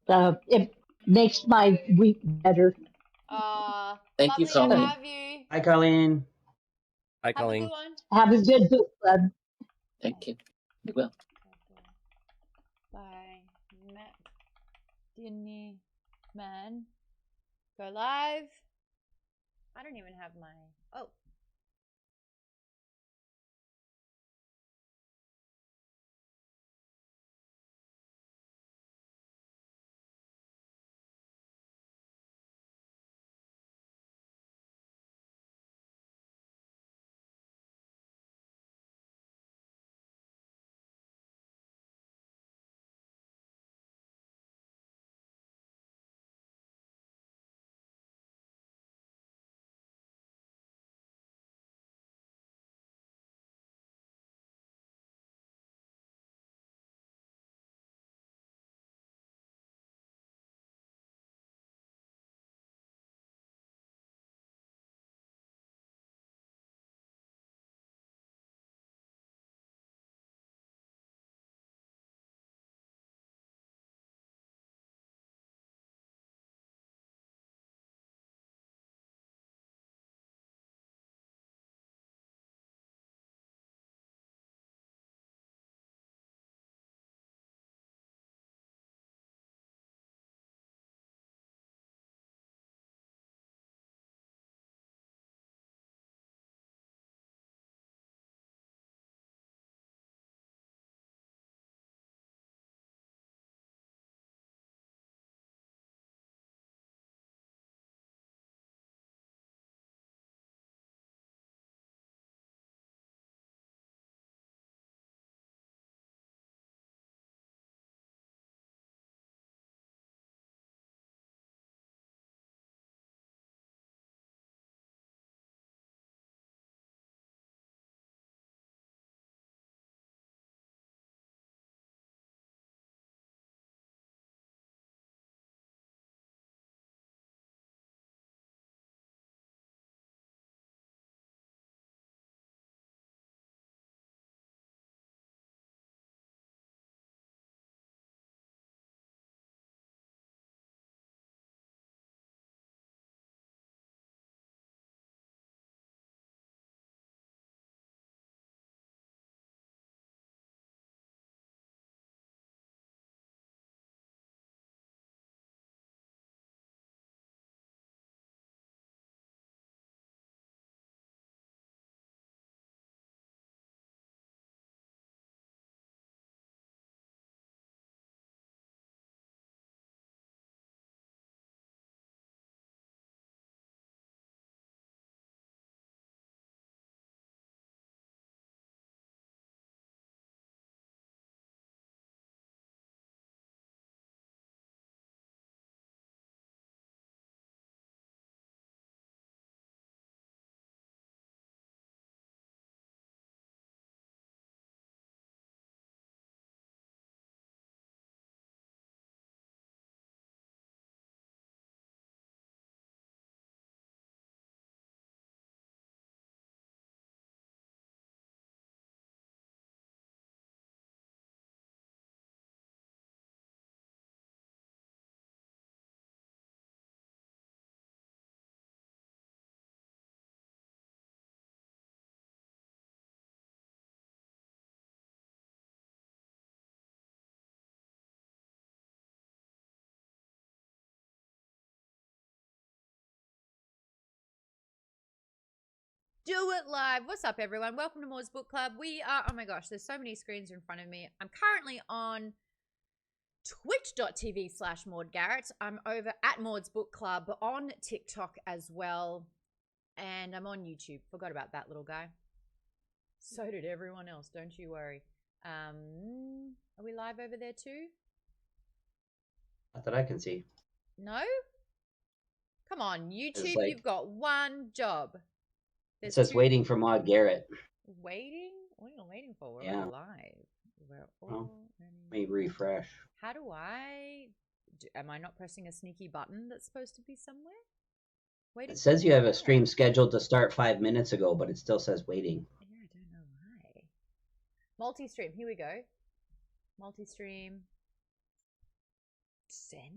It makes my week better. Thank you, Lovely to Colleen. have you. Hi, Colleen. Hi, Have a Colleen. good one. Have a good book club. Thank you. You will. By Matt Dinny Man. Go live. I don't even have my. Oh. Do it live. What's up, everyone? Welcome to Maude's Book Club. We are, oh my gosh, there's so many screens in front of me. I'm currently on twitch.tv/Maude Garrett. I'm over at Maude's Book Club on TikTok as well. And I'm on YouTube. Forgot about that little guy. So did everyone else. Don't you worry. Are we live over there too? Not that I can see. No? Come on, YouTube, like- you've got one job. It says waiting for Maude Garrett. Waiting? What are you waiting for? We're Yeah. all live. We're all Maybe refresh. How do I am I not pressing a sneaky button that's supposed to be somewhere? Waiting. It says you have a stream scheduled to start 5 minutes ago, but it still says waiting. Yeah, I don't know why. Multi-stream, here we go. Multi-stream. send.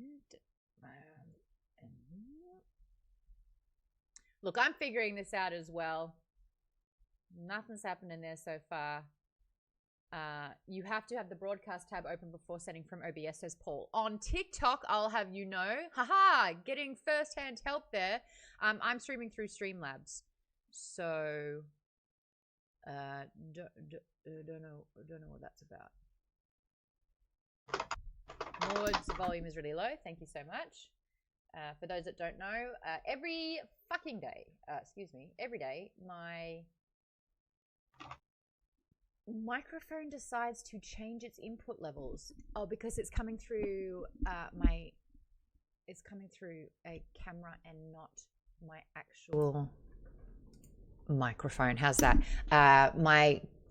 Look, I'm figuring this out as well. Nothing's happening there so far. You have to have the broadcast tab open before sending from OBS, says Paul. On TikTok, I'll have you know. Haha, getting first-hand help there. I'm streaming through Streamlabs. So, don't know what that's about. Maude's volume is really low. Thank you so much. For those that don't know, every day, my microphone decides to change its input levels. Oh, because it's coming through it's coming through a camera and not my actual microphone. How's that?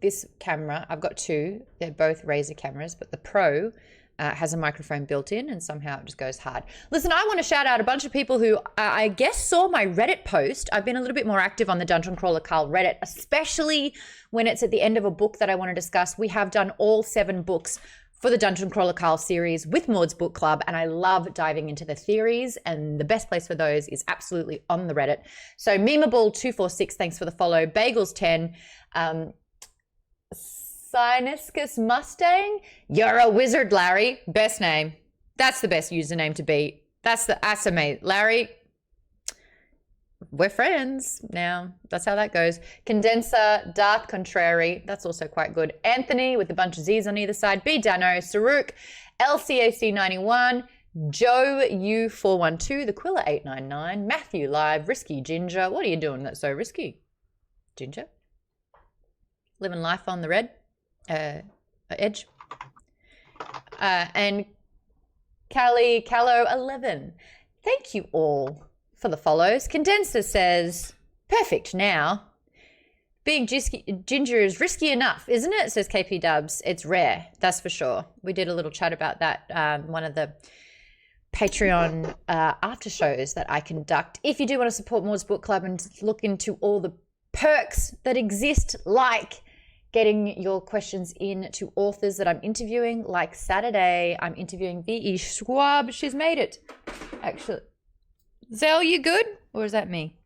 This camera, I've got two. They're both Razer cameras, but the Pro has a microphone built in, and somehow it just goes hard. Listen, I want to shout out a bunch of people who I guess saw my Reddit post. I've been a little bit more active on the Dungeon Crawler Carl Reddit, especially when it's at the end of a book that I want to discuss. We have done all 7 books for the Dungeon Crawler Carl series with Maude's Book Club, and I love diving into the theories, and the best place for those is absolutely on the Reddit. So Memeable246, thanks for the follow. Bagels10, Siniscus Mustang, you're a wizard, Larry. Best name. That's the best username to beat. That's a mate. Larry, we're friends now. That's how that goes. Condenser, Dark Contrary. That's also quite good. Anthony with a bunch of Z's on either side. B. Dano, Saruk, LCAC91, Joe U412, The Quilla 899, Matthew Live, Risky Ginger. What are you doing that's so risky, Ginger? Living life on the red edge. And Callow 11. Thank you all for the follows. Condenser says, perfect now. Being ginger is risky enough, isn't it? Says KP Dubs. It's rare, that's for sure. We did a little chat about that. One of the Patreon after shows that I conduct. If you do want to support Maude's Book Club and look into all the perks that exist, like getting your questions in to authors that I'm interviewing, like Saturday, I'm interviewing V.E. Schwab. She's made it, actually. Zell, you good? Or is that me?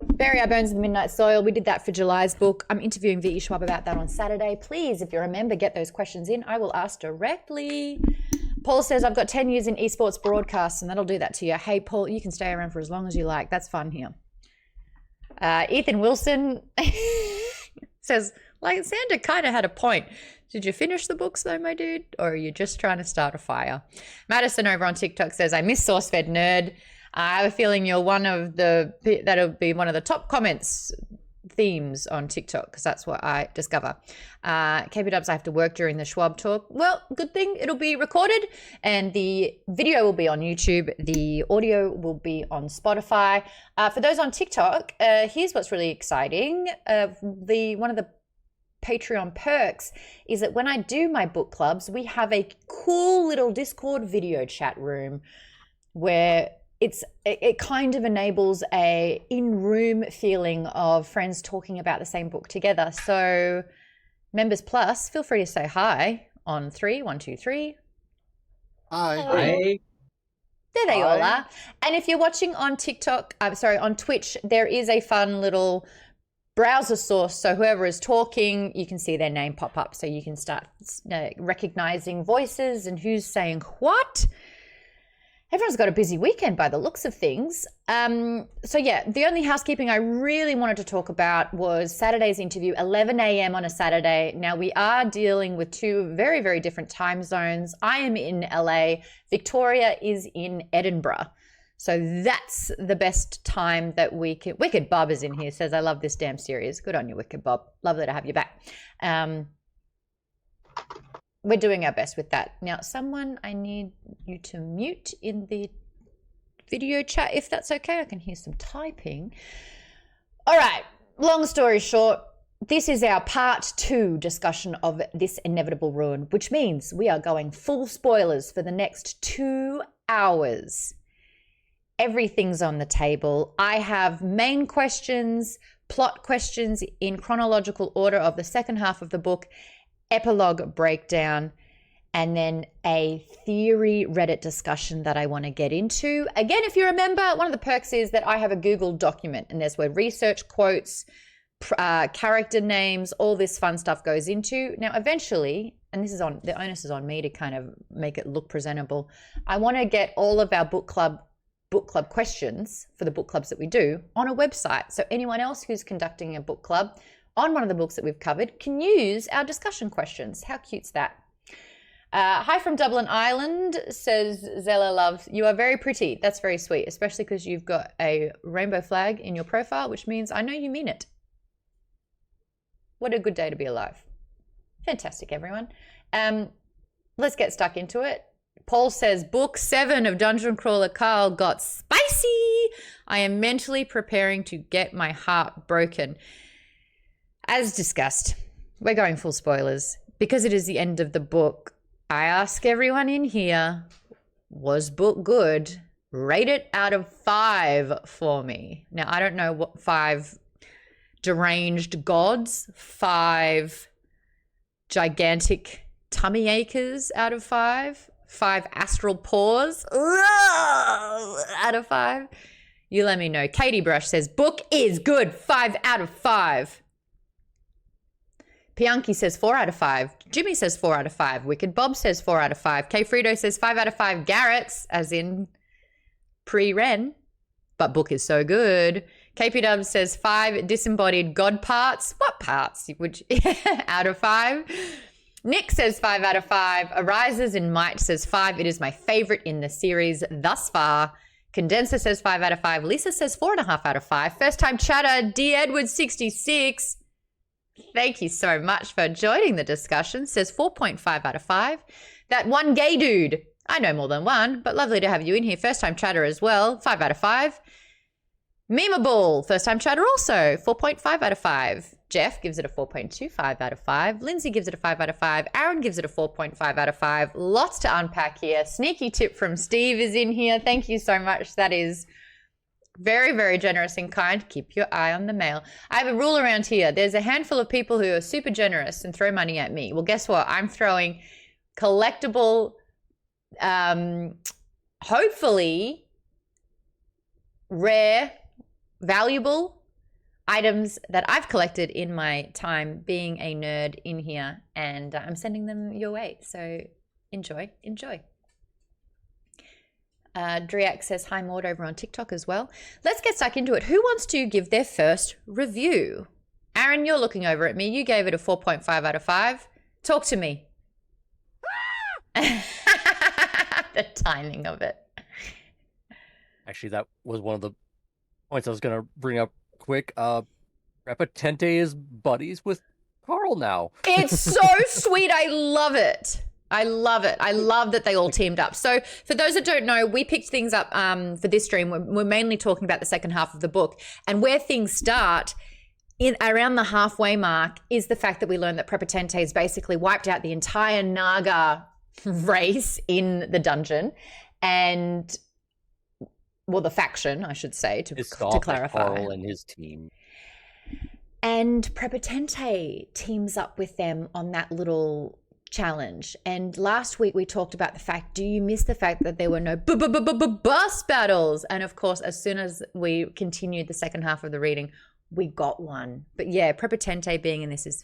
Bury Our Bones in the Midnight Soil. We did that for July's book. I'm interviewing V.E. Schwab about that on Saturday. Please, if you're a member, get those questions in. I will ask directly. Paul says, I've got 10 years in esports broadcasts, and that'll do that to you. Hey, Paul, you can stay around for as long as you like. That's fun here. Ethan Wilson says, like, Sandra kind of had a point. Did you finish the books though, my dude? Or are you just trying to start a fire? Madison over on TikTok says, I miss SourceFed Nerd. I have a feeling you're that'll be one of the top comments themes on TikTok, because that's what I discover. KP Dubs, I have to work during the Schwab talk. Well, good thing it'll be recorded, and the video will be on YouTube. The audio will be on Spotify. For those on TikTok, here's what's really exciting. One of the Patreon perks is that when I do my book clubs, we have a cool little Discord video chat room where it kind of enables a in-room feeling of friends talking about the same book together. So members plus, feel free to say hi on 3. 1, 2, 3. Hi. Hi. There they all are. And if you're watching on on Twitch, there is a fun little browser source. So whoever is talking, you can see their name pop up. So you can start recognizing voices and who's saying what. Everyone's got a busy weekend by the looks of things. So yeah, the only housekeeping I really wanted to talk about was Saturday's interview, 11 a.m. on a Saturday. Now we are dealing with 2 very, very different time zones. I am in LA. Victoria is in Edinburgh. So that's the best time that we can. Wicked Bob is in here, says, I love this damn series. Good on you, Wicked Bob. Lovely to have you back. We're doing our best with that. Now, someone, I need you to mute in the video chat, if that's okay. I can hear some typing. All right, long story short, this is our part 2 discussion of This Inevitable Ruin, which means we are going full spoilers for the next 2 hours. Everything's on the table. I have main questions, plot questions in chronological order of the second half of the book, epilogue breakdown, and then a theory Reddit discussion that I want to get into. Again, if you remember, one of the perks is that I have a Google document, and there's where research, quotes, character names, all this fun stuff goes into. Now, eventually, and this is on, the onus is on me to kind of make it look presentable, I want to get all of our book club questions for the book clubs that we do on a website. So anyone else who's conducting a book club on one of the books that we've covered can use our discussion questions. How cute's that? Hi from Dublin, Ireland, says Zella Love. You are very pretty. That's very sweet, especially because you've got a rainbow flag in your profile, which means I know you mean it. What a good day to be alive. Fantastic, everyone. Let's get stuck into it. Paul says, book 7 of Dungeon Crawler Carl got spicy. I am mentally preparing to get my heart broken. As discussed, we're going full spoilers. Because it is the end of the book, I ask everyone in here, was book good? Rate it out of 5 for me. Now, I don't know what 5 deranged gods, 5 gigantic tummy acres out of 5, 5 astral paws out of 5. You let me know. Katie Brush says, book is good, 5 out of 5. Pianki says 4 out of 5. Jimmy says 4 out of 5. Wicked Bob says 4 out of 5. K Frito says 5 out of 5 Garrett's, as in pre-Ren. But book is so good. KP Dub says 5 disembodied god parts. What parts? Which out of 5. Nick says 5 out of 5. Arises in Might says 5. It is my favorite in the series thus far. Condenser says 5 out of 5. Lisa says 4.5 out of 5. First time chatter, D Edwards 66. Thank you so much for joining the discussion. Says 4.5 out of 5. That one gay dude. I know more than one, but lovely to have you in here. First time chatter as well. 5 out of 5. Memeable. First time chatter also. 4.5 out of 5. Jeff gives it a 4.25 out of 5. Lindsay gives it a 5 out of 5. Aaron gives it a 4.5 out of 5. Lots to unpack here. Sneaky tip from Steve is in here. Thank you so much. That is very, very generous and kind. Keep your eye on the mail. I have a rule around here. There's a handful of people who are super generous and throw money at me. Well, guess what? I'm throwing collectible, hopefully rare, valuable items that I've collected in my time being a nerd in here, and I'm sending them your way. So enjoy. Driak says, hi, Maude, over on TikTok as well. Let's get stuck into it. Who wants to give their first review? Aaron, you're looking over at me. You gave it a 4.5 out of 5. Talk to me. The timing of it. Actually, that was one of the points I was going to bring up quick. Repetente is buddies with Carl now. It's so sweet. I love it. I love that they all teamed up. So for those that don't know, we picked things up for this stream. We're mainly talking about the second half of the book, and where things start in around the halfway mark is the fact that we learn that Prepotente has basically wiped out the entire Naga race in the dungeon, and well, the faction, I should say, to clarify. Carl and his team. And Prepotente teams up with them on that little challenge. And last week we talked about the fact, do you miss the fact that there were no boss battles? And of course, as soon as we continued the second half of the reading, we got one. But yeah, Prepotente being in this is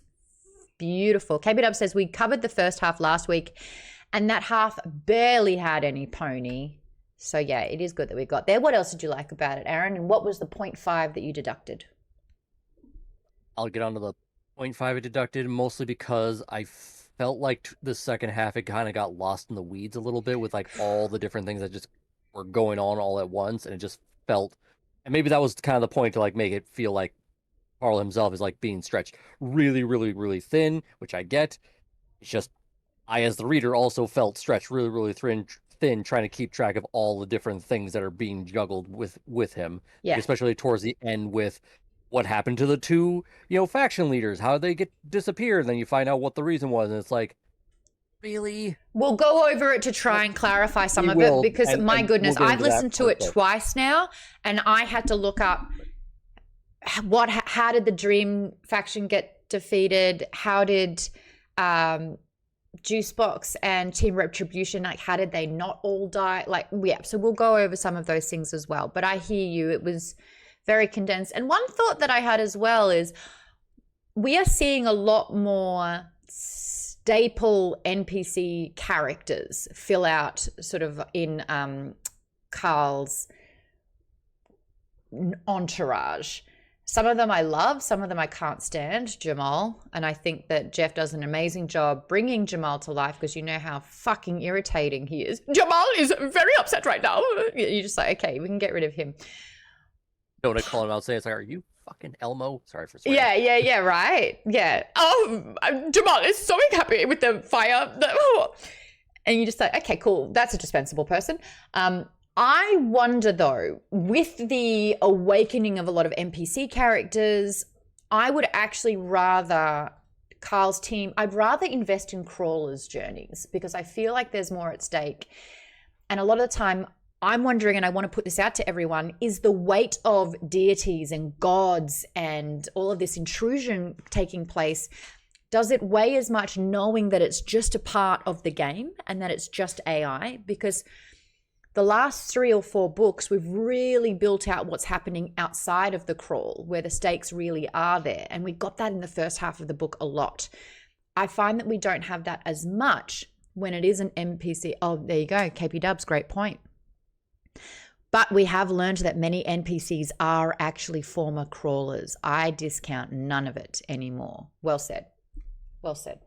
beautiful. KB Dub says we covered the first half last week, and that half barely had any pony. So yeah, it is good that we got there. What else did you like about it, Aaron? And what was the 0.5 that you deducted? I'll get onto the 0.5 I deducted, mostly because I felt like the second half, it kind of got lost in the weeds a little bit with like all the different things that just were going on all at once. And it just felt, and maybe that was kind of the point to like make it feel like Carl himself is like being stretched really, really, really thin, which I get. It's just, I, as the reader, also felt stretched really, really thin, trying to keep track of all the different things that are being juggled with him. Yeah. Especially towards the end with what happened to the two, faction leaders, how they get disappeared, and then you find out what the reason was, and it's like, really? We'll go over it to try and clarify some of it, because my goodness, I've listened to it twice now, and I had to look up how did the Dream faction get defeated? How did Juicebox and Team Retribution, like how did they not all die? Like, yeah, so we'll go over some of those things as well. But I hear you, it was very condensed. And one thought that I had as well is we are seeing a lot more staple NPC characters fill out sort of in Carl's entourage. Some of them I love, some of them I can't stand. Jamal, and I think that Jeff does an amazing job bringing Jamal to life because you know how fucking irritating he is. Jamal is very upset right now. You're just like, okay, we can get rid of him. Don't want to call him out, say it's like, are you fucking Elmo? Sorry for swearing. Yeah, right. Yeah. Oh, Jamal is so happy with the fire. And you're just like, okay, cool. That's a dispensable person. I wonder though, with the awakening of a lot of NPC characters, I would actually rather Carl's team, I'd rather invest in crawlers' journeys because I feel like there's more at stake. And a lot of the time I'm wondering, and I want to put this out to everyone, is the weight of deities and gods and all of this intrusion taking place, does it weigh as much knowing that it's just a part of the game and that it's just AI? Because the last 3 or 4 books, we've really built out what's happening outside of the crawl, where the stakes really are there. And we got that in the first half of the book a lot. I find that we don't have that as much when it is an NPC. Oh, there you go. KP Dubs, great point. But we have learned that many NPCs are actually former crawlers. I discount none of it anymore. Well said. Well said.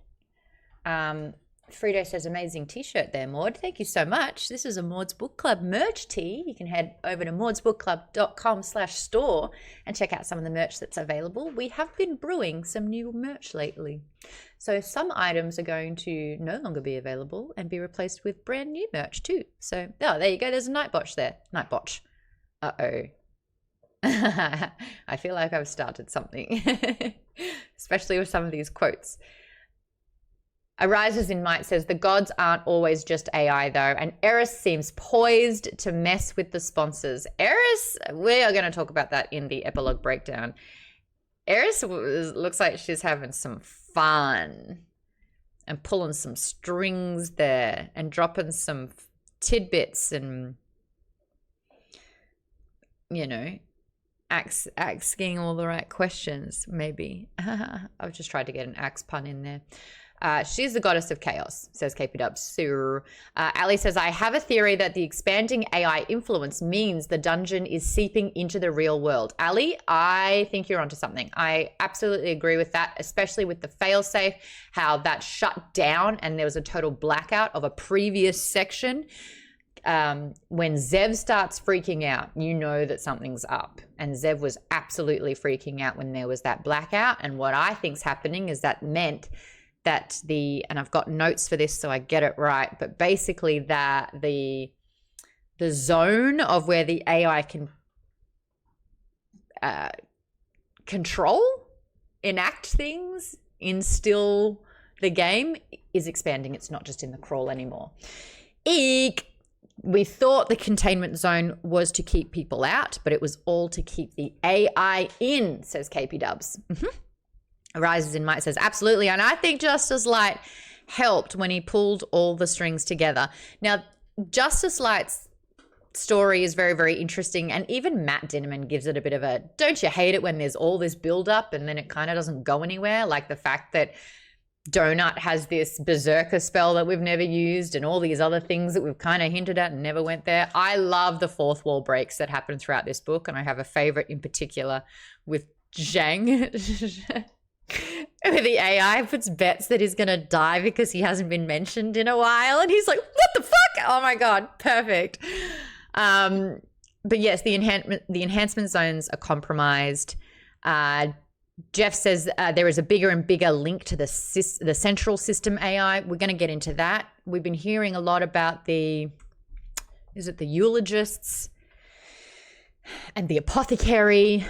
Frito says, amazing t-shirt there, Maude. Thank you so much. This is a Maude's Book Club merch tee. You can head over to maudsbookclub.com/store and check out some of the merch that's available. We have been brewing some new merch lately. So some items are going to no longer be available and be replaced with brand new merch too. So, oh, there you go. There's a Nightbotch there. Nightbotch. Uh-oh. I feel like I've started something, especially with some of these quotes. Arises in Might says, the gods aren't always just AI though, and Eris seems poised to mess with the sponsors. Eris, we are going to talk about that in the epilogue breakdown. Eris looks like she's having some fun and pulling some strings there and dropping some tidbits and, you know, asking all the right questions, maybe. I've just tried to get an axe pun in there. She's the goddess of chaos, says KP Dubs. So, Ali says, I have a theory that the expanding AI influence means the dungeon is seeping into the real world. Ali, I think you're onto something. I absolutely agree with that, especially with the failsafe, how that shut down and there was a total blackout of a previous section. When Zev starts freaking out, you know that something's up. And Zev was absolutely freaking out when there was that blackout. And what I think's happening is that meant that and I've got notes for this so I get it right, but basically that the zone of where the AI can control, enact things, instill the game is expanding. It's not just in the crawl anymore. Eek! We thought the containment zone was to keep people out, but it was all to keep the AI in, says KP Dubs. Rises in Might says, absolutely. And I think Justice Light helped when he pulled all the strings together. Now, Justice Light's story is very, very interesting. And even Matt Dinneman gives it a bit of a, don't you hate it when there's all this buildup and then it kind of doesn't go anywhere? Like the fact that Donut has this berserker spell that we've never used and all these other things that we've kind of hinted at and never went there. I love the fourth wall breaks that happen throughout this book. And I have a favorite in particular with Zhang. Where the AI puts bets that he's going to die because he hasn't been mentioned in a while. And he's like, what the fuck? Oh my God, perfect. But yes, the enhancement zones are compromised. Jeff says there is a bigger and bigger link to the central system AI. We're going to get into that. We've been hearing a lot about the eulogists and the apothecary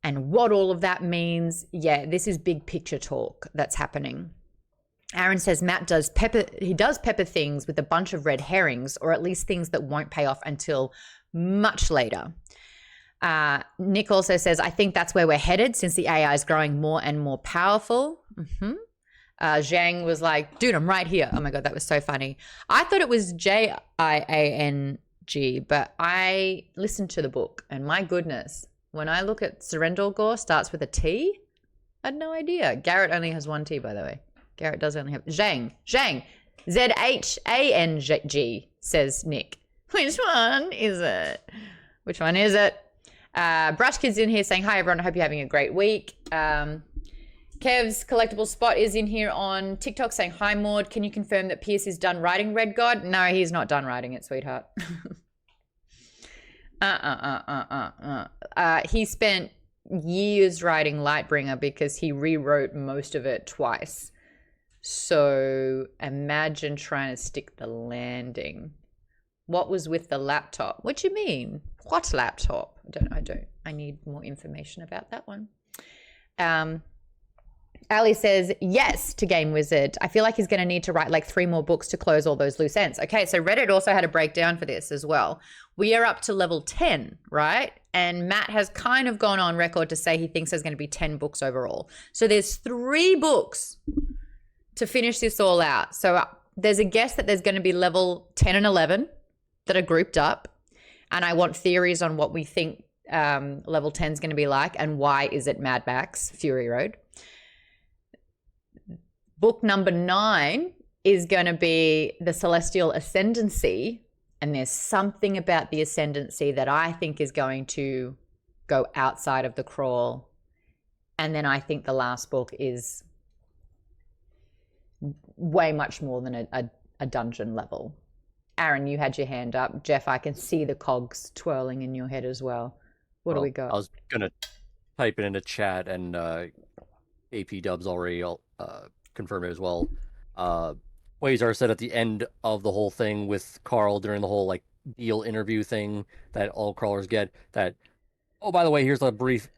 and what all of that means. Yeah, this is big picture talk that's happening. Aaron says Matt does pepper things with a bunch of red herrings, or at least things that won't pay off until much later. Nick also says, I think that's where we're headed since the AI is growing more and more powerful. Zhang was like, dude, I'm right here. Oh my God, that was so funny. I thought it was Jiang, but I listened to the book, and my goodness, when I look at Surrendor Gore starts with a T, I had no idea. Garrett only has one T, by the way. Garrett does only have Zhang, Zhang, says Nick. Which one is it? Brush Kid's in here saying, hi, everyone. I hope you're having a great week. Kev's Collectible Spot is in here on TikTok saying, hi, Maude. Can you confirm that Pierce is done writing Red God? No, he's not done writing it, sweetheart. He spent years writing Lightbringer because he rewrote most of it twice. So imagine trying to stick the landing. What was with the laptop? What do you mean? What laptop? I don't. I need more information about that one. Ali says, yes, to Game Wizard. I feel like he's going to need to write like 3 more books to close all those loose ends. Okay, so Reddit also had a breakdown for this as well. We are up to level 10, right? And Matt has kind of gone on record to say he thinks there's going to be 10 books overall. So there's 3 books to finish this all out. So there's a guess that there's going to be level 10 and 11 that are grouped up. And I want theories on what we think level 10 is going to be like and why is it Mad Max Fury Road. Book number 9 is going to be the Celestial Ascendancy, and there's something about the Ascendancy that I think is going to go outside of the crawl. And then I think the last book is way much more than a dungeon level. Aaron, you had your hand up. Jeff, I can see the cogs twirling in your head as well. What do we got? I was going to type it into chat, and AP Dubs already confirmed it as well. Quasar said at the end of the whole thing with Carl during the whole like deal interview thing that all crawlers get that, oh, by the way, here's a brief,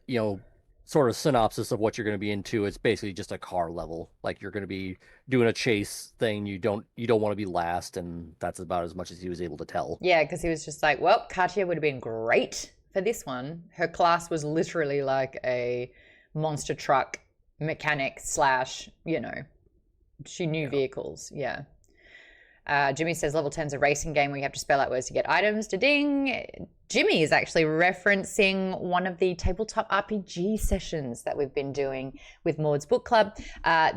sort of synopsis of what you're going to be into. It's basically just a car level. Like you're going to be doing a chase thing. You don't want to be last, and that's about as much as he was able to tell. Yeah, because he was just like, well, Katya would have been great for this one. Her class was literally like a monster truck mechanic / she knew vehicles. Yeah. Jimmy says level 10's a racing game where you have to spell out words to get items. Da-ding. Jimmy is actually referencing one of the tabletop RPG sessions that we've been doing with Maude's Book Club.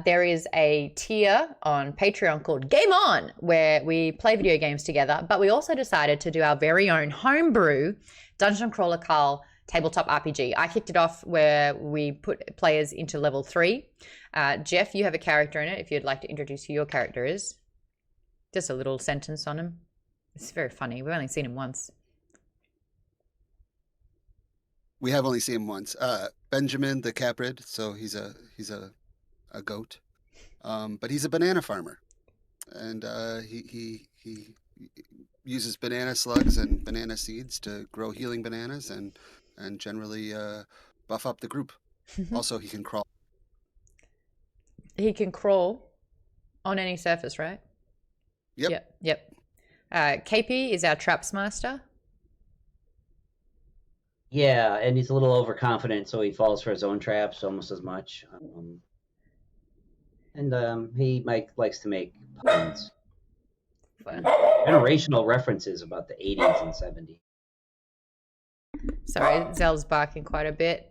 There is a tier on Patreon called Game On, where we play video games together, but we also decided to do our very own homebrew Dungeon Crawler Carl tabletop RPG. I kicked it off where we put players into level 3. Jeff, you have a character in it if you'd like to introduce who your character is. Just a little sentence on him. It's very funny. We've only seen him once. We have only seen him once. Benjamin the Caprid, so he's a goat. But he's a banana farmer. And he uses banana slugs and banana seeds to grow healing bananas and generally buff up the group. Also, he can crawl. He can crawl on any surface, right? Yep. KP is our traps master. Yeah, and he's a little overconfident, so he falls for his own traps almost as much. He likes to make puns. Generational references about the 80s and 70s. Sorry, Zell's barking quite a bit.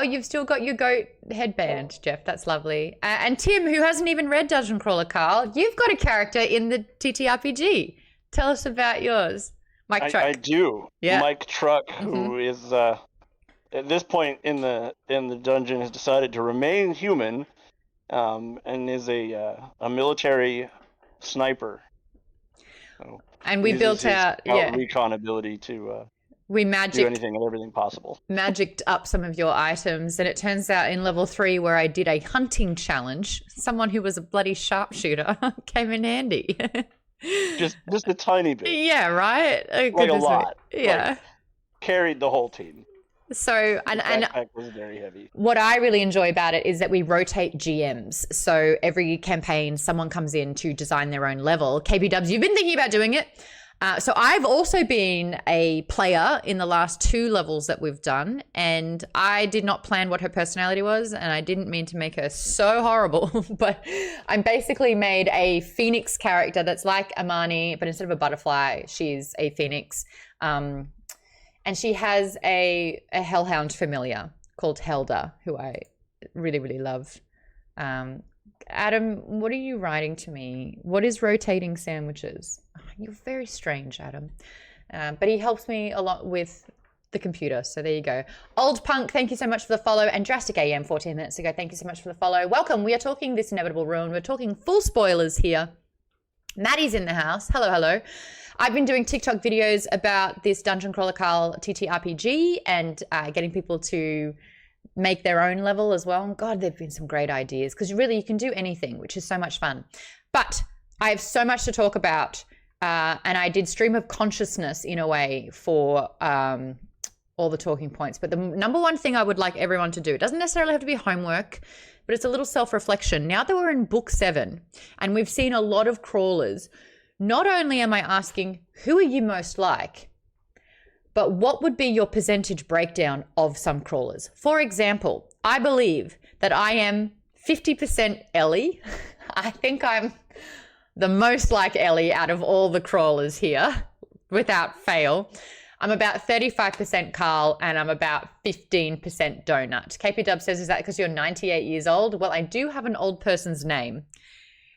You've still got your goat headband, Jeff. That's lovely. And Tim, who hasn't even read Dungeon Crawler Carl, you've got a character in the TTRPG. Tell us about yours. Mike Truck. I do. Yeah. Mike Truck, who is at this point in the dungeon has decided to remain human, and is a military sniper. So and we built out recon ability to we do magicked anything and everything possible. Magicked up some of your items, and it turns out in level 3 where I did a hunting challenge, someone who was a bloody sharpshooter came in handy. just a tiny bit. Yeah, right? Oh, like a lot. Yeah. Like, carried the whole team. So, The backpack was very heavy. What I really enjoy about it is that we rotate GMs. So every campaign, someone comes in to design their own level. KB Dubs, you've been thinking about doing it. So I've also been a player in the last 2 levels that we've done, and I did not plan what her personality was, and I didn't mean to make her so horrible, but I basically made a phoenix character that's like Amani, but instead of a butterfly, she's a phoenix. And she has a hellhound familiar called Helda, who I really, really love. Adam, what are you writing to me? What is rotating sandwiches? Oh, you're very strange, Adam. But he helps me a lot with the computer. So there you go. Old Punk, thank you so much for the follow. And Drastic AM 14 minutes ago, thank you so much for the follow. Welcome. We are talking This Inevitable Ruin. We're talking full spoilers here. Maddie's in the house. Hello, hello. I've been doing TikTok videos about this Dungeon Crawler Carl TTRPG and getting people to make their own level as well. And God, there've been some great ideas because really you can do anything, which is so much fun. But I have so much to talk about, and I did stream of consciousness in a way for all the talking points. But the number one thing I would like everyone to do, it doesn't necessarily have to be homework, but it's a little self-reflection. Now that we're in book 7 and we've seen a lot of crawlers, not only am I asking, who are you most like? But what would be your percentage breakdown of some crawlers? For example, I believe that I am 50% Ellie. I think I'm the most like Ellie out of all the crawlers here, without fail. I'm about 35% Carl, and I'm about 15% Donut. KP Dub says, is that because you're 98 years old? Well, I do have an old person's name.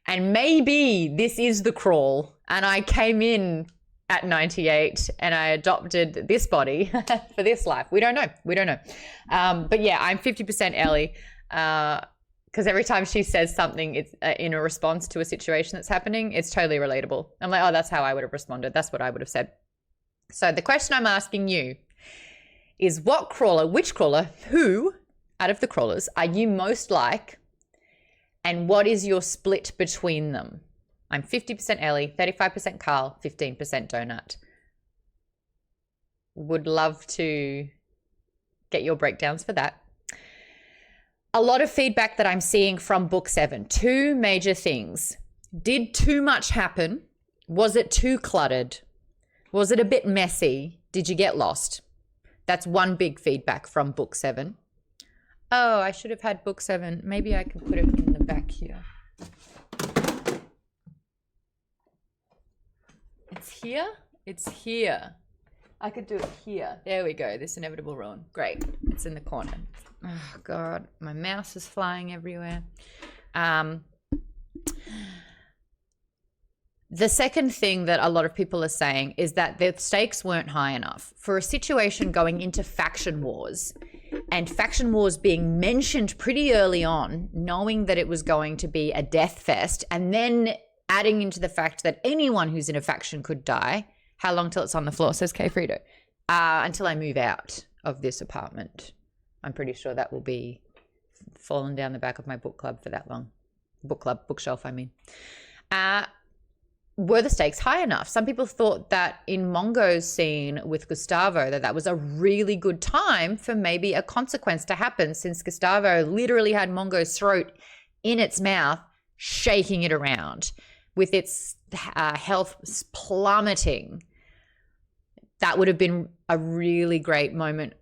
And maybe this is the crawl, and I came in at 98 and I adopted this body for this life. We don't know. But yeah, I'm 50% Ellie because every time she says something, it's in a response to a situation that's happening, it's totally relatable. I'm like, oh, that's how I would have responded. That's what I would have said. So the question I'm asking you is which crawler, who out of the crawlers are you most like, and what is your split between them? I'm 50% Ellie, 35% Carl, 15% Donut. Would love to get your breakdowns for that. A lot of feedback that I'm seeing from book 7. 2 major things. Did too much happen? Was it too cluttered? Was it a bit messy? Did you get lost? That's one big feedback from book 7. Oh, I should have had book 7. Maybe I can put it in the back here. It's here. I could do it here. There we go. This Inevitable Ruin. Great. It's in the corner. Oh, God. My mouse is flying everywhere. The second thing that a lot of people are saying is that the stakes weren't high enough. For a situation going into faction wars, and faction wars being mentioned pretty early on, knowing that it was going to be a death fest, and then adding into the fact that anyone who's in a faction could die. How long till it's on the floor, says K Frito? Until I move out of this apartment. I'm pretty sure that will be falling down the back of my book club for that long. Bookshelf, I mean. Were the stakes high enough? Some people thought that in Mongo's scene with Gustavo, that was a really good time for maybe a consequence to happen, since Gustavo literally had Mongo's throat in its mouth, shaking it around with its health plummeting. That would have been a really great moment.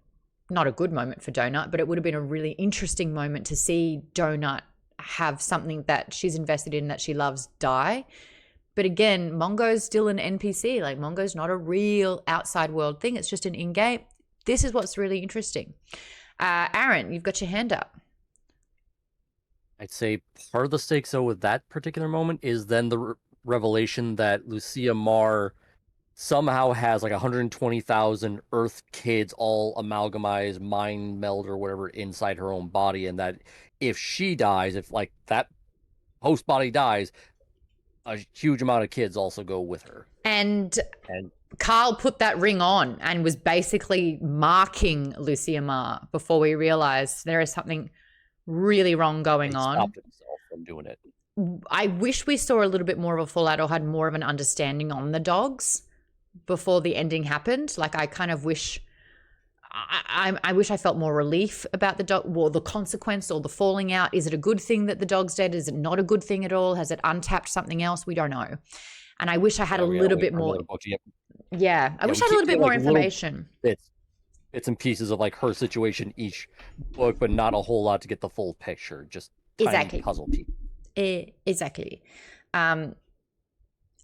Not a good moment for Donut, but it would have been a really interesting moment to see Donut have something that she's invested in, that she loves, die. But again, Mongo's still an NPC. Like, Mongo's not a real outside world thing. It's just an in-game. This is what's really interesting. Aaron, you've got your hand up. I'd say part of the stakes, though, with that particular moment is then the revelation that Lucia Marr somehow has like 120,000 Earth kids all amalgamized, mind meld or whatever inside her own body, and that if she dies, if like that host body dies, a huge amount of kids also go with her. And Carl put that ring on and was basically marking Lucia Marr before we realized there is something really wrong going on. Stopped himself from doing it. I wish we saw a little bit more of a fallout or had more of an understanding on the dogs before the ending happened. Like, I kind of wish I wish I felt more relief about the dog, or the consequence, or the falling out. Is it a good thing that the dog's dead? Is it not a good thing at all? Has it untapped something else? We don't know. And I wish I had a we gotta little wait bit for more. another book to get. Yeah, I Yeah, wish we I had a keep little bit getting, more like, little information. Bits and pieces of like her situation each book, but not a whole lot to get the full picture. Just tiny Exactly. puzzle pieces. Exactly.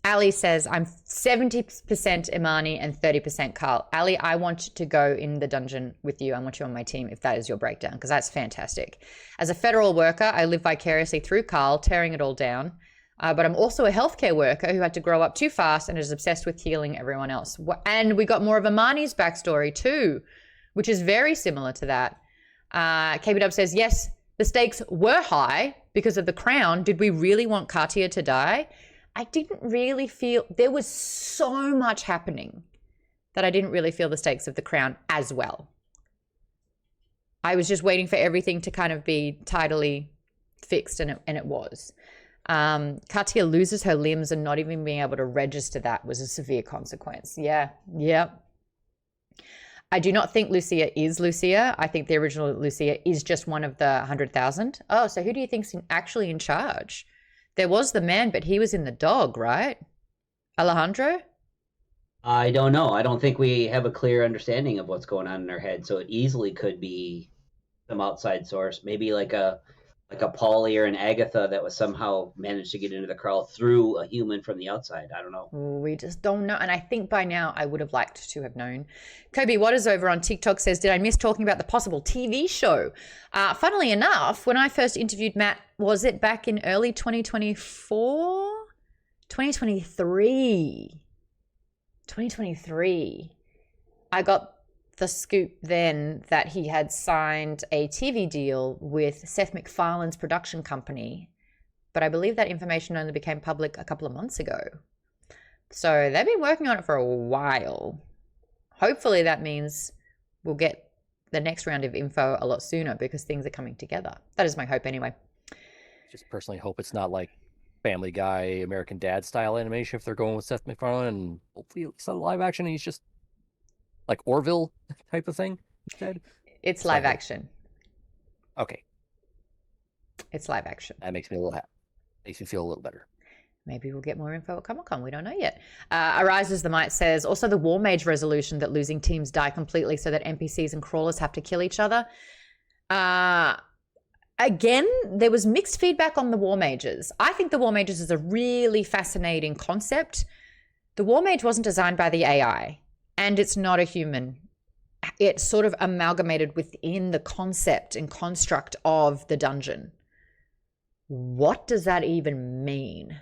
Ali says, I'm 70% Imani and 30% Carl. Ali, I want to go in the dungeon with you. I want you on my team if that is your breakdown, because that's fantastic. As a federal worker, I live vicariously through Carl, tearing it all down. But I'm also a healthcare worker who had to grow up too fast and is obsessed with healing everyone else. And we got more of Imani's backstory too, which is very similar to that. KBW says, yes, the stakes were high because of the crown. Did we really want Katia to die? I didn't really feel, there was so much happening that I didn't really feel the stakes of the crown as well. I was just waiting for everything to kind of be tidily fixed, and it was. Katia loses her limbs, and not even being able to register that was a severe consequence. Yeah. I do not think Lucia is Lucia. I think the original Lucia is just one of the 100,000. Oh, so who do you think's actually in charge? There was the man, but he was in the dog, right? Alejandro? I don't know. I don't think we have a clear understanding of what's going on in her head, so it easily could be some outside source, maybe like a Polly or an Agatha that was somehow managed to get into the Carl through a human from the outside. I don't know. We just don't know. And I think by now I would have liked to have known. Kobe Waters over on TikTok says, did I miss talking about the possible TV show? Funnily enough, when I first interviewed Matt, was it back in early 2024? 2023. I got the scoop then that he had signed a TV deal with Seth MacFarlane's production company, but I believe that information only became public a couple of months ago. So they've been working on it for a while. Hopefully that means we'll get the next round of info a lot sooner because things are coming together. That is my hope anyway. Just personally hope it's not like Family Guy, American Dad style animation if they're going with Seth MacFarlane, and hopefully it's not live action and he's just like Orville type of thing instead. It's live action. Okay. It's live action. That makes me a little happy. Makes me feel a little better. Maybe we'll get more info at Comic-Con. We don't know yet. Arises the Might says, also the War Mage resolution that losing teams die completely so that NPCs and crawlers have to kill each other. Again, there was mixed feedback on the War Mages. I think the War Mages is a really fascinating concept. The War Mage wasn't designed by the AI, and it's not a human. It's sort of amalgamated within the concept and construct of the dungeon. What does that even mean?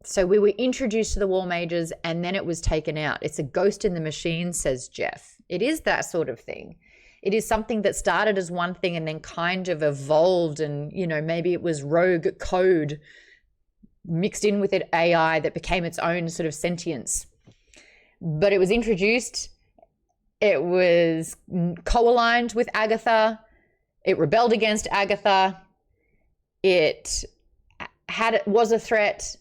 So we were introduced to the War Mages and then it was taken out. It's a ghost in the machine, says Jeff. It is that sort of thing. It is something that started as one thing and then kind of evolved, and, you know, maybe it was rogue code mixed in with it AI that became its own sort of sentience. But it was introduced, it was co-aligned with Agatha, it rebelled against Agatha, it was a threat,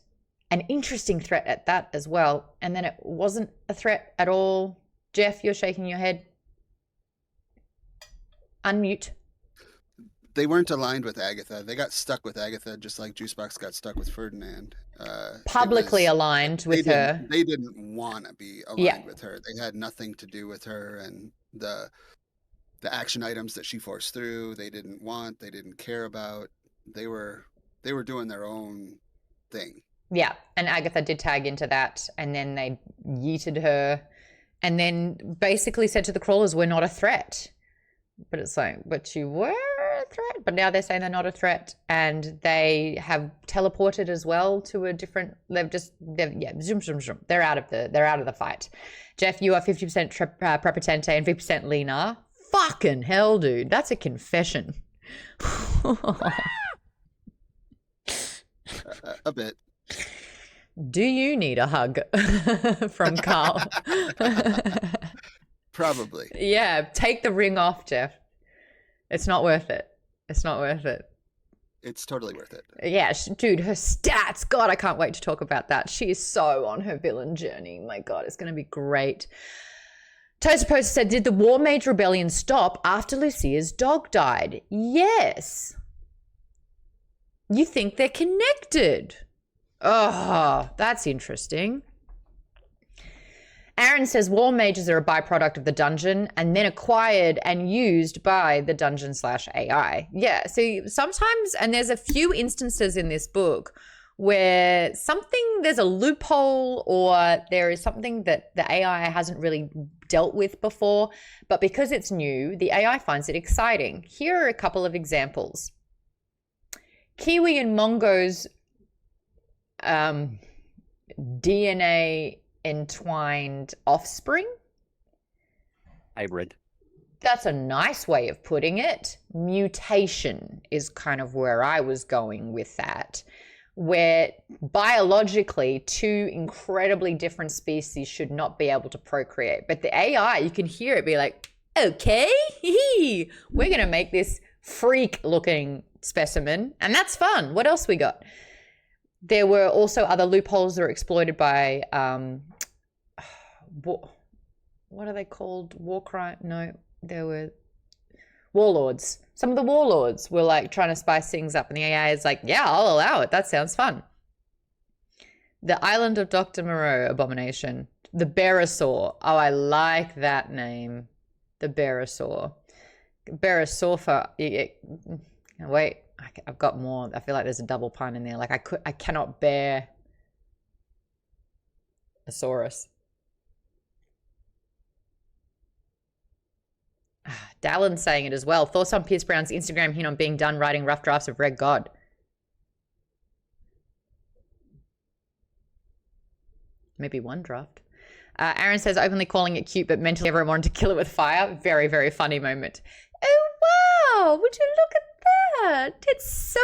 an interesting threat at that as well, and then it wasn't a threat at all. Jeff, you're shaking your head. Unmute. They weren't aligned with Agatha. They got stuck with Agatha, just like Juicebox got stuck with Ferdinand. Publicly aligned with her. They didn't want to be aligned with her. They had nothing to do with her, and the action items that she forced through, they didn't want, they didn't care about. They were doing their own thing. Yeah, and Agatha did tag into that, and then they yeeted her, and then basically said to the crawlers, "We're not a threat." But it's like, but you were a threat. But now they're saying they're not a threat, and they have teleported as well to a different. Zoom. They're out of the fight. Jeff, you are 50% Prepotente and 50% Lena. Fucking hell, dude, that's a confession. A bit. Do you need a hug from Carl? Probably. Yeah, take the ring off, Jeff. It's not worth it. It's not worth it. It's totally worth it. Yeah, dude, her stats. God, I can't wait to talk about that. She is so on her villain journey. My God, it's going to be great. Toaster Poster said, did the War Mage Rebellion stop after Lucia's dog died? Yes. You think they're connected? Oh, that's interesting. Aaron says war mages are a byproduct of the dungeon and then acquired and used by the dungeon/AI. Yeah, see, sometimes, and there's a few instances in this book where there's a loophole or there is something that the AI hasn't really dealt with before, but because it's new, the AI finds it exciting. Here are a couple of examples. Kiwi and Mongo's DNA entwined offspring. Hybrid. That's a nice way of putting it. Mutation is kind of where I was going with that, where biologically two incredibly different species should not be able to procreate. But the AI, you can hear it be like, okay, we're going to make this freak looking specimen. And that's fun. What else we got? There were also other loopholes that were exploited by, what are they called? War crime? No, there were warlords. Some of the warlords were like trying to spice things up, and the AI is like, yeah, I'll allow it. That sounds fun. The Island of Dr. Moreau abomination. The Bearosaur. Oh, I like that name. The Bearosaur. Bearosaur for... Wait, I've got more. I feel like there's a double pun in there. Like I cannot bear a saurus. Dallin's saying it as well. Thoughts on Pierce Brown's Instagram hint on being done writing rough drafts of Red God? Maybe one draft. Aaron says openly calling it cute, but mentally everyone wanted to kill it with fire. Very, very funny moment. Oh, wow. Would you look at that? It's so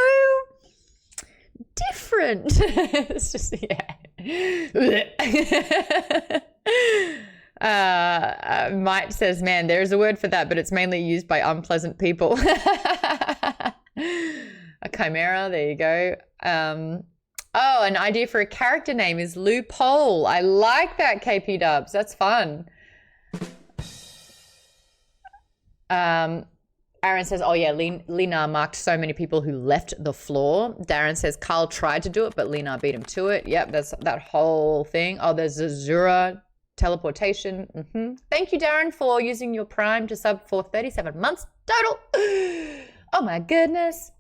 different. It's just, yeah. Mike says, man, there's a word for that, but it's mainly used by unpleasant people. A chimera, there you go. Oh, an idea for a character name is Loophole. I like that, KP Dubs. That's fun. Aaron says, oh yeah, Lena marked so many people who left the floor. Darren says Carl tried to do it, but Lena beat him to it. Yep, that's that whole thing. Oh, there's Azura teleportation. Thank you, Darren, for using your Prime to sub for 37 months total. Oh my goodness.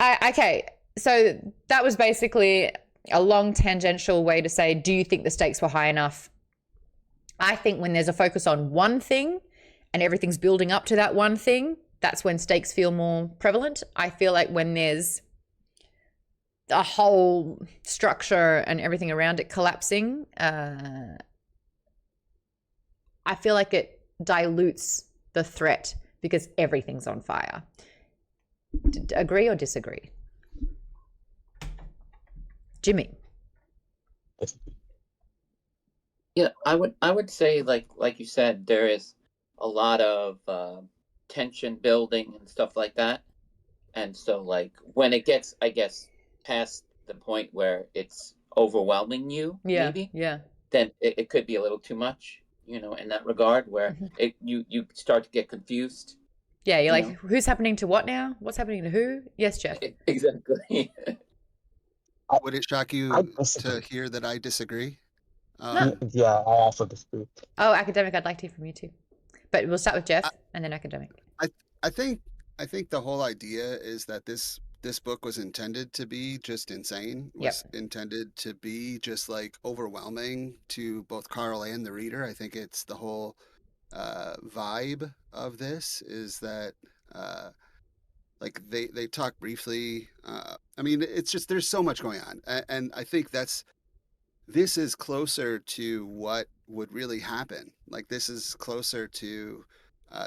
Okay, so that was basically a long tangential way to say, do you think the stakes were high enough? I think when there's a focus on one thing and everything's building up to that one thing, that's when stakes feel more prevalent. I feel like when there's a whole structure and everything around it collapsing, I feel like it dilutes the threat because everything's on fire. Agree or disagree? Jimmy. Yeah, I would say like you said, there is a lot of tension building and stuff like that. And so like when it gets, I guess, past the point where it's overwhelming you, maybe, then it could be a little too much, in that regard, where you start to get confused. Yeah, you're like, who's happening to what now? What's happening to who? Yes, Jeff. Exactly. Would it shock you to hear that I disagree? No. Yeah, I also disagree. Oh, academic, I'd like to hear from you too. But we'll start with Jeff and then academic. I think the whole idea is that this book was intended to be just insane. Was intended to be just like overwhelming to both Carl and the reader. I think it's the whole vibe of this is that like they talk briefly. I mean, it's just there's so much going on, and I think this is closer to what would really happen. Like this is closer to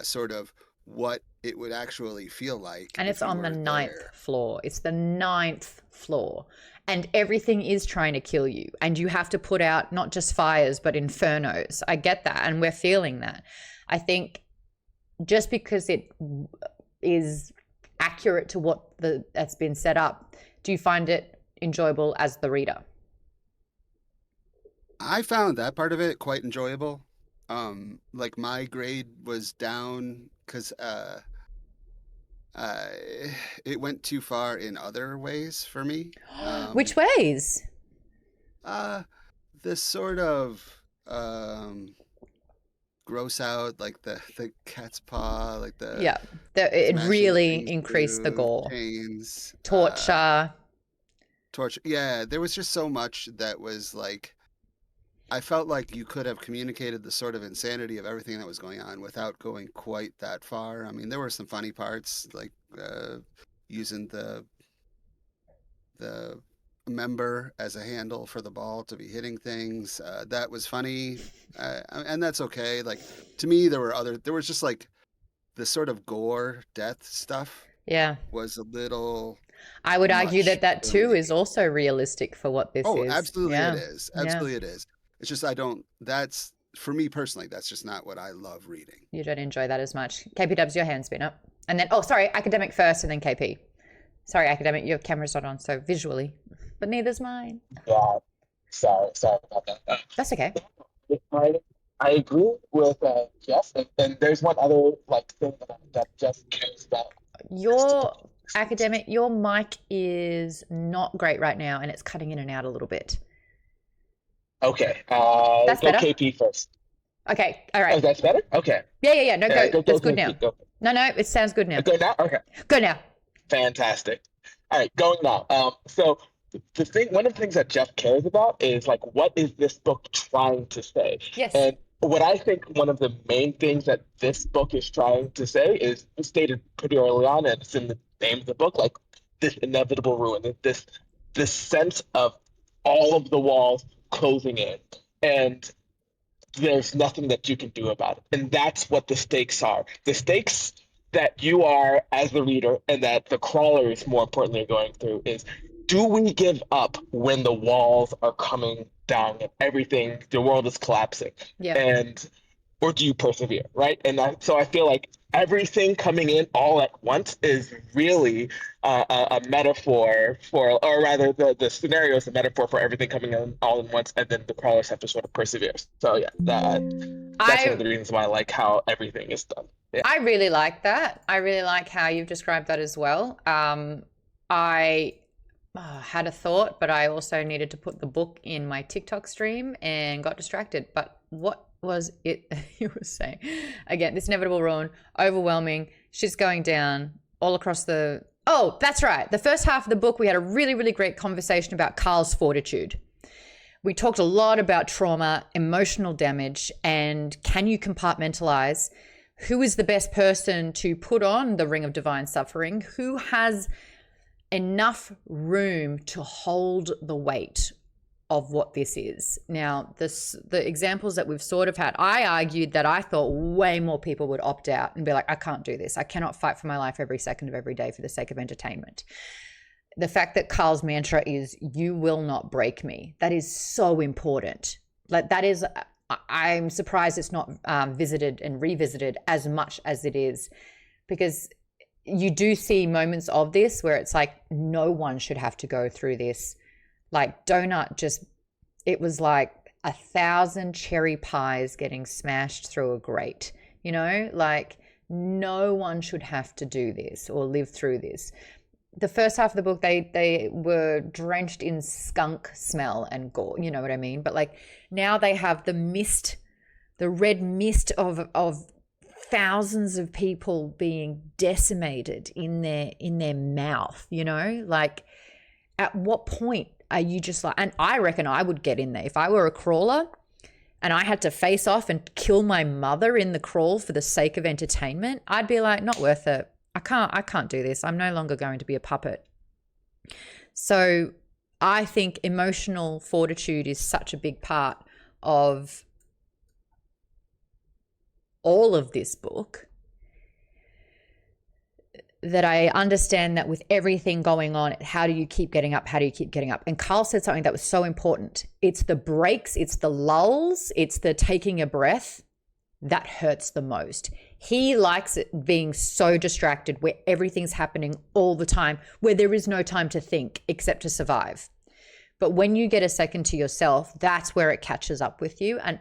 sort of what it would actually feel like. And it's on the 9th floor. It's the 9th floor. And everything is trying to kill you. And you have to put out not just fires, but infernos. I get that. And we're feeling that. I think just because it is accurate to what that's been set up, do you find it enjoyable as the reader? I found that part of it quite enjoyable. Like my grade was down because it went too far in other ways for me. Which ways? This sort of gross out, like the cat's paw, like Yeah, it smashing really things increased the through, gore. chains, Torture. torture. Yeah, there was just so much that was like, I felt like you could have communicated the sort of insanity of everything that was going on without going quite that far. I mean, there were some funny parts, like using the member as a handle for the ball to be hitting things. That was funny, and that's okay. Like, to me, there was just like the sort of gore death stuff Yeah. was a little I would argue much that for too me. is also realistic for what this Oh, is. absolutely it Yeah. is. Yeah. Absolutely it is. It's just that's for me personally, that's just not what I love reading. You don't enjoy that as much. KP Dubs, your hand's been up. And then, oh, sorry, academic first and then KP. Sorry, academic, your camera's not on, so visually. But neither's mine. Yeah, sorry about that. That's okay. I agree with Jeff, and there's one other like thing that Jeff cares about. Your academic, your mic is not great right now and it's cutting in and out a little bit. Okay, That's go better. KP first. Okay, all Oh, right. that's better? Okay. Yeah. No, go. That's good KP, now. go. No, it sounds good now. Go now? Okay. Go now. Fantastic. All right, going now. So one of the things that Jeff cares about is like, what is this book trying to say? Yes. And what I think one of the main things that this book is trying to say is stated pretty early on, and it's in the name of the book, like this inevitable ruin, this sense of all of the walls closing in, and there's nothing that you can do about it. And that's what the stakes are. The stakes that you are as the reader and that the crawlers more importantly are going through is, do we give up when the walls are coming down and everything, the world is collapsing? Yeah. And or do you persevere, right? And so I feel like everything coming in all at once is really a metaphor for, or rather the scenario is a metaphor for everything coming in all at once, and then the crawlers have to sort of persevere. So yeah, that's one of the reasons why I like how everything is done. Yeah. I really like that. I really like how you've described that as well. I had a thought, but I also needed to put the book in my TikTok stream and got distracted. But what was it you were saying? Again, this inevitable ruin, overwhelming, shit's going down all across the... Oh, that's right. The first half of the book, we had a really, really great conversation about Carl's fortitude. We talked a lot about trauma, emotional damage, and can you compartmentalize? Who is the best person to put on the Ring of Divine Suffering? Who has enough room to hold the weight of what this is? Now, the examples that we've sort of had, I argued that I thought way more people would opt out and be like, I can't do this. I cannot fight for my life every second of every day for the sake of entertainment. The fact that Carl's mantra is, you will not break me, that is so important. Like, that is... I'm surprised it's not visited and revisited as much as it is, because you do see moments of this where it's like, no one should have to go through this. Like, Donut just, it was like 1,000 cherry pies getting smashed through a grate, you know, like no one should have to do this or live through this. The first half of the book, they were drenched in skunk smell and gore, you know what I mean? But like now they have the mist, the red mist of thousands of people being decimated in their mouth, you know? Like, at what point are you just like, and I reckon I would get in there. If I were a crawler and I had to face off and kill my mother in the crawl for the sake of entertainment, I'd be like, not worth it. I can't do this. I'm no longer going to be a puppet. So I think emotional fortitude is such a big part of all of this book, that I understand that with everything going on, how do you keep getting up? How do you keep getting up? And Carl said something that was so important. It's the breaks, it's the lulls, it's the taking a breath that hurts the most. He likes it being so distracted, where everything's happening all the time, where there is no time to think except to survive. But when you get a second to yourself, that's where it catches up with you. And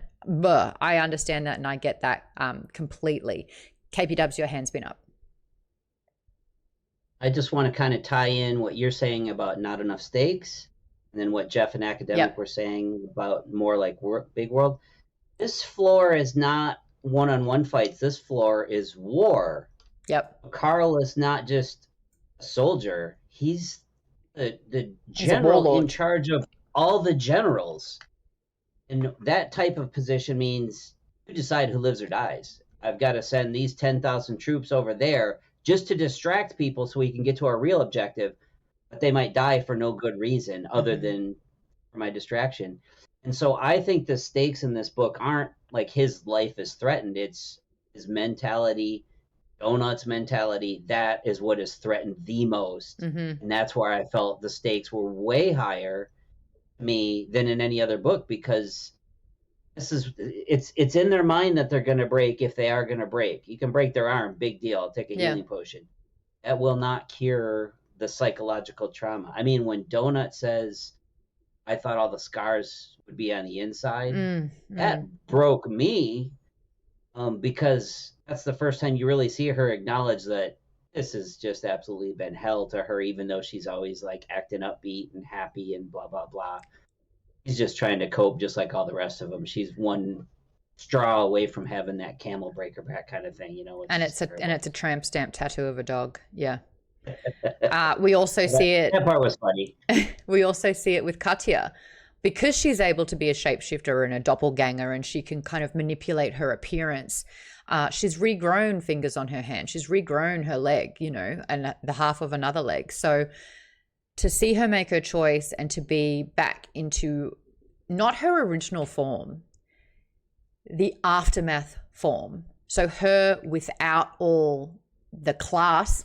I understand that and I get that completely. KP Dubs, your hand's been up. I just want to kind of tie in what you're saying about not enough stakes and then what Jeff and Academic Yep. were saying about more like big world. This floor is not one-on-one fights. This floor is war. Yep. Carl is not just a soldier. He's the He's a general in warlord. charge of all the generals. And that type of position means you decide who lives or dies. I've got to send these 10,000 troops over there just to distract people so we can get to our real objective, but they might die for no good reason other than for my distraction. And so I think the stakes in this book aren't like his life is threatened. It's his mentality, Donut's mentality. That is what is threatened the most. And that's where I felt the stakes were way higher to me than in any other book, because it's in their mind that they're going to break if they are going to break. You can break their arm, big deal. I'll take a healing potion. That will not cure the psychological trauma. I mean, when Donut says, I thought all the scars would be on the inside, that broke me, because that's the first time you really see her acknowledge that this has just absolutely been hell to her, even though she's always like acting upbeat and happy and blah, blah, blah. She's just trying to cope just like all the rest of them. She's one straw away from having that camel break her back kind of thing, you know. And it's a tramp stamp tattoo of a dog. Yeah. We also see it. That part was funny. We also see it with Katya, because she's able to be a shapeshifter and a doppelganger, and she can kind of manipulate her appearance. She's regrown fingers on her hand. She's regrown her leg, you know, and the half of another leg. So to see her make her choice and to be back into not her original form, the aftermath form. So her without all the class,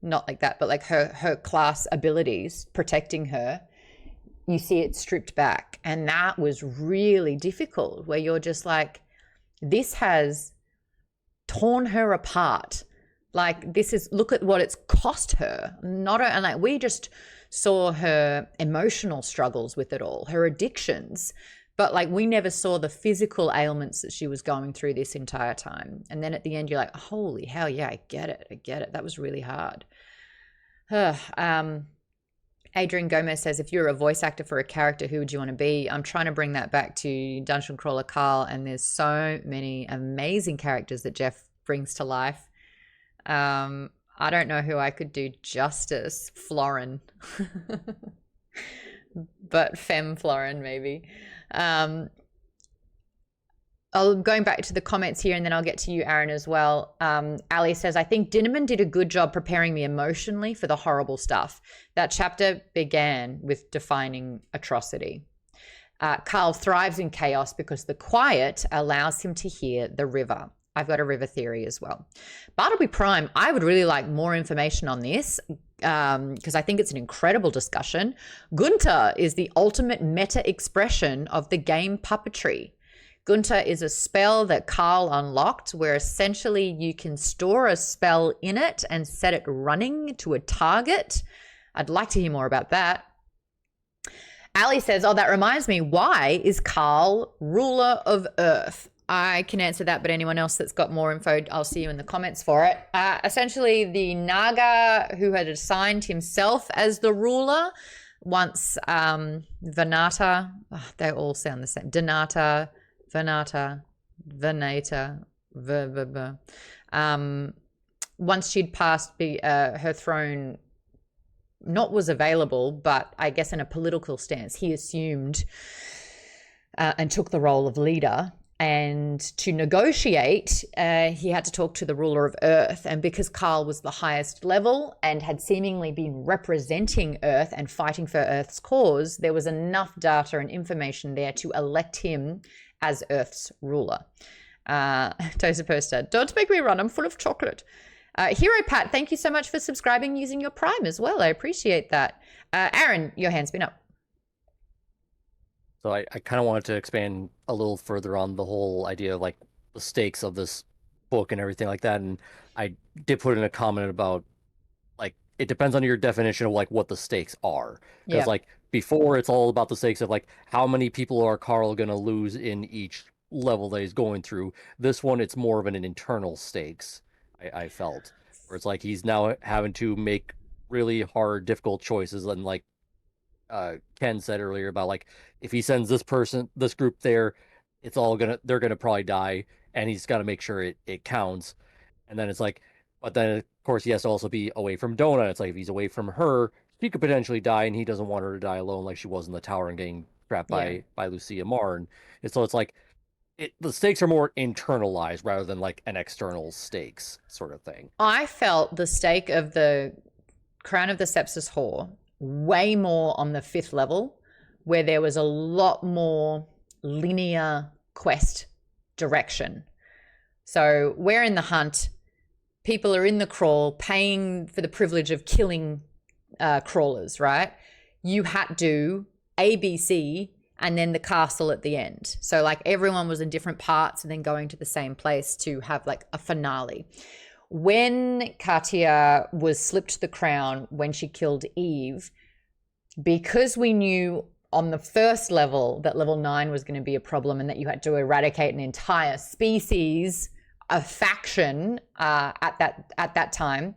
not like that, but like her class abilities protecting her, you see it stripped back. And that was really difficult, where you're just like, this has torn her apart. Like, this is, look at what it's cost her. And like, we just saw her emotional struggles with it all, her addictions, but like, we never saw the physical ailments that she was going through this entire time. And then at the end, you're like, holy hell, yeah, I get it. That was really hard. Adrian Gomez says, if you're a voice actor for a character, who would you want to be? I'm trying to bring that back to Dungeon Crawler Carl, and there's so many amazing characters that Jeff brings to life. I don't know who I could do justice. Florin. But Femme Florin, maybe. Going back to the comments here, and then I'll get to you, Aaron, as well. Ali says, I think Dinneman did a good job preparing me emotionally for the horrible stuff. That chapter began with defining atrocity. Carl thrives in chaos because the quiet allows him to hear the river. I've got a river theory as well. Bartleby Prime, I would really like more information on this, because I think it's an incredible discussion. Gunter is the ultimate meta expression of the game puppetry. Gunter is a spell that Carl unlocked, where essentially you can store a spell in it and set it running to a target. I'd like to hear more about that. Ali says, oh, that reminds me, why is Carl ruler of Earth? I can answer that, but anyone else that's got more info, I'll see you in the comments for it. Essentially, the Naga who had assigned himself as the ruler, once Vanata, they all sound the same, Donata, Vanata, once she'd passed her throne, not was available, but I guess in a political stance, he assumed and took the role of leader. And to negotiate, he had to talk to the ruler of Earth. And because Carl was the highest level and had seemingly been representing Earth and fighting for Earth's cause, there was enough data and information there to elect him as Earth's ruler. Tosa Poster, don't make me run, I'm full of chocolate. Hero Pat, thank you so much for subscribing using your Prime as well. I appreciate that. Aaron, your hand's been up. So I kind of wanted to expand a little further on the whole idea of like the stakes of this book and everything like that. And I did put in a comment about like, it depends on your definition of like what the stakes are. Because like before it's all about the stakes of like how many people are Carl going to lose in each level that he's going through. This one, it's more of an internal stakes, I felt. Where it's like he's now having to make really hard, difficult choices and like Ken said earlier about like if he sends this group there, they're gonna probably die, and he's got to make sure it counts. And then it's like, but then of course he has to also be away from Donut. It's like if he's away from her, she could potentially die, and he doesn't want her to die alone, like she was in the tower and getting trapped Yeah. by Lucia Marn. And so it's like the stakes are more internalized rather than like an external stakes sort of thing. I felt the stake of the Crown of the Sepsis Whore way more on the 5th level, where there was a lot more linear quest direction. So we're in the hunt. People are in the crawl, paying for the privilege of killing crawlers, right? You had to ABC and then the castle at the end. So like everyone was in different parts and then going to the same place to have like a finale. When Katia was slipped the crown when she killed Eve, because we knew on the first level that level 9 was going to be a problem and that you had to eradicate an entire species, a faction at that time,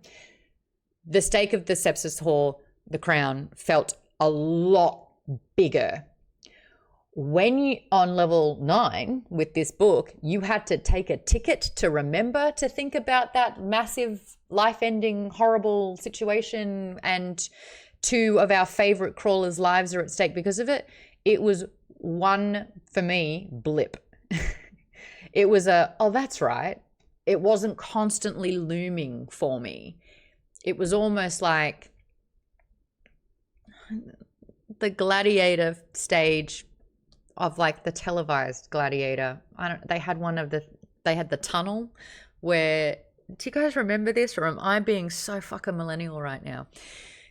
the stake of the Sepsis Whore, the crown, felt a lot bigger. When you on level 9 with this book, you had to take a ticket to remember to think about that massive life-ending horrible situation, and 2 of our favorite crawlers' lives are at stake because of it. It was one, for me, blip. It was oh, that's right. It wasn't constantly looming for me. It was almost like the Gladiator stage of like the televised Gladiator. They had the tunnel where, do you guys remember this, or am I being so fucking millennial right now?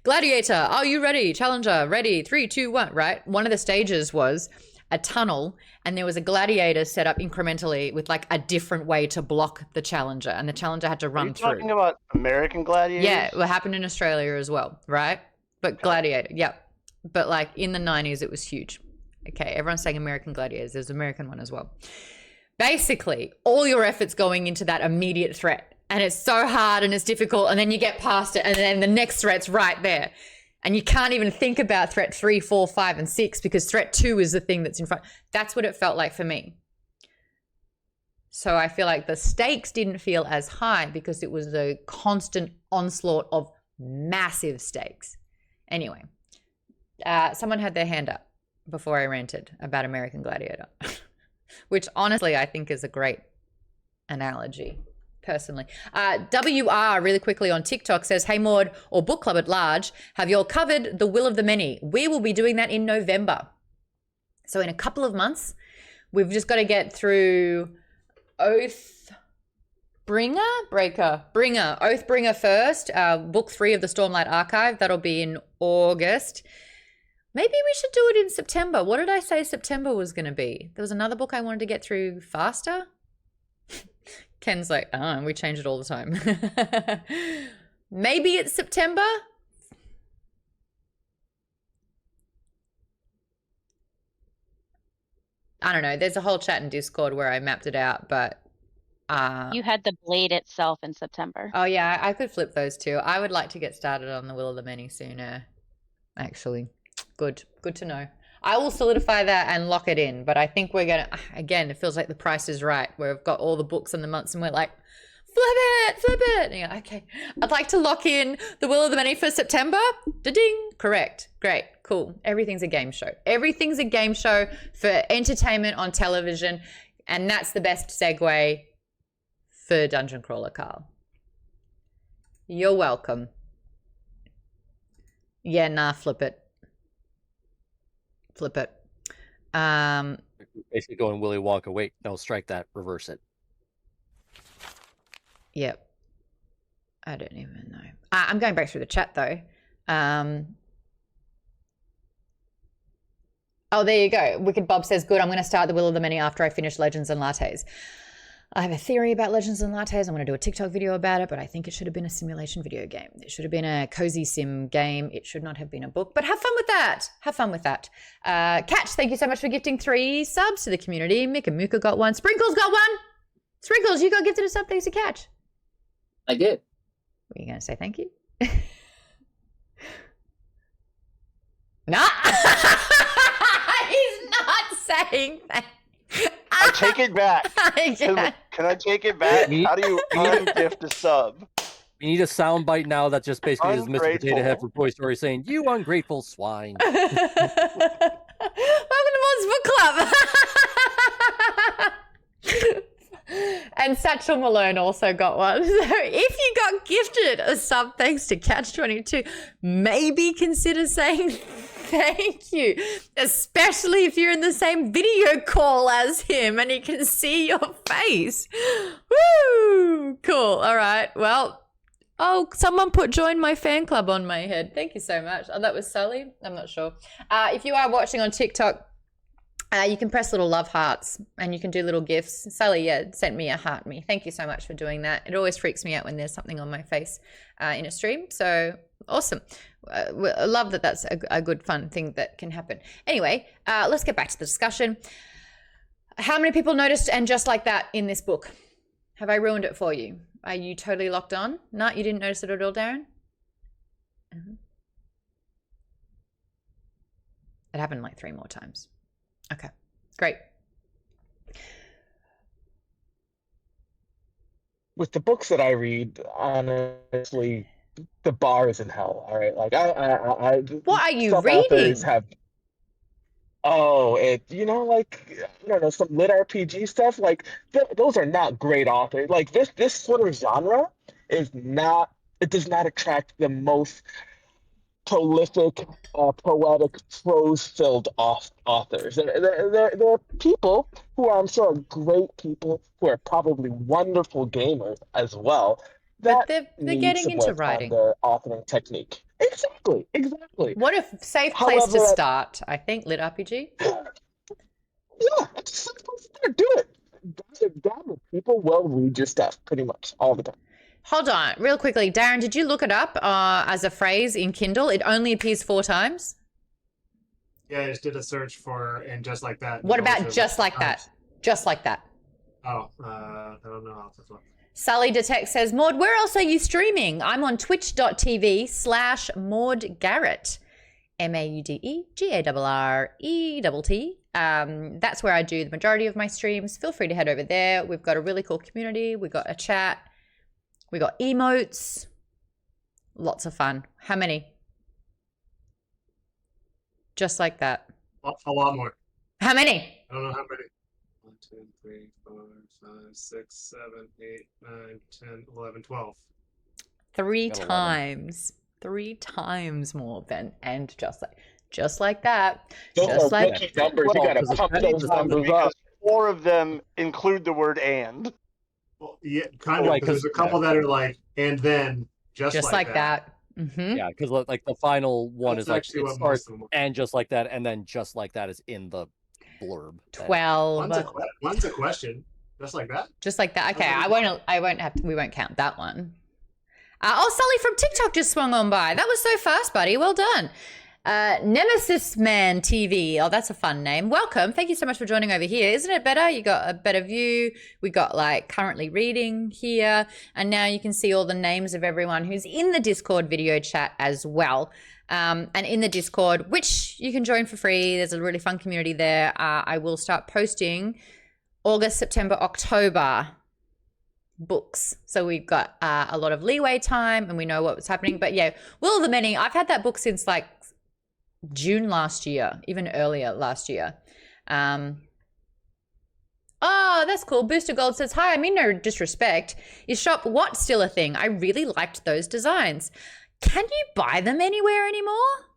Gladiator, are you ready? Challenger, ready, 3, 2, 1, right? One of the stages was a tunnel and there was a gladiator set up incrementally with like a different way to block the challenger, and the challenger had to run through. Talking about American Gladiators? Yeah, it happened in Australia as well, right? But Gladiator, yeah. But like in the 90s, it was huge. Okay, everyone's saying American Gladiators. There's an American one as well. Basically, all your efforts going into that immediate threat, and it's so hard and it's difficult, and then you get past it, and then the next threat's right there. And you can't even think about threat 3, 4, 5, and 6 because threat 2 is the thing that's in front. That's what it felt like for me. So I feel like the stakes didn't feel as high because it was a constant onslaught of massive stakes. Anyway, someone had their hand up before I ranted about American Gladiator, which honestly I think is a great analogy. Personally. WR really quickly on TikTok says, hey Maude, or book club at large, have you all covered The Will of the Many? We will be doing that in November. So in a couple of months, we've just got to get through Oathbringer first, book 3 of the Stormlight Archive. That'll be in August. Maybe we should do it in September. What did I say September was going to be? There was another book I wanted to get through faster. Ken's like, oh, we change it all the time. Maybe it's September. I don't know. There's a whole chat in Discord where I mapped it out, but you had the blade itself in September. Oh yeah, I could flip those two. I would like to get started on The Will of the Many sooner. Actually, good to know. I will solidify that and lock it in, but I think we're going to, again, it feels like the price is right, where we've got all the books and the months and we're like, flip it. And you're like, okay, I'd like to lock in The Will of the Many for September. Da-ding. Correct. Great. Cool. Everything's a game show. Everything's a game show for entertainment on television, and that's the best segue for Dungeon Crawler, Carl. You're welcome. Yeah, nah, flip it. Basically going Willy Wonka. Wait, no, strike that. Reverse it. Yep. I don't even know. I'm going back through the chat though. Oh, there you go. Wicked Bob says, good, I'm going to start The Will of the Many after I finish Legends and Lattes. I have a theory about Legends and Lattes. I'm going to do a TikTok video about it, but I think it should have been a simulation video game. It should have been a cozy sim game. It should not have been a book, but have fun with that. Have fun with that. Catch, thank you so much for gifting 3 subs to the community. Mika Muka got 1. Sprinkles got 1. Sprinkles, you got gifted a sub thanks to Catch. I did. Were you going to say thank you? Nah. He's not saying that. I take it back. Yeah. Can I take it back? How do you ungift a sub? We need a soundbite now that just basically is Mr. Potato Head Ungrateful. from Toy Story saying, "You ungrateful swine." Welcome to Mod's Book Club. And Satchel Malone also got one. So if you got gifted a sub thanks to Catch-22, maybe consider saying thank you, especially if you're in the same video call as him and he can see your face. Woo! Cool. All right. Well, oh, someone put join my fan club on my head. Thank you so much. Oh, that was Sully? I'm not sure. If you are watching on TikTok, you can press little love hearts and you can do little gifts. Sally, sent me a heart me. Thank you so much for doing that. It always freaks me out when there's something on my face in a stream. So awesome. I love that that's a good fun thing that can happen. Anyway, let's get back to the discussion. How many people noticed and just like that in this book? Have I ruined it for you? Are you totally locked on? No, you didn't notice it at all, Darren? It happened like 3 more times. Okay, great. With the books that I read, honestly, the bar is in hell. All right, like I What are you some reading? authors have. Oh, like I don't know, some lit RPG stuff. Like those are not great authors. Like this sort of genre is not. It does not attract the most prolific, poetic, prose-filled authors. There are people who I'm sure are great people who are probably wonderful gamers as well. But That they're need getting some into work on writing. their authoring technique. Exactly. What a safe place to However, start, I think, lit RPG. Yeah, it's a safe place to start. Do it. People will read your stuff pretty much all the time. Hold on, real quickly. Darren, did you look it up as a phrase in Kindle? It only appears 4 times. Yeah, I just did a search for and just like that. What about just like that? Just like that. Oh, I don't know how to look. Sully Detect says, Maude, where else are you streaming? I'm on twitch.tv/Maude Garrett. MaudeGarrett. That's where I do the majority of my streams. Feel free to head over there. We've got a really cool community. We've got a chat. We got emotes. Lots of fun. How many? Just like that. A lot more. How many? I don't know how many. 1, 2, 3, 4, 5, 6, 7, 8, 9, 10, 11, 12. 3 Got 11. times. 3 times more, Ben. And just like that. Those Just are like rookie numbers. You gotta pump those numbers up. 4 of them include the word "and." Well, yeah, kind of. Right, Because there's a couple that are like, and then just like that. Mm-hmm. Yeah, because like the final one That's is like actually it what starts most of them are. and just like that, and then just like that is in the blurb. 12. One's a question. Just like that? Just like that. Okay, we won't count that one. Sully from TikTok just swung on by. That was so fast, buddy. Well done. Nemesis Man TV. Oh, that's a fun name. Welcome. Thank you so much for joining over here. Isn't it better? You got a better view. We got like currently reading here. And now you can see all the names of everyone who's in the Discord video chat as well. And in the Discord, which you can join for free. There's a really fun community there. I will start posting August, September, October books. So we've got a lot of leeway time and we know what's happening. But yeah, Will of the Many, I've had that book since like June last year, even earlier last year. Oh, that's cool. Booster Gold says, hi, I mean no disrespect. Is Shop What still a thing? I really liked those designs. Can you buy them anywhere anymore?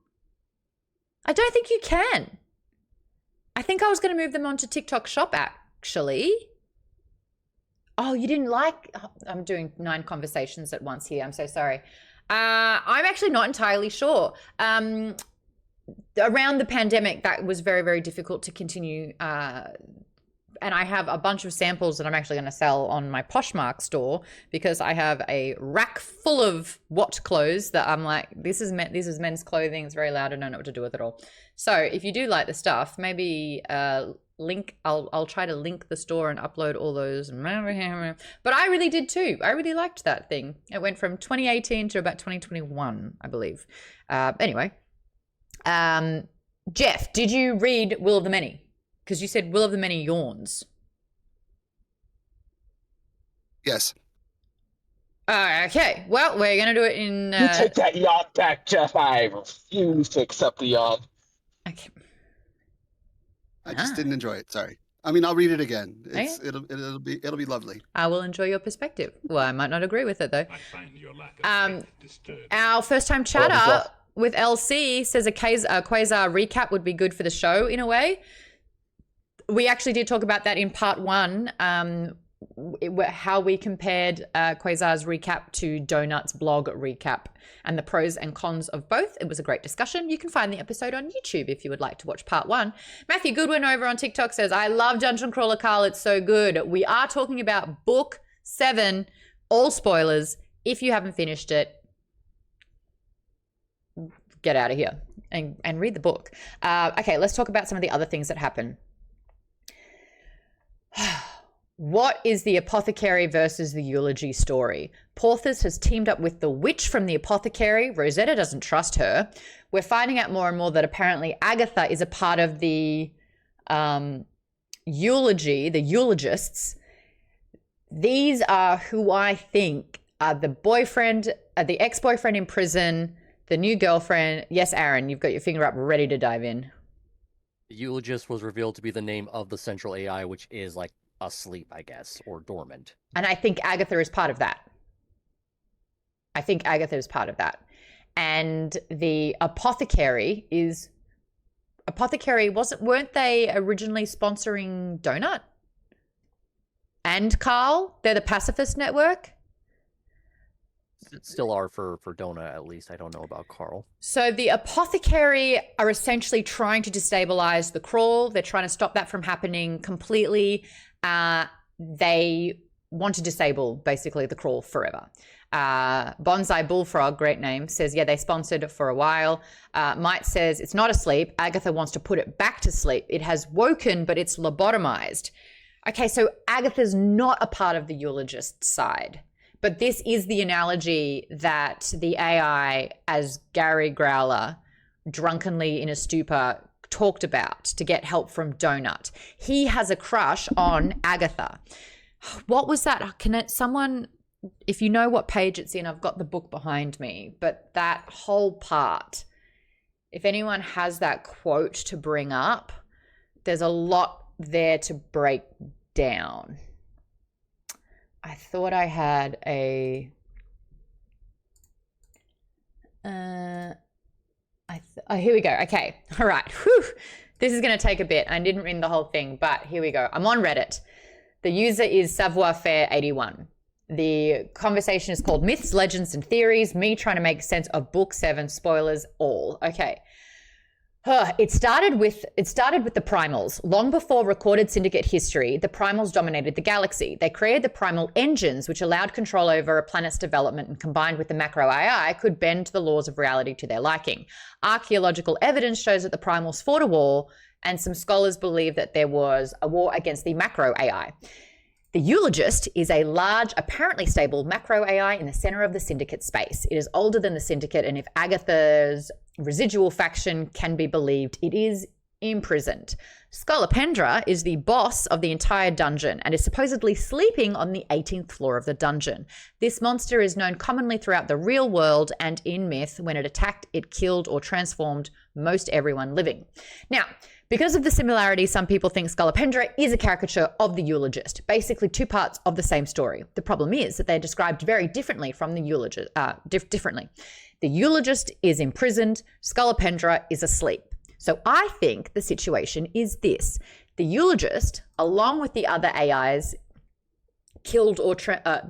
I don't think you can. I think I was going to move them onto TikTok Shop actually. Oh, you didn't like... Oh, I'm doing 9 conversations at once here. I'm so sorry. I'm actually not entirely sure. Around the pandemic, that was very, very difficult to continue. And I have a bunch of samples that I'm actually going to sell on my Poshmark store because I have a rack full of What clothes that I'm like, this is men's clothing. It's very loud. I don't know what to do with it all. So if you do like the stuff, maybe I'll try to link the store and upload all those. But I really did too. I really liked that thing. It went from 2018 to about 2021, I believe. Anyway. Jeff, did you read Will of the Many? Because you said Will of the Many yawns. Yes. Okay, well, we're going to do it in... You take that yawn back, Jeff. I refuse to accept the yawn. Okay. I just didn't enjoy it. Sorry. I mean, I'll read it again. It's Okay. it'll be lovely. I will enjoy your perspective. Well, I might not agree with it, though. I find your lack of faith disturbing. Our first-time chatter with LC says a Quasar recap would be good for the show, in a way. We actually did talk about that in part 1, how we compared Quasar's recap to Donut's blog recap and the pros and cons of both. It was a great discussion. You can find the episode on YouTube if you would like to watch part 1. Matthew Goodwin over on TikTok says, I love Dungeon Crawler Carl. It's so good. We are talking about book 7, all spoilers. If you haven't finished it, get out of here and read the book. Okay, let's talk about some of the other things that happen. What is the apothecary versus the eulogy story? Porthos has teamed up with the witch from the apothecary. Rosetta doesn't trust her. We're finding out more and more that apparently Agatha is a part of the eulogy, the eulogists. These are who I think are the boyfriend, the ex-boyfriend in prison, the new girlfriend. Yes, Aaron, you've got your finger up ready to dive in. The eulogist was revealed to be the name of the central AI, which is like asleep, I guess, or dormant. And I think Agatha is part of that. And the apothecary weren't they originally sponsoring Donut? And Carl? They're the pacifist network? Still are for Donut, at least. I don't know about Carl. So the apothecary are essentially trying to destabilize the crawl. They're trying to stop that from happening completely. They want to disable basically the crawl forever. Bonsai Bullfrog, great name, says, yeah, they sponsored it for a while. Might says, it's not asleep. Agatha wants to put it back to sleep. It has woken, but it's lobotomized. Okay, so Agatha's not a part of the eulogist side. But this is the analogy that the AI, as Gary Growler, drunkenly in a stupor, talked about to get help from Donut. He has a crush on Agatha. What was that? Someone, if you know what page it's in, I've got the book behind me, but that whole part, if anyone has that quote to bring up, there's a lot there to break down. I thought I had a... here we go. Okay. All right. Whew. This is going to take a bit. I didn't read the whole thing, but here we go. I'm on Reddit. The user is Savoir-Faire81. The conversation is called Myths, Legends, and Theories. Me trying to make sense of Book 7, spoilers all. Okay. It started with the primals. Long before recorded syndicate history, the primals dominated the galaxy. They created the primal engines, which allowed control over a planet's development, and combined with the macro AI, could bend the laws of reality to their liking. Archaeological evidence shows that the primals fought a war, and some scholars believe that there was a war against the macro AI. The eulogist is a large, apparently stable macro AI in the center of the syndicate space. It is older than the syndicate, and if Agatha's residual faction can be believed, it is imprisoned. Scolopendra is the boss of the entire dungeon and is supposedly sleeping on the 18th floor of the dungeon. This monster is known commonly throughout the real world, and in myth, when it attacked, it killed or transformed most everyone living. Now, because of the similarity, some people think Scolopendra is a caricature of the eulogist, basically two parts of the same story. The problem is that they're described very differently from the eulogist. The eulogist is imprisoned, Scolopendra is asleep. So I think the situation is this. The eulogist, along with the other AIs, killed or transformed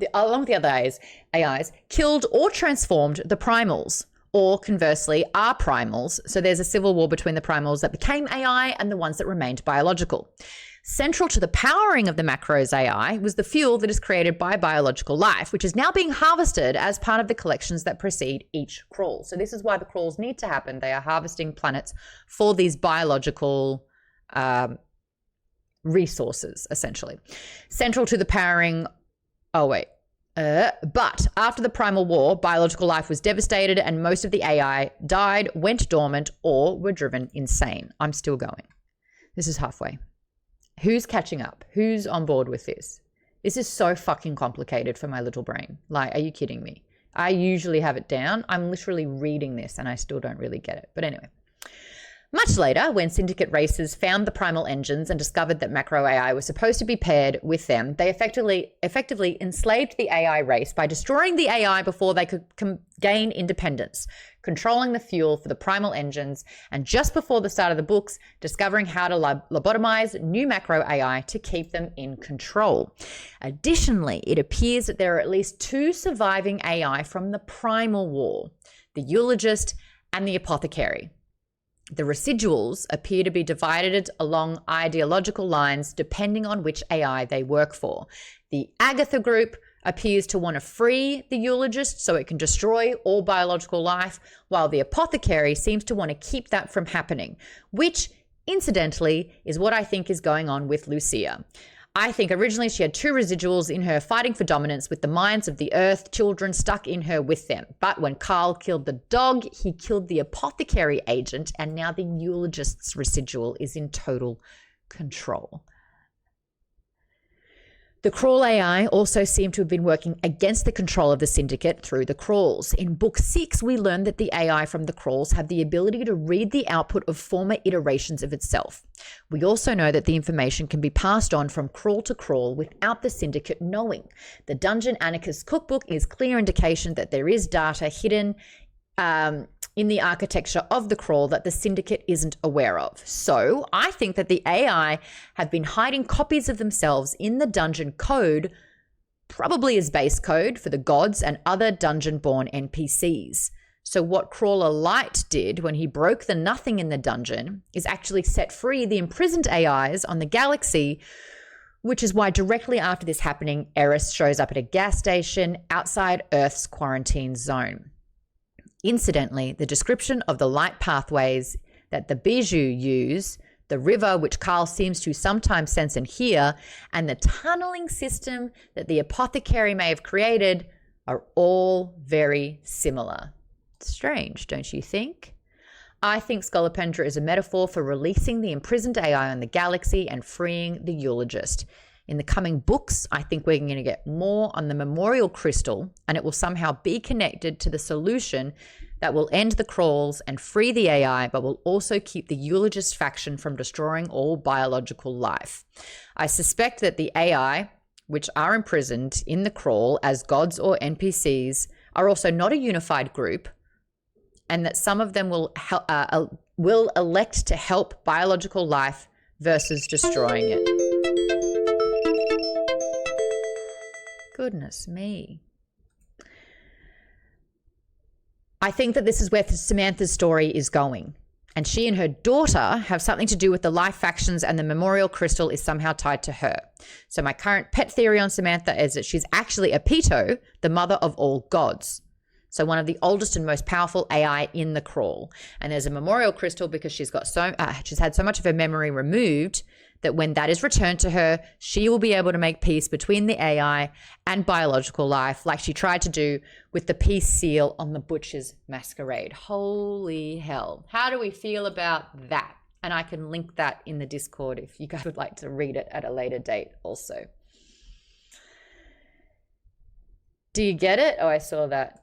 the primals, or conversely, are primals. So there's a civil war between the primals that became AI and the ones that remained biological. Central to the powering of the macros AI was the fuel that is created by biological life, which is now being harvested as part of the collections that precede each crawl. So this is why the crawls need to happen. They are harvesting planets for these biological resources, essentially. Central to the powering... Oh, wait. But after the Primal War, biological life was devastated and most of the AI died, went dormant, or were driven insane. I'm still going. This is halfway. Who's catching up? Who's on board with this? This is so fucking complicated for my little brain. Like, are you kidding me? I usually have it down. I'm literally reading this and I still don't really get it. But anyway. Much later, when syndicate racers found the primal engines and discovered that macro AI was supposed to be paired with them, they effectively enslaved the AI race by destroying the AI before they could gain independence, controlling the fuel for the primal engines, and just before the start of the books, discovering how to lobotomize new macro AI to keep them in control. Additionally, it appears that there are at least 2 surviving AI from the Primal War, the Eulogist and the Apothecary. The residuals appear to be divided along ideological lines depending on which AI they work for. The Agatha group appears to want to free the Eulogist so it can destroy all biological life, while the Apothecary seems to want to keep that from happening, which, incidentally, is what I think is going on with Lucia. I think originally she had 2 residuals in her fighting for dominance with the minds of the Earth children stuck in her with them. But when Carl killed the dog, he killed the Apothecary agent, and now the Eulogist's residual is in total control. The Crawl AI also seemed to have been working against the control of the Syndicate through the Crawls. In Book 6, we learned that the AI from the Crawls have the ability to read the output of former iterations of itself. We also know that the information can be passed on from crawl to crawl without the Syndicate knowing. The Dungeon Anarchist Cookbook is clear indication that there is data hidden in the architecture of the crawl that the Syndicate isn't aware of. So I think that the AI have been hiding copies of themselves in the dungeon code, probably as base code for the gods and other dungeon-born NPCs. So what Crawler Light did when he broke the nothing in the dungeon is actually set free the imprisoned AIs on the galaxy, which is why directly after this happening, Eris shows up at a gas station outside Earth's quarantine zone. Incidentally, the description of the light pathways that the Bijou use, the river which Carl seems to sometimes sense and hear, and the tunneling system that the Apothecary may have created are all very similar. Strange, don't you think? I think Scolopendra is a metaphor for releasing the imprisoned AI on the galaxy and freeing the Eulogist. In the coming books, I think we're going to get more on the memorial crystal, and it will somehow be connected to the solution that will end the crawls and free the AI, but will also keep the Eulogist faction from destroying all biological life. I suspect that the AI, which are imprisoned in the crawl as gods or NPCs, are also not a unified group, and that some of them will elect to help biological life versus destroying it. Goodness me. I think that this is where Samantha's story is going. And she and her daughter have something to do with the life factions, and the memorial crystal is somehow tied to her. So my current pet theory on Samantha is that she's actually a Peto, the mother of all gods. So one of the oldest and most powerful AI in the crawl. And there's a memorial crystal because she's had so much of her memory removed that when that is returned to her, she will be able to make peace between the AI and biological life, like she tried to do with the peace seal on the Butcher's Masquerade. Holy hell. How do we feel about that? And I can link that in the Discord if you guys would like to read it at a later date also. Do you get it? Oh, I saw that.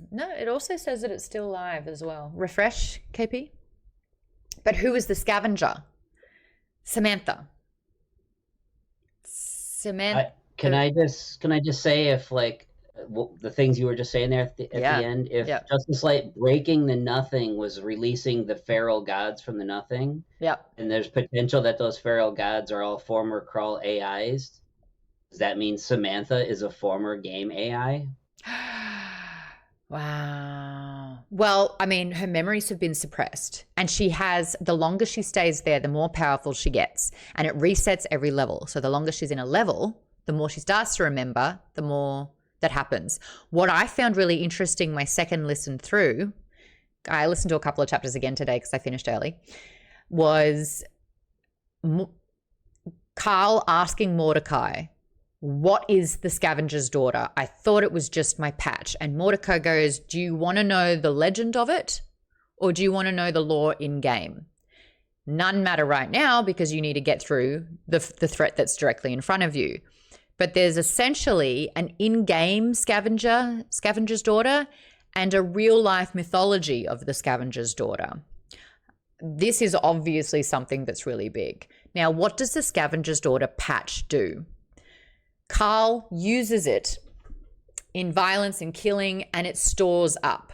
No, it also says that it's still live as well. Refresh, KP. But who is the scavenger? Samantha. Can I just say, if like the things you were just saying there at the end, if Justice Light breaking the nothing was releasing the feral gods from the nothing, and there's potential that those feral gods are all former crawl AIs, does that mean Samantha is a former game AI? Wow. Well, I mean, her memories have been suppressed, and she has, the longer she stays there, the more powerful she gets, and it resets every level. So the longer she's in a level, the more she starts to remember, the more that happens. What I found really interesting, my second listen through, I listened to a couple of chapters again today because I finished early, was Carl asking Mordecai what is the Scavenger's Daughter? I thought it was just my patch. And Mordecai goes, do you want to know the legend of it? Or do you want to know the lore in game? None matter right now because you need to get through the threat that's directly in front of you. But there's essentially an in-game Scavenger's Daughter, and a real-life mythology of the Scavenger's Daughter. This is obviously something that's really big. Now, what does the Scavenger's Daughter patch do? Carl uses it in violence and killing, and it stores up.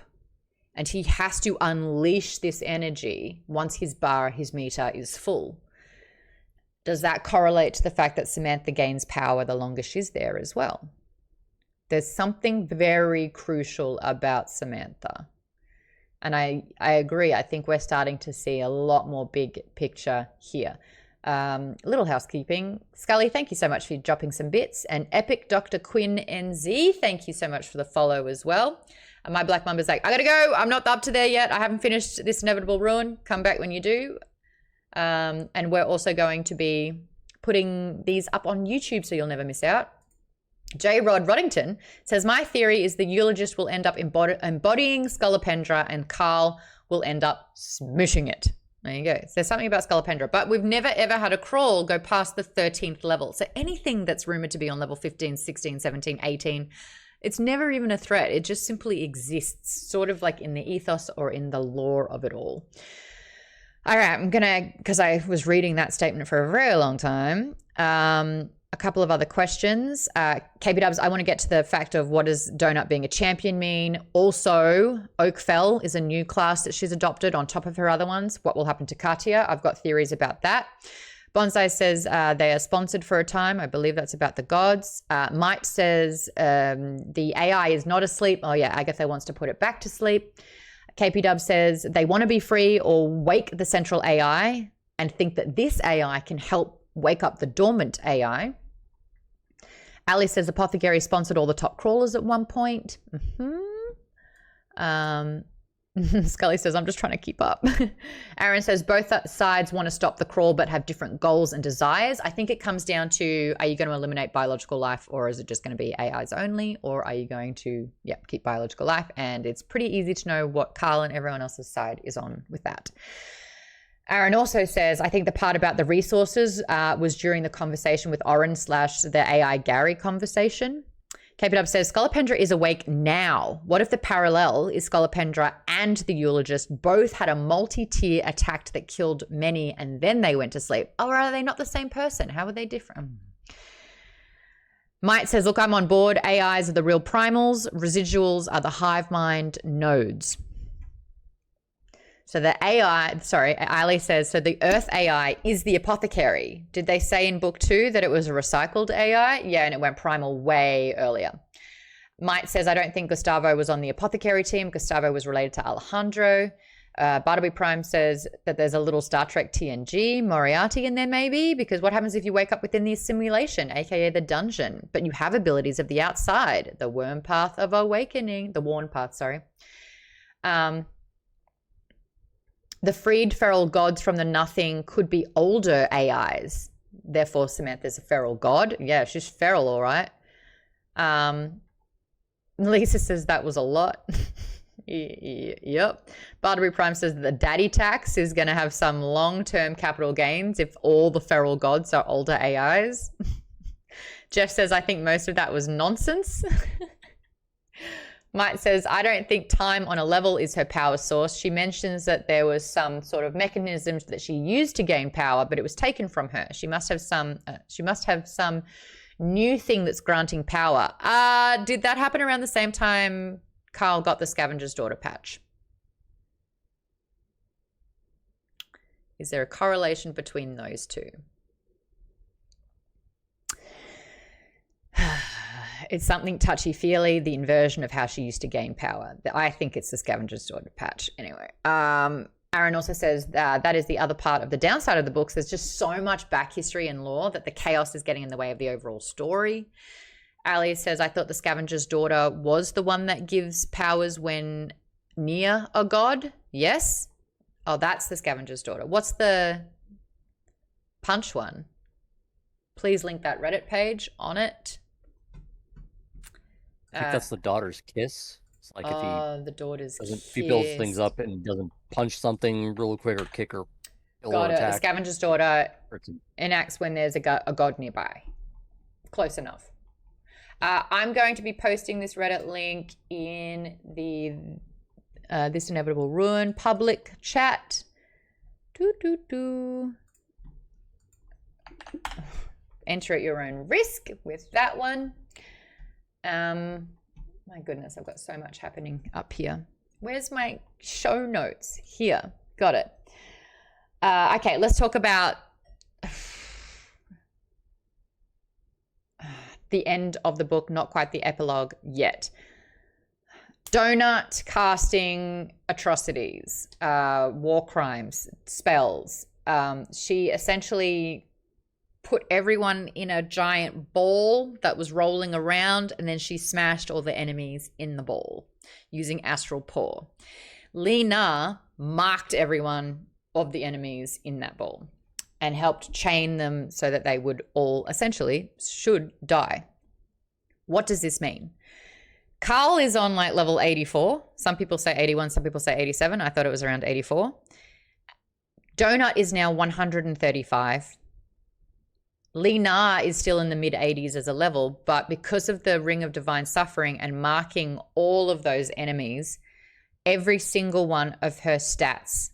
And he has to unleash this energy once his meter is full. Does that correlate to the fact that Samantha gains power the longer she's there as well? There's something very crucial about Samantha. And I agree. I think we're starting to see a lot more big picture here. Little housekeeping. Scully, thank you so much for dropping some bits. And Epic Dr. Quinn NZ, thank you so much for the follow as well. And my Black Mamba's like, I gotta go. I'm not up to there yet. I haven't finished this Inevitable Ruin. Come back when you do. And we're also going to be putting these up on YouTube so you'll never miss out. J. Rod Roddington says, my theory is the eulogist will end up embodying Scolopendra and Carl will end up smooshing it. There you go. So there's something about Scolopendra, but we've never ever had a crawl go past the 13th level. So anything that's rumored to be on level 15, 16, 17, 18, it's never even a threat. It just simply exists, sort of like in the ethos or in the lore of it all. All right, I'm gonna, because I was reading that statement for a very long time. A couple of other questions. KB Dubs, I want to get to the fact of what does Donut being a champion mean? Also, Oakfell is a new class that she's adopted on top of her other ones. What will happen to Katia? I've got theories about that. Bonsai says they are sponsored for a time. I believe that's about the gods. Might says the AI is not asleep. Oh yeah, Agatha wants to put it back to sleep. KP Dub says they want to be free or wake the central AI and think that this AI can help wake up the dormant AI. Ali says Apothecary sponsored all the top crawlers at one point. Scully says, I'm just trying to keep up. Aaron says both sides want to stop the crawl but have different goals and desires. I think it comes down to, are you going to eliminate biological life or is it just going to be AIs only? Or are you going to keep biological life? And it's pretty easy to know what Carl and everyone else's side is on with that. Aaron also says, I think the part about the resources was during the conversation with Oren / the AI Gary conversation. Capedub says, Scolopendra is awake now. What if the parallel is Scolopendra and the eulogist both had a multi-tier attack that killed many and then they went to sleep? Or are they not the same person? How are they different? Might says, look, I'm on board. AIs are the real primals. Residuals are the hive mind nodes. So the AI, sorry, Ali says, so the Earth AI is the apothecary. Did they say in book 2 that it was a recycled AI? Yeah, and it went primal way earlier. Might says, I don't think Gustavo was on the apothecary team. Gustavo was related to Alejandro. Bartleby Prime says that there's a little Star Trek TNG, Moriarty in there maybe, because what happens if you wake up within the simulation, aka the dungeon, but you have abilities of the outside, the worm path of awakening, the worn path, sorry. The freed feral gods from the nothing could be older AIs. Therefore, Samantha's a feral god. Yeah, she's feral, all right. Lisa says that was a lot. Yep. Barterbury Prime says that the daddy tax is going to have some long-term capital gains if all the feral gods are older AIs. Jeff says, I think most of that was nonsense. Might says, I don't think time on a level is her power source. She mentions that there was some sort of mechanisms that she used to gain power, but it was taken from her. She must have some new thing that's granting power. Did that happen around the same time Carl got the Scavenger's Daughter patch? Is there a correlation between those two? It's something touchy-feely, the inversion of how she used to gain power. I think it's the Scavenger's Daughter patch. Anyway, Aaron also says that is the other part of the downside of the books. There's just so much back history and lore that the chaos is getting in the way of the overall story. Ali says, I thought the Scavenger's Daughter was the one that gives powers when near a god. Yes. Oh, that's the Scavenger's Daughter. What's the punch one? please link that Reddit page on it. I think that's the daughter's kiss. It's like if he the daughter's doesn't, kiss. if he builds things up and doesn't punch something real quick or kick or kill Got or it. The attack. scavenger's daughter enacts when there's a god nearby. Close enough. I'm going to be posting this Reddit link in the This Inevitable Ruin public chat. Enter at your own risk with that one. My goodness, I've got so much happening up here. Where's my show notes? Here. Got it. Okay, let's talk about the end of the book, not quite the epilogue yet. Donut casting atrocities, war crimes, spells. She essentially put everyone in a giant ball that was rolling around, and then she smashed all the enemies in the ball using astral pour. Lena marked everyone of the enemies in that ball and helped chain them so that they would all essentially should die. What does this mean? Carl is on like level 84. Some people say 81, some people say 87. I thought it was around 84. Donut is now 135. Lena is still in the mid 80s as a level, but because of the Ring of Divine Suffering and marking all of those enemies, every single one of her stats,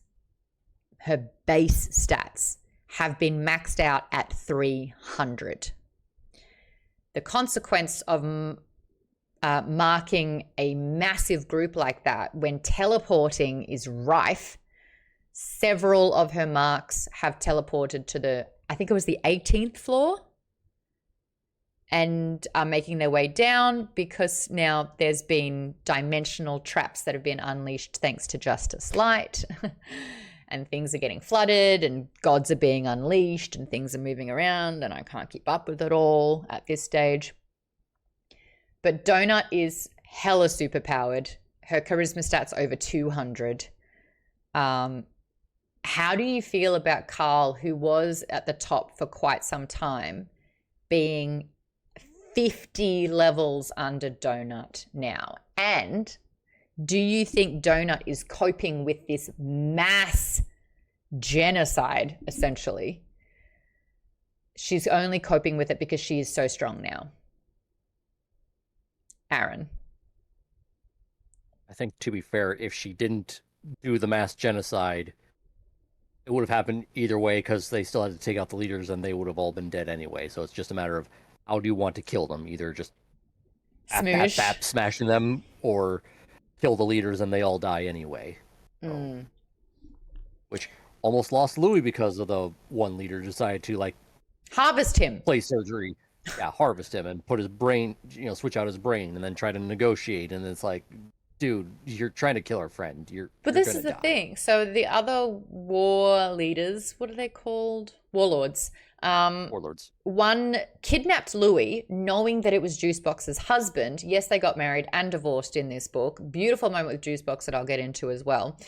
her base stats, have been maxed out at 300. The consequence of marking a massive group like that when teleporting is rife, several of her marks have teleported to the, I think it was the 18th floor, and are making their way down because now there's been dimensional traps that have been unleashed thanks to Justice Light. And things are getting flooded and gods are being unleashed and things are moving around and I can't keep up with it all at this stage. But Donut is hella superpowered. Her charisma stat's over 200. How do you feel about Carl, who was at the top for quite some time, being 50 levels under Donut now? And do you think Donut is coping with this mass genocide, essentially? She's only coping with it because she is so strong now. Aaron. I think, to be fair, if she didn't do the mass genocide, it would have happened either way because they still had to take out the leaders and they would have all been dead anyway. So it's just a matter of how do you want to kill them? Either just smashing them or kill the leaders and they all die anyway. Which almost lost Louis because of the one leader decided to like harvest him, play surgery. Yeah, harvest him and put his brain, switch out his brain and then try to negotiate. And it's like, dude, you're trying to kill our friend. But this is the thing. So the other war leaders, what are they called? Warlords. Warlords. One kidnapped Louis, knowing that it was Juicebox's husband. Yes, they got married and divorced in this book. Beautiful moment with Juicebox that I'll get into as well.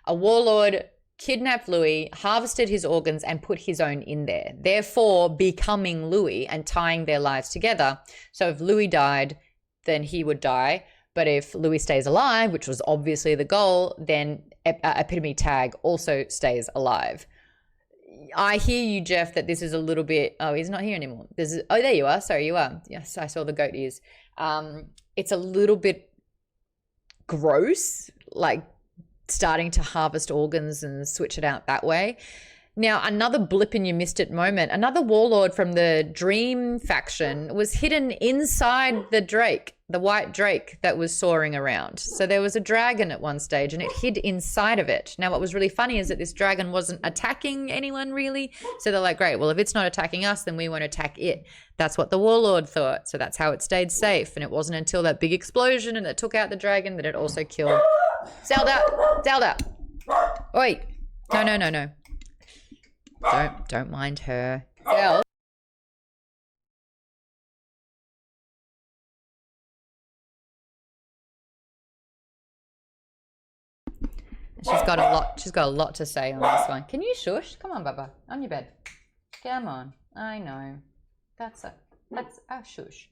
A warlord kidnapped Louis, harvested his organs, and put his own in there, therefore becoming Louis and tying their lives together. So if Louis died, then he would die. But if Louis stays alive, which was obviously the goal, then Epitome Tag also stays alive. I hear you, Jeff, that this is a little bit... Oh, he's not here anymore. Oh, there you are. Sorry, you are. Yes, I saw the goat ears. It's a little bit gross, like starting to harvest organs and switch it out that way. Now, another blip and you missed it moment. Another warlord from the Dream faction was hidden inside the Drake, the white Drake that was soaring around. So there was a dragon at one stage and it hid inside of it. Now, what was really funny is that this dragon wasn't attacking anyone really. So they're like, great, well, if it's not attacking us, then we won't attack it. That's what the warlord thought. So that's how it stayed safe. And it wasn't until that big explosion and it took out the dragon that it also killed. Zelda! Oi! No. Don't mind her. Zelda. She's got a lot to say on this one. Can you shush? Come on, Bubba. On your bed. Come on. I know. That's a shush.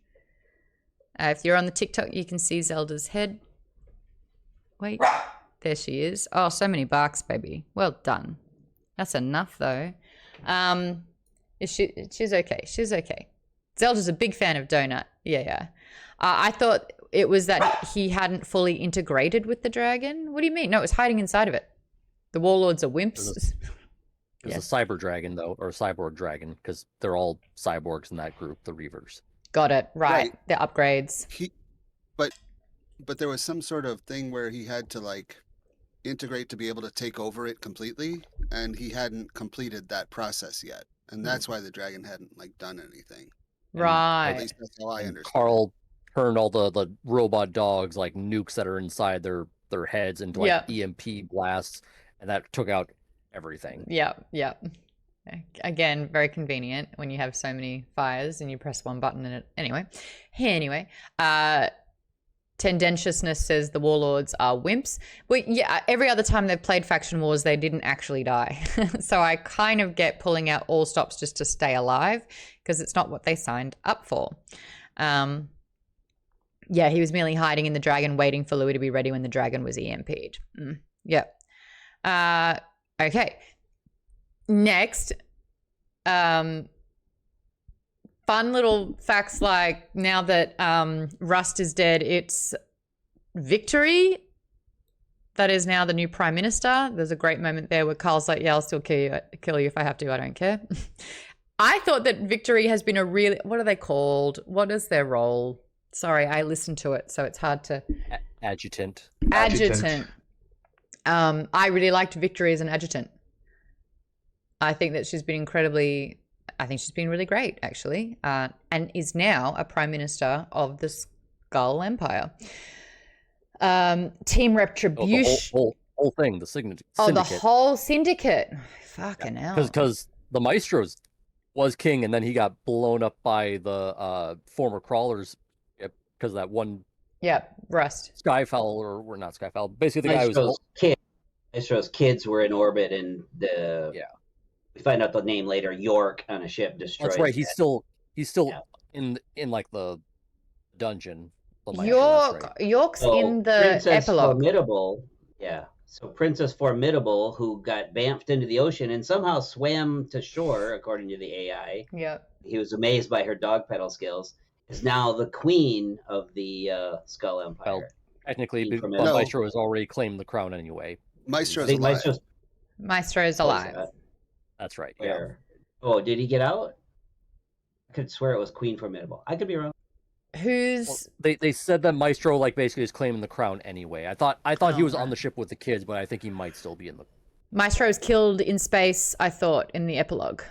If you're on the TikTok, you can see Zelda's head. Wait, there she is. Oh, so many barks, baby. Well done. That's enough, though. She's okay. She's okay. Zelda's a big fan of Donut. Yeah. I thought it was that he hadn't fully integrated with the dragon. What do you mean? No, it was hiding inside of it. The warlords are wimps. It's a cyber dragon, though, or a cyborg dragon, because they're all cyborgs in that group, the Reavers. Got it. Right. The upgrades. But there was some sort of thing where he had to like integrate to be able to take over it completely, and he hadn't completed that process yet, and that's why the dragon hadn't like done anything. Right. At least that's how I understand. Carl turned all the robot dogs like nukes that are inside their heads into like EMP blasts, and that took out everything. Yeah. Again, very convenient when you have so many fires and you press one button and it. Anyway. Tendentiousness says the warlords are wimps. But yeah, every other time they've played Faction Wars, they didn't actually die. So I kind of get pulling out all stops just to stay alive because it's not what they signed up for. Yeah, he was merely hiding in the dragon, waiting for Louis to be ready when the dragon was EMP'd. Yep. Okay. Next. Fun little facts like now that Rust is dead, it's Victory that is now the new Prime Minister. There's a great moment there where Carl's like, yeah, I'll still kill you if I have to. I don't care. I thought that Victory has been a really, what are they called? What is their role? Sorry, I listened to it, so it's hard to... Adjutant. Adjutant. I really liked Victory as an adjutant. I think that she's been really great, actually, and is now a Prime Minister of the Skull Empire. Team Retribution. The whole thing, the syndicate. Oh, the whole syndicate. Fucking hell. Because the Maestros was king, and then he got blown up by the former crawlers because that one. Yeah, Rust. Skyfall, or we're not Skyfall. Basically, the guy was Maestro's kids were in orbit, and we find out the name later. York on a ship destroyed. That's right. He's still in like the dungeon. York's in the Princess epilogue. Formidable, so Princess Formidable, who got bamfed into the ocean and somehow swam to shore, according to the AI. Yep. He was amazed by her dog pedal skills. Is now the queen of the Skull Empire. Well, technically, Maestro has already claimed the crown anyway. Maestro's alive. Maestro's alive. That's right. Where? Oh, did he get out? I could swear it was Queen Formidable. I could be wrong. Who's they said that Maestro like basically is claiming the crown anyway. I thought he was on the ship with the kids, but I think he might still be in the. Maestro's killed in space, I thought, in the epilogue.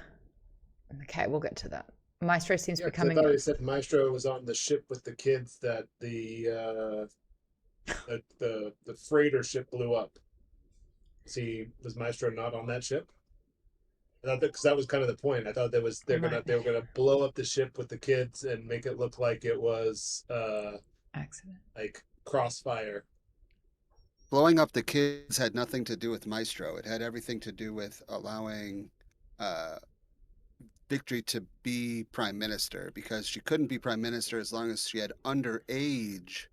Okay, we'll get to that. Maestro seems to be coming. I thought he said Maestro was on the ship with the kids that the freighter ship blew up. Was Maestro not on that ship? Because that was kind of the point. I thought they were gonna blow up the ship with the kids and make it look like it was accident, like crossfire. Blowing up the kids had nothing to do with Maestro. It had everything to do with allowing Victory to be Prime Minister, because she couldn't be Prime Minister as long as she had underage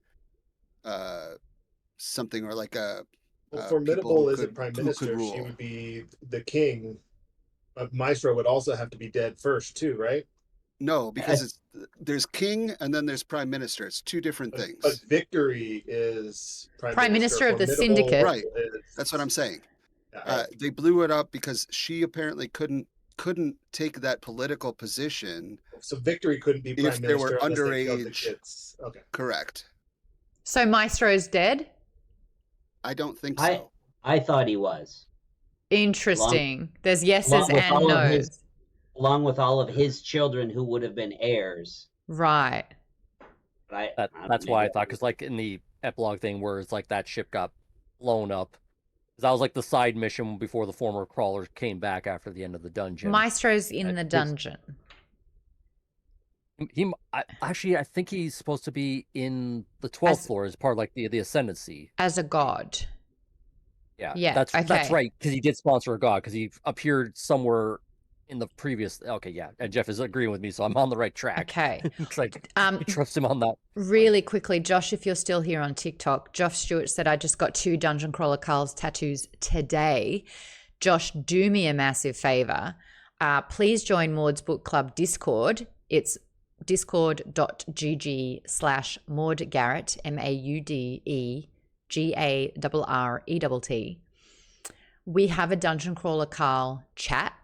something, or like a. Formidable isn't Prime Minister. She would be the king. Maestro would also have to be dead first, too, right? No, because there's king and then there's Prime Minister. It's two different things. But Victory is Prime Minister of the Syndicate. Right. That's what I'm saying. They blew it up because she apparently couldn't take that political position. So Victory couldn't be Prime Minister if they were underage. The kids. Okay. Correct. So Maestro's dead? I don't think so. I thought he was. Interesting. There's yeses and no's. Along with all of his children who would have been heirs. Right. That's why I thought, because like in the epilogue thing where it's like that ship got blown up, that was like the side mission before the former crawlers came back after the end of the dungeon. Maestro's in the dungeon. I think he's supposed to be in the 12th floor as part of like the ascendancy. As a god. Yeah, that's right, because he did sponsor a god, because he appeared somewhere in the previous. Okay, yeah, and Jeff is agreeing with me, so I'm on the right track. Okay. I trust him on that. Really quickly, Josh, if you're still here on TikTok, Josh Stewart said, I just got 2 Dungeon Crawler Carl's tattoos today. Josh, do me a massive favor. Please join Maude's Book Club Discord. It's discord.gg/Maude Garrett, MAUDEGARRETT. We have a Dungeon Crawler Carl chat.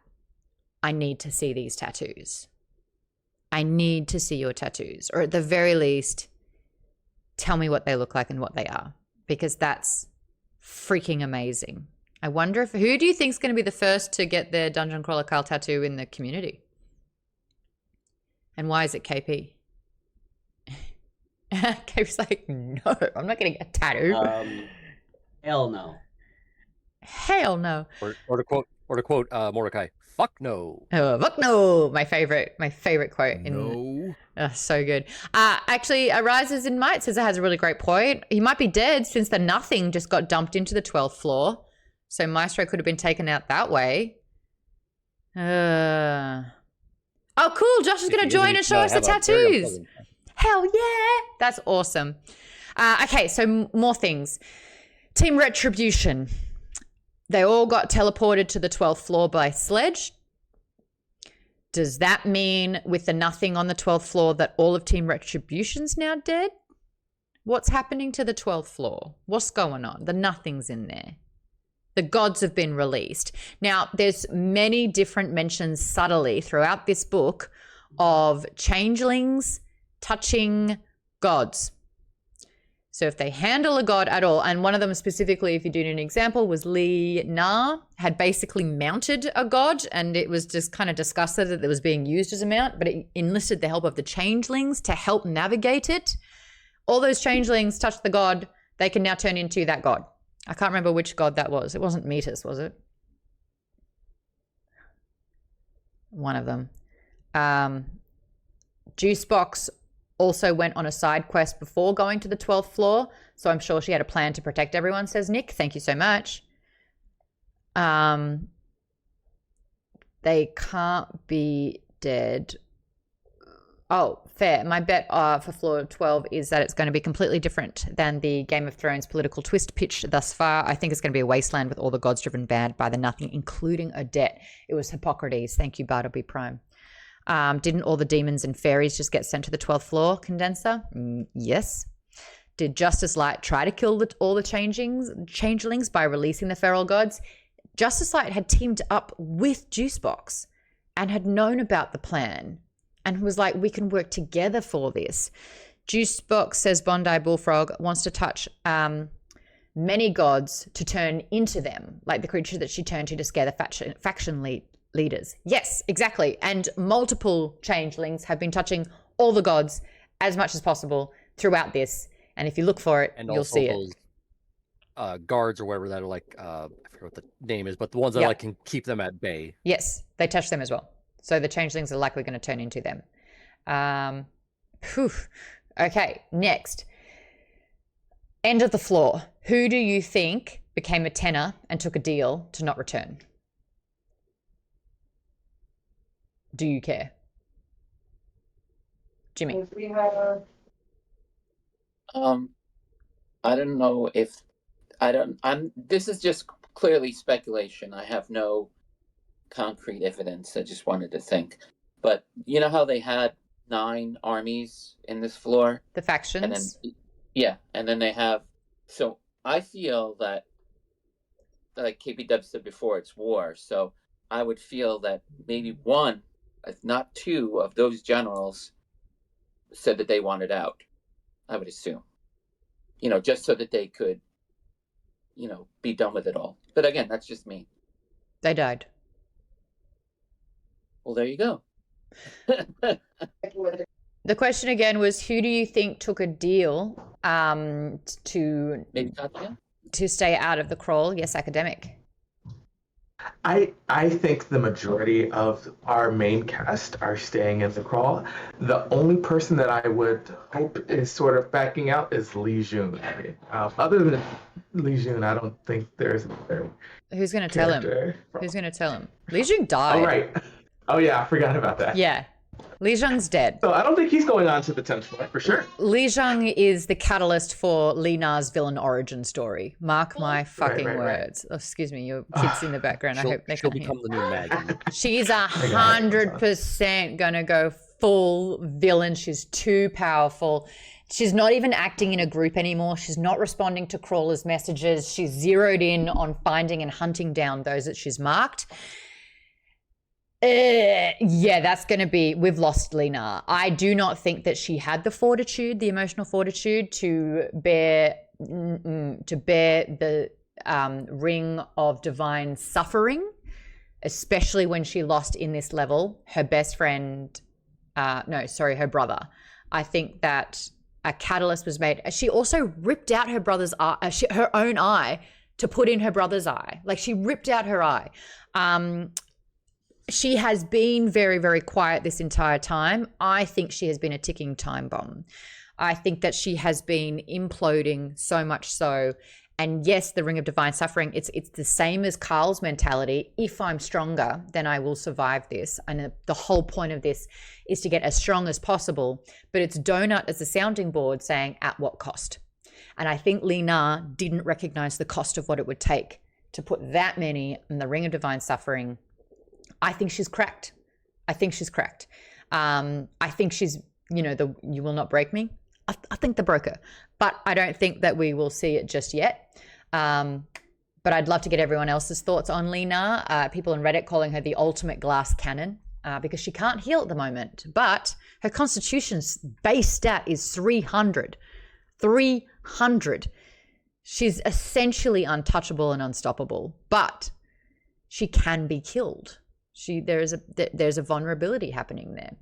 I need to see these tattoos. I need to see your tattoos, or at the very least, tell me what they look like and what they are, because that's freaking amazing. I wonder who do you think is going to be the first to get their Dungeon Crawler Carl tattoo in the community? And why is it KP? KP's like, no, I'm not getting a tattoo. Hell no. Hell no. Or to quote Mordecai, fuck no. Oh, fuck no. My favorite quote. No. So good. Actually, Arises in Might says it has a really great point. He might be dead since the nothing just got dumped into the 12th floor. So Maestro could have been taken out that way. Oh, cool. Josh is going to join and show us the tattoos. Hell yeah. That's awesome. Okay, so more things. Team Retribution. They all got teleported to the 12th floor by sledge. Does that mean with the nothing on the 12th floor that all of Team Retribution's now dead? What's happening to the 12th floor? What's going on? The nothing's in there. The gods have been released. Now, there's many different mentions subtly throughout this book of changelings touching gods. So if they handle a god at all, and one of them specifically, if you do an example, was Li Na, had basically mounted a god, and it was just kind of discussed that it was being used as a mount, but it enlisted the help of the changelings to help navigate it. All those changelings touch the god, they can now turn into that god. I can't remember which god that was. It wasn't Metis, was it? One of them. Juicebox also went on a side quest before going to the 12th floor, so I'm sure she had a plan to protect everyone, says Nick. Thank you so much. They can't be dead. Oh, fair. My bet for floor 12 is that it's going to be completely different than the Game of Thrones political twist pitched thus far. I think it's going to be a wasteland with all the gods driven bad by the nothing, including Odette. It was Hippocrates. Thank you, Bartleby Prime. Didn't all the demons and fairies just get sent to the 12th floor, Condenser? Yes. Did Justice Light try to kill all the changelings by releasing the feral gods? Justice Light had teamed up with Juicebox and had known about the plan and was like, we can work together for this. Juicebox says Bondi Bullfrog wants to touch many gods to turn into them, like the creature that she turned to scare the faction leaders. Yes, exactly. And multiple changelings have been touching all the gods as much as possible throughout this. And if you look for it, you'll see it. Guards or whatever that are like, I forget what the name is, but the ones that like can keep them at bay. Yes, they touch them as well. So the changelings are likely going to turn into them. Okay, next. End of the floor. Who do you think became a tenor and took a deal to not return? Do you care? Jimmy? I don't know if this is just clearly speculation. I have no concrete evidence. I just wanted to think. But you know how they had 9 armies in this floor? The factions? And then they have, so I feel that, like KP said before, it's war. So I would feel that maybe 1, if not 2 of those generals said that they wanted out. I would assume, just so that they could, be done with it all. But again, that's just me. They died. Well, there you go. The question again was, who do you think took a deal to maybe Katya? To stay out of the crawl? Yes, Academic. I think the majority of our main cast are staying in the crawl. The only person that I would hope is sort of backing out is Li Jun. Other than Li Jun, I don't think there's another. Who's going to tell him? Who's going to tell him? Li Jun died. All right. Oh yeah, I forgot about that. Yeah. Li Zhang's dead. So I don't think he's going on to the 10th floor for sure. Li Zhang is the catalyst for Li Na's villain origin story. Mark my fucking right. words. Oh, excuse me, your kids in the background. I hope they she'll can hear. become the new Maggie. She's 100% gonna go full villain. She's too powerful. She's not even acting in a group anymore. She's not responding to crawlers' messages. She's zeroed in on finding and hunting down those that she's marked. Yeah, that's going to be, we've lost Lena. I do not think that she had the fortitude, the emotional fortitude to bear the ring of divine suffering, especially when she lost in this level her best friend, her brother. I think that a catalyst was made. She also ripped out her brother's eye, her own eye, to put in her brother's eye. Like, she ripped out her eye. She has been very, very quiet this entire time. I think she has been a ticking time bomb. I think that she has been imploding so much so. And yes, the Ring of Divine Suffering, it's the same as Carl's mentality. If I'm stronger, then I will survive this. And the whole point of this is to get as strong as possible. But it's Donut as a sounding board saying, at what cost? And I think Lena didn't recognize the cost of what it would take to put that many in the Ring of Divine Suffering. I think she's cracked. I think she's you will not break me. I think the broker, but I don't think that we will see it just yet. But I'd love to get everyone else's thoughts on Lena. People on Reddit calling her the ultimate glass cannon because she can't heal at the moment, but her constitution's base stat is 300. 300. She's essentially untouchable and unstoppable, but she can be killed. There's a vulnerability happening there.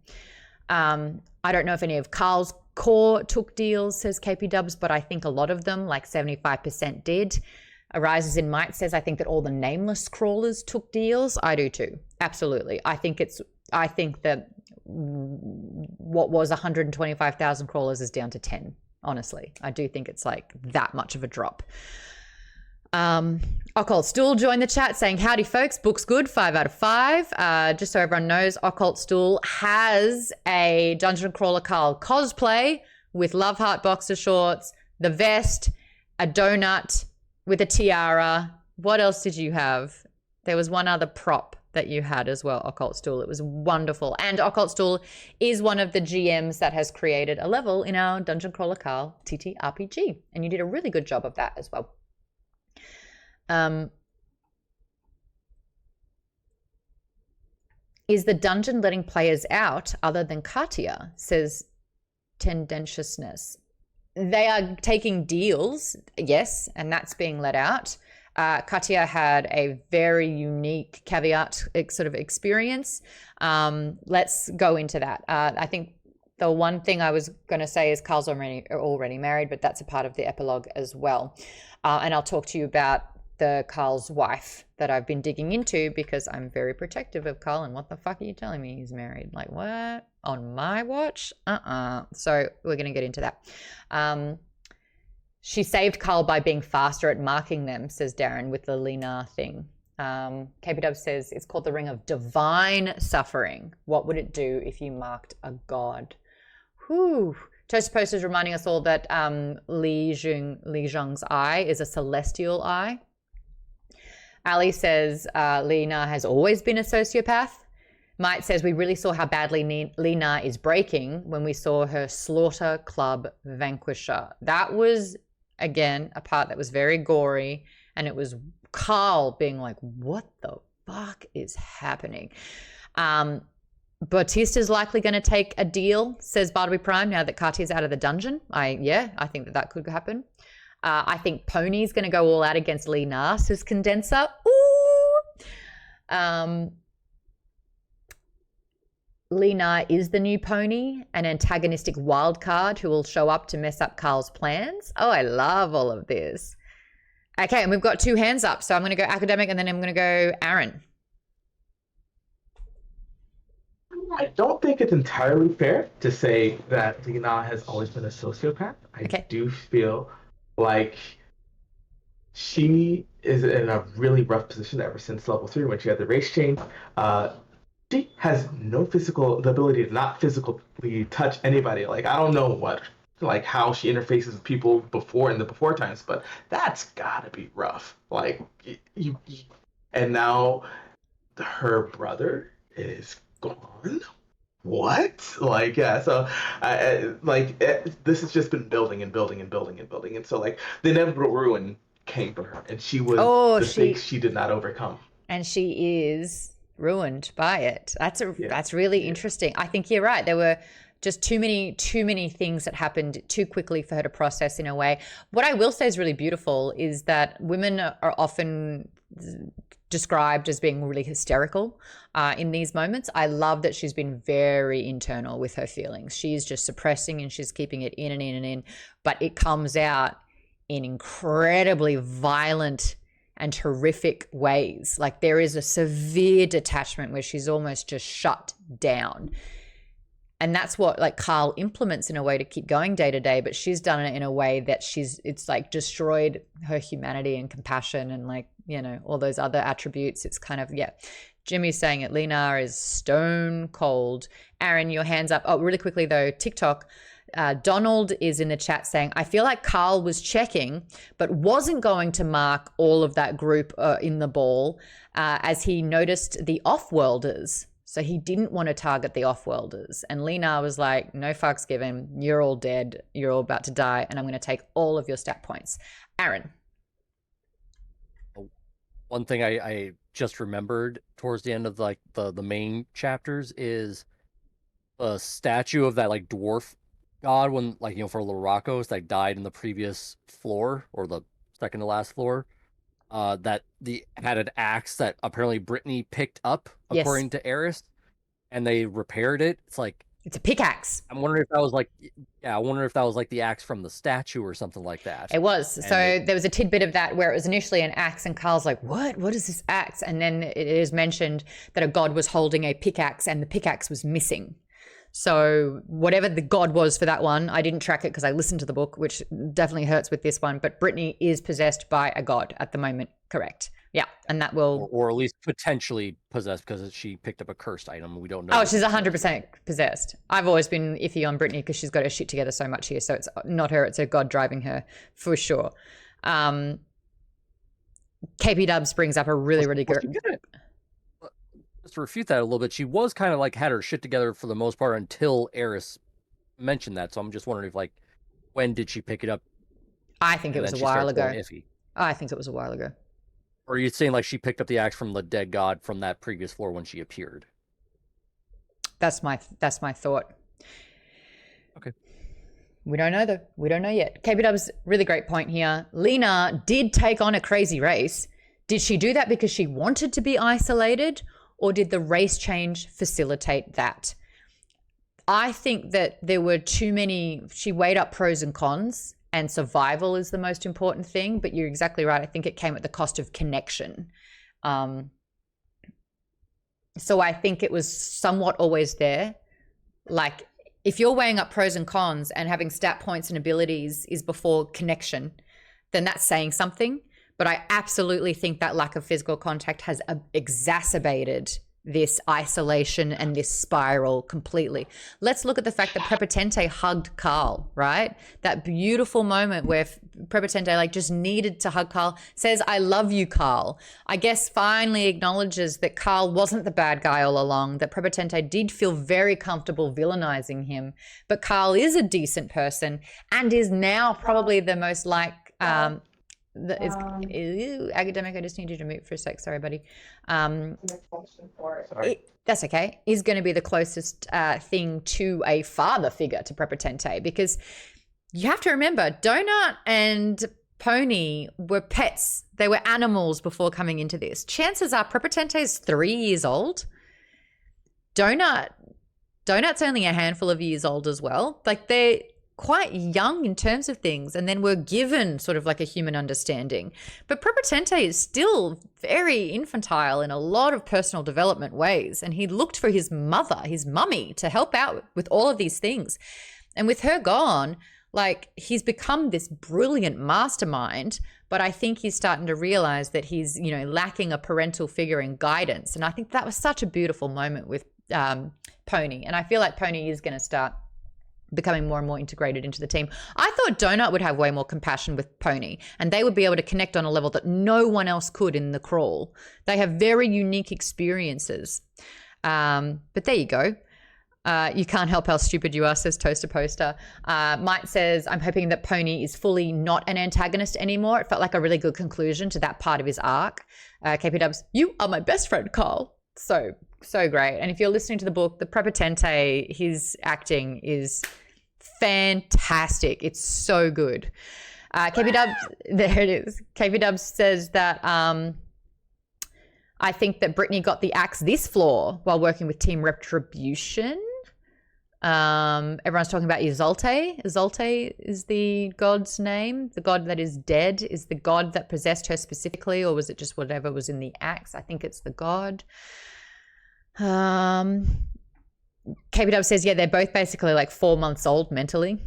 I don't know if any of Carl's core took deals, says KP Dubs, but I think a lot of them, like 75%, did. Arises in Might says, I think that all the nameless crawlers took deals. I do too. Absolutely. I think that what was 125,000 crawlers is down to 10. Honestly, I do think it's like that much of a drop. Occult Stool joined the chat saying, howdy folks, book's good, 5 out of 5. Just so everyone knows, Occult Stool has a Dungeon Crawler Carl cosplay with Love Heart boxer shorts, the vest, a donut with a tiara. What else did you have? There was one other prop that you had as well, Occult Stool. It was wonderful. And Occult Stool is one of the GMs that has created a level in our Dungeon Crawler Carl TTRPG. And you did a really good job of that as well. Is the dungeon letting players out other than Katia, says Tendentiousness. They are taking deals, yes, and that's being let out. Katia had a very unique caveat sort of experience. Let's go into that. I think the one thing I was going to say is Carl's already married, but that's a part of the epilogue as well. And I'll talk to you about the Carl's wife that I've been digging into because I'm very protective of Carl. And what the fuck are you telling me he's married? Like, what? On my watch? So we're going to get into that. She saved Carl by being faster at marking them, says Darren, with the Lena thing. KPW says it's called the Ring of Divine Suffering. What would it do if you marked a god? Whew. Toast Post is reminding us all that Li Zhang's eye is a celestial eye. Ali says Lena has always been a sociopath. Might says we really saw how badly Lena is breaking when we saw her Slaughter Club Vanquisher. That was, again, a part that was very gory, and it was Carl being like, what the fuck is happening? Batista's likely going to take a deal, says Bartleby Prime, now that Katia's out of the dungeon. I think that could happen. I think Pony's going to go all out against Lee Nas, his condenser. Ooh! Lena is the new Pony, an antagonistic wild card who will show up to mess up Carl's plans. Oh, I love all of this. Okay, and we've got 2 hands up, so I'm going to go Academic and then I'm going to go Aaron. I don't think it's entirely fair to say that Lena has always been a sociopath. I do feel like she is in a really rough position ever since level 3 when she had the race change. she has the ability to not physically touch anybody. Like, I don't know how she interfaces with people in the before times, but that's gotta be rough. Like, and now her brother is gone. What? Like, yeah. So, this has just been building and building and building and building, and so like the inevitable ruin came for her, and she was the stakes she did not overcome. And she is ruined by it. That's really interesting. I think you're right. There were just too many things that happened too quickly for her to process in a way. What I will say is really beautiful is that women are often described as being really hysterical in these moments. I love that she's been very internal with her feelings. She's just suppressing and she's keeping it in and in and in, but it comes out in incredibly violent and horrific ways. Like, there is a severe detachment where she's almost just shut down. And that's what like Carl implements in a way to keep going day to day, but she's done it in a way that it's like destroyed her humanity and compassion and like, you know, all those other attributes. It's kind of, yeah. Jimmy's saying it. Lena is stone cold. Aaron, your hands up. Oh, really quickly though, TikTok. Donald is in the chat saying, I feel like Carl was checking, but wasn't going to mark all of that group in the ball as he noticed the off-worlders. So he didn't want to target the off-worlders. And Lena was like, no fucks given. You're all dead. You're all about to die. And I'm going to take all of your stat points. Aaron. One thing I just remembered towards the end of like the main chapters is a statue of that like dwarf god when like, you know, for Laracos that died in the previous floor or the second to last floor. That had an axe that apparently Brittany picked up according to Eris, and they repaired it. It's like it's a pickaxe. I'm wondering if that was like, I wonder if that was like the axe from the statue or something like that. It was. So there was a tidbit of that where it was initially an axe, and Carl's like, "What? What is this axe?" And then it is mentioned that a god was holding a pickaxe, and the pickaxe was missing. So whatever the god was for that one, I didn't track it because I listened to the book, which definitely hurts with this one. But Brittany is possessed by a god at the moment, correct? Yeah, and that will... Or at least potentially possessed because she picked up a cursed item. We don't know. Oh, she's 100% possessed. I've always been iffy on Brittany because she's got her shit together so much here. So it's not her, it's a god driving her for sure. KP Dubs brings up a really good... Just to refute that a little bit, she was kind of like had her shit together for the most part until Eris mentioned that. So I'm just wondering if like, when did she pick it up? I think it was a while ago. I think it was a while ago. Or are you saying like she picked up the axe from the dead god from that previous floor when she appeared? That's my thought. Okay. We don't know though. We don't know yet. KP Dubs, really great point here. Lena did take on a crazy race. Did she do that because she wanted to be isolated? Or did the race change facilitate that? I think that there were too many, she weighed up pros and cons, and survival is the most important thing, but you're exactly right. I think it came at the cost of connection. So I think it was somewhat always there. Like, if you're weighing up pros and cons and having stat points and abilities is before connection, then that's saying something. But I absolutely think that lack of physical contact has exacerbated this isolation and this spiral completely. Let's look at the fact that Prepotente hugged Carl, right? That beautiful moment where Prepotente like just needed to hug Carl, says, I love you, Carl. I guess finally acknowledges that Carl wasn't the bad guy all along, that Prepotente did feel very comfortable villainizing him. But Carl is a decent person and is now probably the most like... academic, I just need you to mute for a sec. Sorry, buddy. That's okay. Is going to be the closest thing to a father figure to Prepotente, because you have to remember, Donut and Pony were pets. They were animals before coming into this. Chances are Prepotente is 3 years old. Donut's only a handful of years old as well. Like, they're quite young in terms of things, and then we're given sort of like a human understanding. But Prepotente is still very infantile in a lot of personal development ways, and he looked for his mother, his mummy, to help out with all of these things. And with her gone, Like, he's become this brilliant mastermind, but I think he's starting to realize that he's, you know, lacking a parental figure and guidance. And I think that was such a beautiful moment with Pony. And I feel like Pony is going to start becoming more and more integrated into the team. I thought Donut would have way more compassion with Pony, and they would be able to connect on a level that no one else could in the crawl. They have very unique experiences. But there you go. You can't help how stupid you are, says Toaster Poster. Mike says, I'm hoping that Pony is fully not an antagonist anymore. It felt like a really good conclusion to that part of his arc. KP Dubs, you are my best friend, Carl. So great. And if you're listening to the book, the Prepotente, his acting is fantastic. It's so good. KP Dubs, there it is. KP Dubs says that I think that Brittany got the axe this floor while working with Team Retribution. Everyone's talking about Isolte. Isolte is the god's name. The god that is dead is the god that possessed her specifically, or was it just whatever was in the axe? I think it's the god. KBW says, yeah, they're both basically like 4 months old mentally.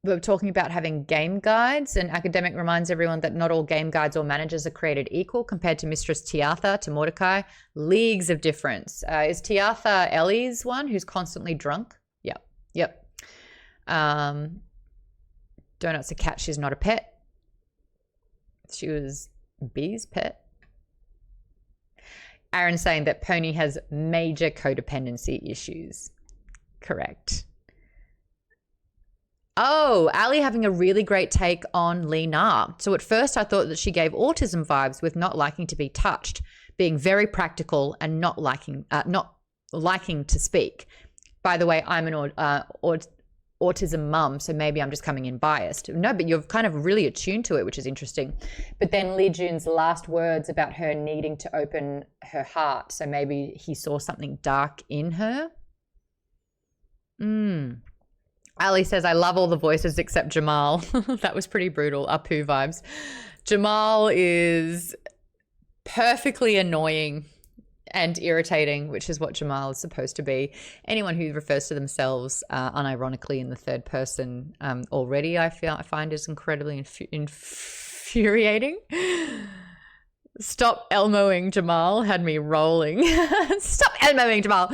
We were talking about having game guides, and Academic reminds everyone that not all game guides or managers are created equal. Compared to Mistress Tiartha to Mordecai, leagues of difference. Is Tiartha Ellie's one who's constantly drunk? Yep. Donut's a cat. She's not a pet. She was Bee's pet. Aaron's saying that Pony has major codependency issues. Correct. Oh, Ali having a really great take on Lee Na. So at first I thought that she gave autism vibes with not liking to be touched, being very practical and not liking to speak. By the way, I'm an autism mum, so maybe I'm just coming in biased. No, but you're kind of really attuned to it, which is interesting. But then Lee Jun's last words about her needing to open her heart, so maybe he saw something dark in her. Ali says, I love all the voices except Jamal. That was pretty brutal. Apu vibes. Jamal is perfectly annoying and irritating, which is what Jamal is supposed to be. Anyone who refers to themselves unironically in the third person already, I find is incredibly infuriating. Stop Elmoing Jamal had me rolling. Stop Elmoing Jamal.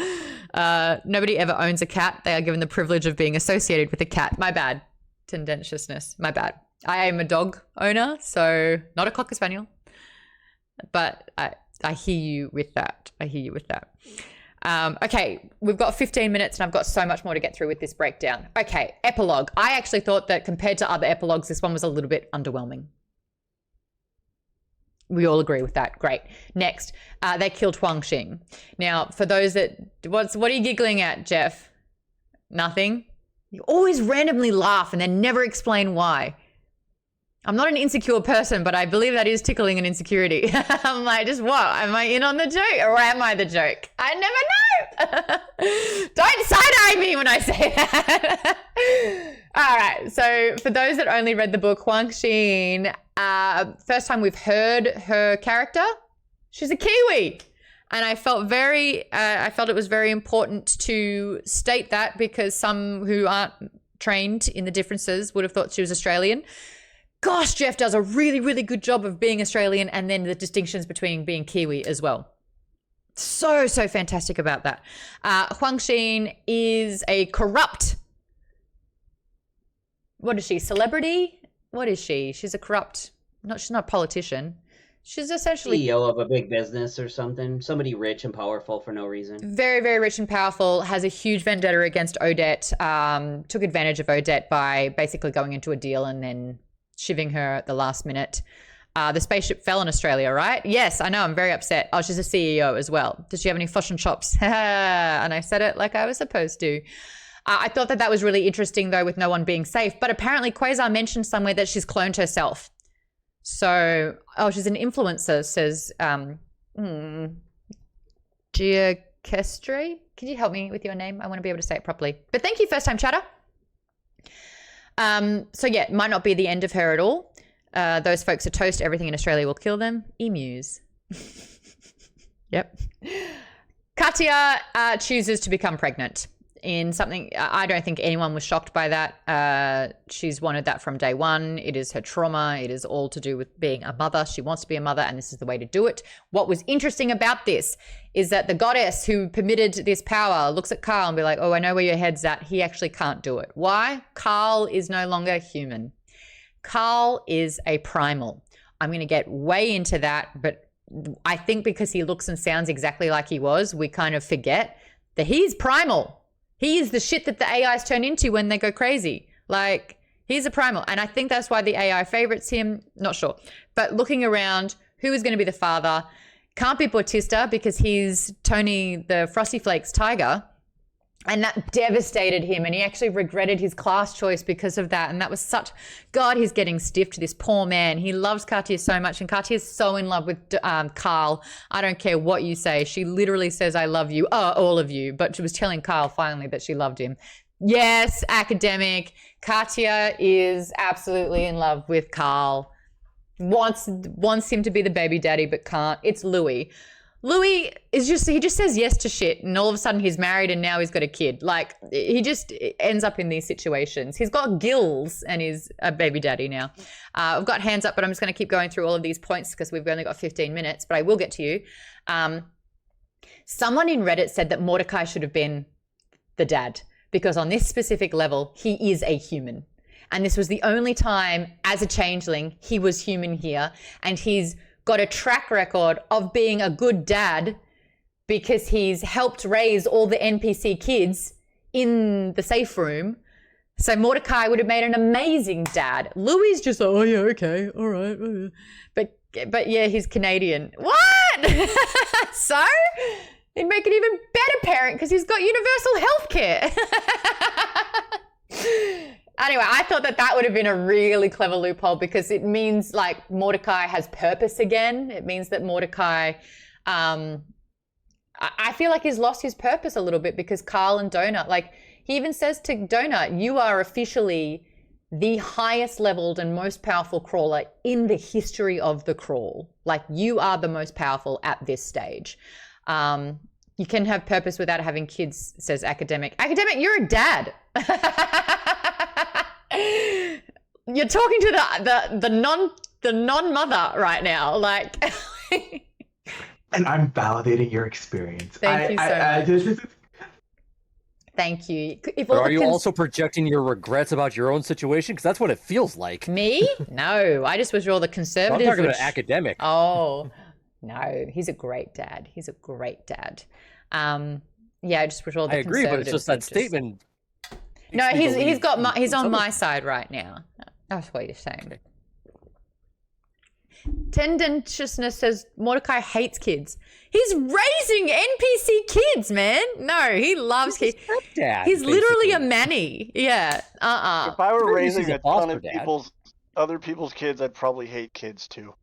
Nobody ever owns a cat. They are given the privilege of being associated with a cat. My bad. Tendentiousness. My bad. I am a dog owner, so not a Cocker Spaniel. But I hear you with that. Okay, we've got 15 minutes and I've got so much more to get through with this breakdown. Okay, epilogue. I actually thought that compared to other epilogues, this one was a little bit underwhelming. We all agree with that. Great. Next, they killed Huang Xing. Now, for those that... What are you giggling at, Jeff? Nothing? You always randomly laugh and then never explain why. I'm not an insecure person, but I believe that is tickling an insecurity. I'm like, just what? Am I in on the joke or am I the joke? I never know. Don't side-eye me when I say that. All right. So for those that only read the book, Huang Xin, first time we've heard her character, she's a Kiwi. And I felt it was very important to state that because some who aren't trained in the differences would have thought she was Australian. Gosh, Jeff does a really, really good job of being Australian and then the distinctions between being Kiwi as well. So fantastic about that. Huang Xin is a corrupt... What is she? Celebrity? What is she? She's a corrupt... she's not a politician. She's essentially... CEO of a big business or something. Somebody rich and powerful for no reason. Very, very rich and powerful. Has a huge vendetta against Odette. Took advantage of Odette by basically going into a deal and then shivving her at the last minute. The spaceship fell in Australia, right? Yes, I know. I'm very upset. Oh, she's a CEO as well. Does she have any flush and chops? And I said it like I was supposed to. I thought that was really interesting, though, with no one being safe. But apparently Quasar mentioned somewhere that she's cloned herself. So, she's an influencer, says Giacestre. Can you help me with your name? I want to be able to say it properly. But thank you, first-time chatter. So, yeah, it might not be the end of her at all. Those folks are toast. Everything in Australia will kill them. Emus. Yep. Katya chooses to become pregnant in something. I don't think anyone was shocked by that. She's wanted that from day one. It is her trauma. It is all to do with being a mother. She wants to be a mother, and this is the way to do it. What was interesting about this is that the goddess who permitted this power looks at Carl and be like, oh, I know where your head's at. He actually can't do it. Why? Carl is no longer human. Carl is a primal. I'm going to get way into that, but I think because he looks and sounds exactly like he was, we kind of forget that he's primal. He is the shit that the AIs turn into when they go crazy. Like, he's a primal. And I think that's why the AI favorites him. Not sure. But looking around, who is going to be the father? Can't be Bautista because he's Tony the Frosty Flakes tiger. And that devastated him, and he actually regretted his class choice because of that. And that was such, God, he's getting stiff to this poor man. He loves Katya so much, and Katya's so in love with Carl. I don't care what you say. She literally says, I love you, all of you. But she was telling Carl finally that she loved him. Yes, academic. Katya is absolutely in love with Carl. Wants him to be the baby daddy, but can't. It's Louis. Louis is he just says yes to shit, and all of a sudden he's married and now he's got a kid. Like, he just ends up in these situations. He's got gills and he's a baby daddy now. I've got hands up, but I'm just going to keep going through all of these points because we've only got 15 minutes, but I will get to you. Someone in Reddit said that Mordecai should have been the dad because on this specific level, he is a human. And this was the only time as a changeling he was human here, and he's got a track record of being a good dad because he's helped raise all the NPC kids in the safe room. So Mordecai would have made an amazing dad. Louis is just, oh yeah, okay, all right. But yeah, he's Canadian. What? So? He'd make an even better parent because he's got universal health care. Anyway, I thought that would have been a really clever loophole because it means like Mordecai has purpose again. It means that Mordecai, I feel like he's lost his purpose a little bit because Carl and Donut, like he even says to Donut, you are officially the highest leveled and most powerful crawler in the history of the crawl. Like you are the most powerful at this stage. You can have purpose without having kids, says Academic. Academic, you're a dad. You're talking to the non-mother right now, like. And I'm validating your experience. Thank you so much. Thank you. But are you also projecting your regrets about your own situation? Because that's what it feels like. Me? No, I just wish all the conservatives. I'm talking about Academic. Oh, no, he's a great dad. He's a great dad. Yeah, I just wish all the. I agree, but it's just that statement. No, he's on my side right now. That's what you're saying. Okay. Tendentiousness says Mordecai hates kids. He's raising NPC kids, man. No, he loves kids. He's literally a manny. Yeah. If I were raising a ton of other people's kids, I'd probably hate kids too.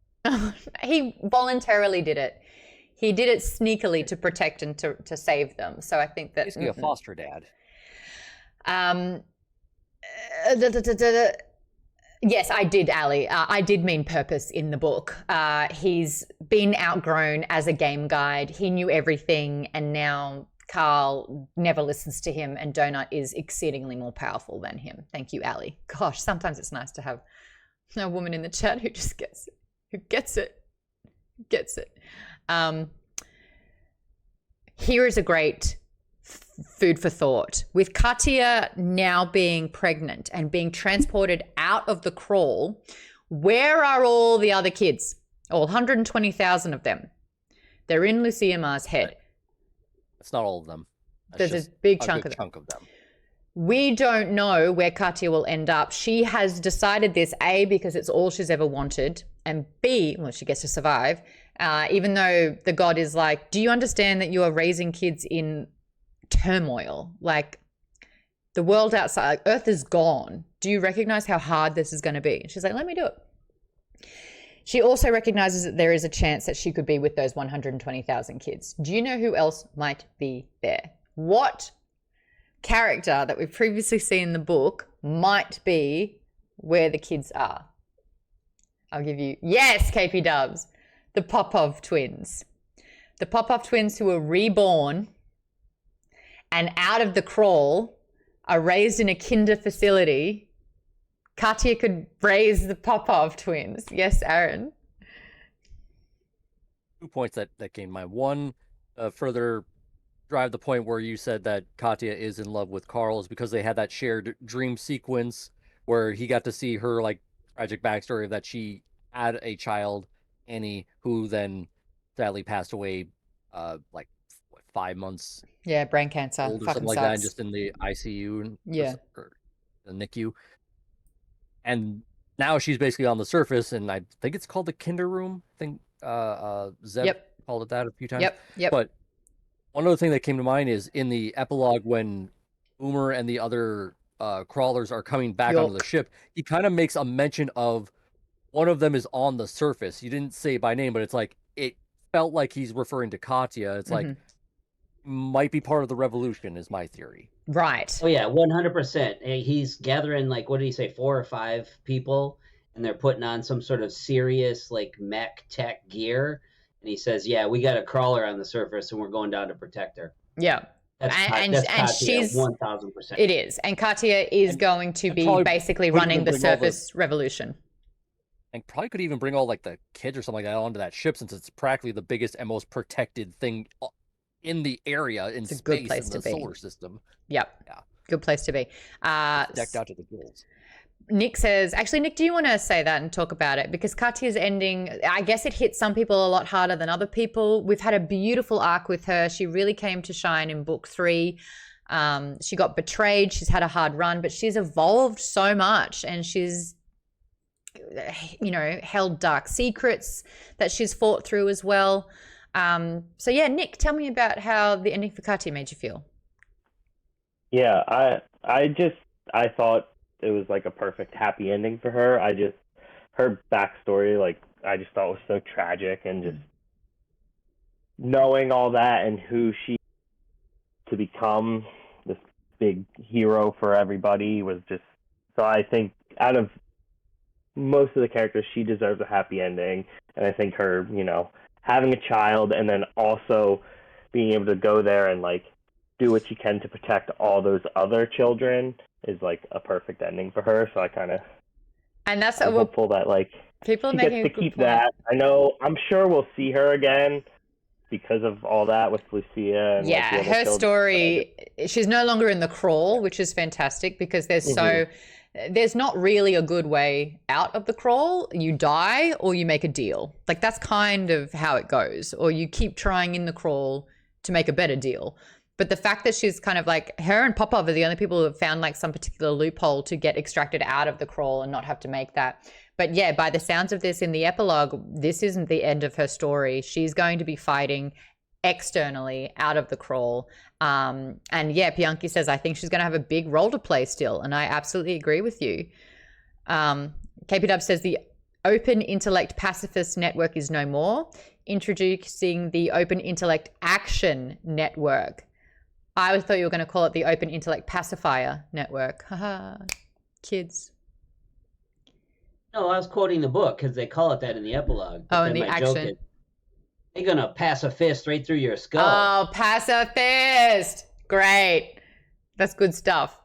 He voluntarily did it. He did it sneakily to protect and to save them. So I think that basically a foster dad. Yes, I did, Ali. I did mean purpose in the book. He's been outgrown as a game guide. He knew everything, and now Carl never listens to him, and Donut is exceedingly more powerful than him. Thank you, Ali. Gosh, sometimes it's nice to have a woman in the chat who just gets it. Who gets it. Here is a great food for thought. With Katya now being pregnant and being transported out of the crawl, where are all the other kids? All 120,000 of them. They're in Lucia Mar's head. It's not all of them. There's a big chunk of them. We don't know where Katya will end up. She has decided this, A, because it's all she's ever wanted, and B, well, she gets to survive, even though the god is like, do you understand that you are raising kids in turmoil? Like, the world outside, like, Earth is gone. Do you recognize how hard this is going to be? And she's like, let me do it. She also recognizes that there is a chance that she could be with those 120,000 kids. Do you know who else might be there? What character that we've previously seen in the book might be where the kids are? I'll give you, yes, KP Dubs, the Popov twins. The Popov twins who were reborn and out of the crawl are raised in a kinder facility, Katya could raise the Popov twins. Yes, Aaron? 2 points that came to mind. One, further drive the point where you said that Katya is in love with Carl is because they had that shared dream sequence where he got to see her like tragic backstory of that she had a child, Annie, who then sadly passed away like 5 months Yeah, brain cancer. old or Fucking something like that, and sucks. just in the ICU Yeah. or the NICU. And now she's basically on the surface, and I think it's called the Kinder Room. I think Zeb Yep. called it that a few times. Yep. But one other thing that came to mind is in the epilogue when Boomer and the other crawlers are coming back onto the ship, he kind of makes a mention of one of them is on the surface. He didn't say by name, but it's like it felt like he's referring to Katya. It's like might be part of the revolution is my theory. Right. Oh yeah, 100%. He's gathering like, what did he say, 4 or 5 people, and they're putting on some sort of serious like mech tech gear. And he says, "Yeah, we got a crawler on the surface, and we're going down to protect her." Yeah. That's And Katya, she's 1000%. It is, and Katya is going to be basically running the surface revolution. And probably could even bring all like the kids or something like that onto that ship, since it's practically the biggest and most protected thing in the area in It's a space good place in to the be. solar system. Yep. Yeah. Good place to be. Decked out to the gills. Nick says, actually, Nick, do you want to say that and talk about it? Because Katya's ending, I guess it hit some people a lot harder than other people. We've had a beautiful arc with her. She really came to shine in book 3. She got betrayed. She's had a hard run, but she's evolved so much, and she's, held dark secrets that she's fought through as well. So yeah, Nick, tell me about how the ending for Katya made you feel. Yeah, I thought it was like a perfect happy ending for her. Her backstory, like, I just thought was so tragic, and just knowing all that and who she to become this big hero for everybody was just, so I think out of most of the characters, she deserves a happy ending. And I think her, having a child and then also being able to go there and like do what she can to protect all those other children is like a perfect ending for her. So I kind of, and that's I'm hopeful that like people are she making gets to keep that. I'm sure we'll see her again because of all that with Lucia. And, yeah, like, the other her children. story, she's no longer in the crawl, which is fantastic because there's not really a good way out of the crawl. You die or you make a deal. Like, that's kind of how it goes. Or you keep trying in the crawl to make a better deal. But the fact that she's kind of like, her and Popov are the only people who have found like some particular loophole to get extracted out of the crawl and not have to make that. But yeah, by the sounds of this in the epilogue, this isn't the end of her story. She's going to be fighting externally out of the crawl. And yeah, Bianchi says, I think she's going to have a big role to play still. And I absolutely agree with you. KP Dub says the Open Intellect Pacifist Network is no more, introducing the Open Intellect Action Network. I always thought you were going to call it the Open Intellect Pacifier Network. Haha, kids. No, I was quoting the book because they call it that in the epilogue. Oh, in the action. They're going to pass a fist right through your skull. Oh, pacifist. Great. That's good stuff.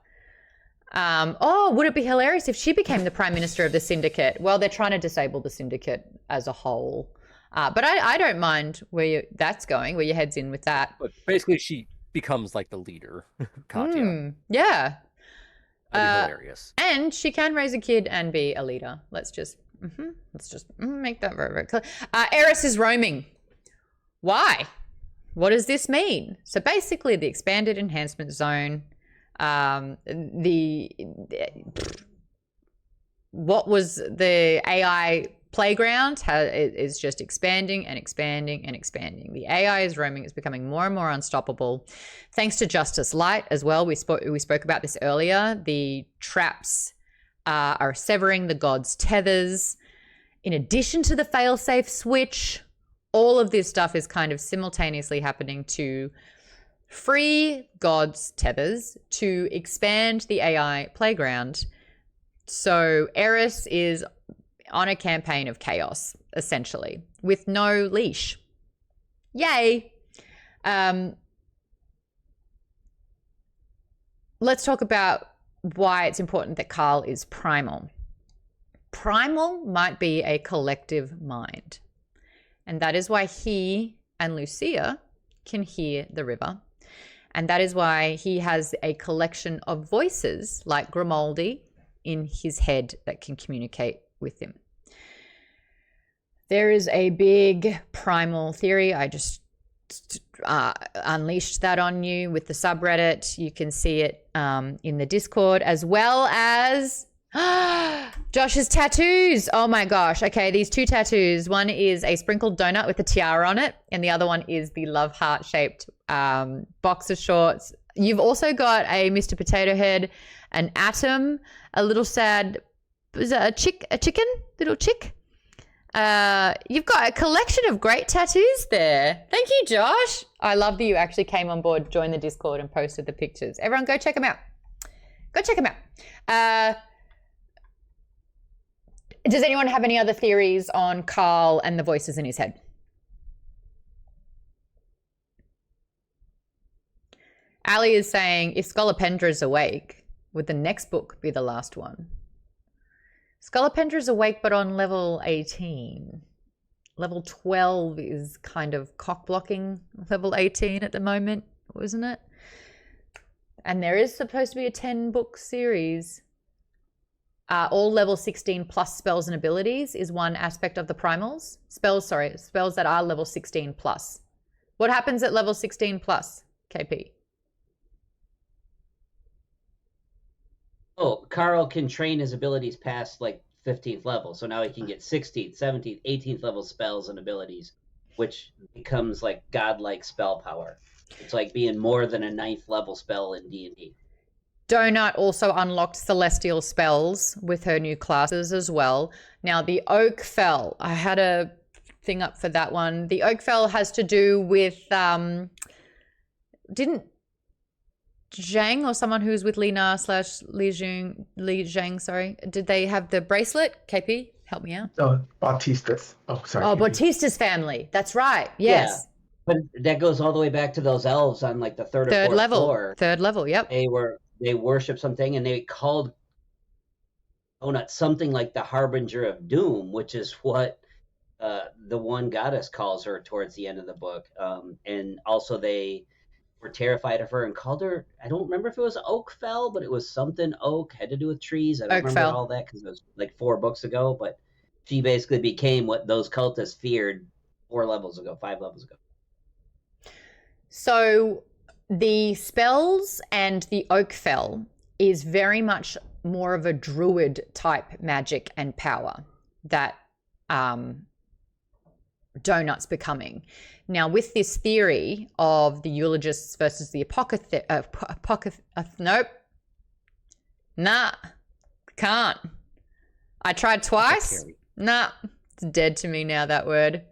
Would it be hilarious if she became the Prime Minister of the Syndicate? Well, they're trying to disable the Syndicate as a whole. But I don't mind where that's going, where your head's in with that. But basically, she becomes like the leader, Katya. Yeah. That'd be hilarious. And she can raise a kid and be a leader. Let's just make that very, very clear. Eris is roaming. Why? What does this mean? So basically, the expanded enhancement zone, what was the AI playground is just expanding and expanding and expanding. The AI is roaming. It's becoming more and more unstoppable. Thanks to Justice Light as well. We spoke about this earlier. The traps are severing the gods' tethers. In addition to the failsafe switch, all of this stuff is kind of simultaneously happening to free gods' tethers, to expand the AI playground. So Eris is on a campaign of chaos, essentially, with no leash. Yay. let's talk about why it's important that Carl is primal. Primal might be a collective mind, and that is why he and Lucia can hear the river, and that is why he has a collection of voices like Grimaldi in his head that can communicate with him. There is a big primal theory. I just unleashed that on you with the subreddit. You can see it in the Discord, as well as Josh's tattoos. Oh my gosh. Okay, these two tattoos. One is a sprinkled donut with a tiara on it, and the other one is the love heart shaped boxer shorts. You've also got a Mr. Potato Head, an atom, a little sad, was it a chicken, little chick? You've got a collection of great tattoos there. Thank you, Josh. I love that you actually came on board, joined the Discord, and posted the pictures. Everyone go check them out. Go check them out. Does anyone have any other theories on Carl and the voices in his head? Ali is saying, if Skolopendra's awake, would the next book be the last one? Skolopendra's awake, but on level 18. Level 12 is kind of cock-blocking level 18 at the moment, isn't it? And there is supposed to be a 10-book series. All level 16 plus spells and abilities is one aspect of the primals. Spells that are level 16 plus. What happens at level 16 plus, KP? Oh, Carl can train his abilities past like 15th level, so now he can get 16th, 17th, 18th level spells and abilities, which becomes like godlike spell power. It's like being more than a 9th level spell in D&D. Donut also unlocked celestial spells with her new classes as well. Now the Oak Fell, I had a thing up for that one. The Oak Fell has to do with didn't Zhang or someone who was with Lina / Li Zhang, sorry. Did they have the bracelet? KP, help me out. Oh, Bautista's. Oh, sorry. Oh, Bautista's family. That's right. Yes. Yeah, but that goes all the way back to those elves on like the third or fourth level. floor. Third level, yep. They worship something, and they called Donut something like the Harbinger of Doom, which is what the one goddess calls her towards the end of the book. And also they were terrified of her and called her, I don't remember if it was Oak Fell, but it was something oak, had to do with trees. I don't remember all that because it was like 4 books ago, but she basically became what those cultists feared 5 levels ago. So the spells and the Oak Fell is very much more of a druid type magic and power that Donut's becoming. Now, with this theory of the eulogists versus the nope. Nah, can't. I tried twice. Nah, it's dead to me now, that word.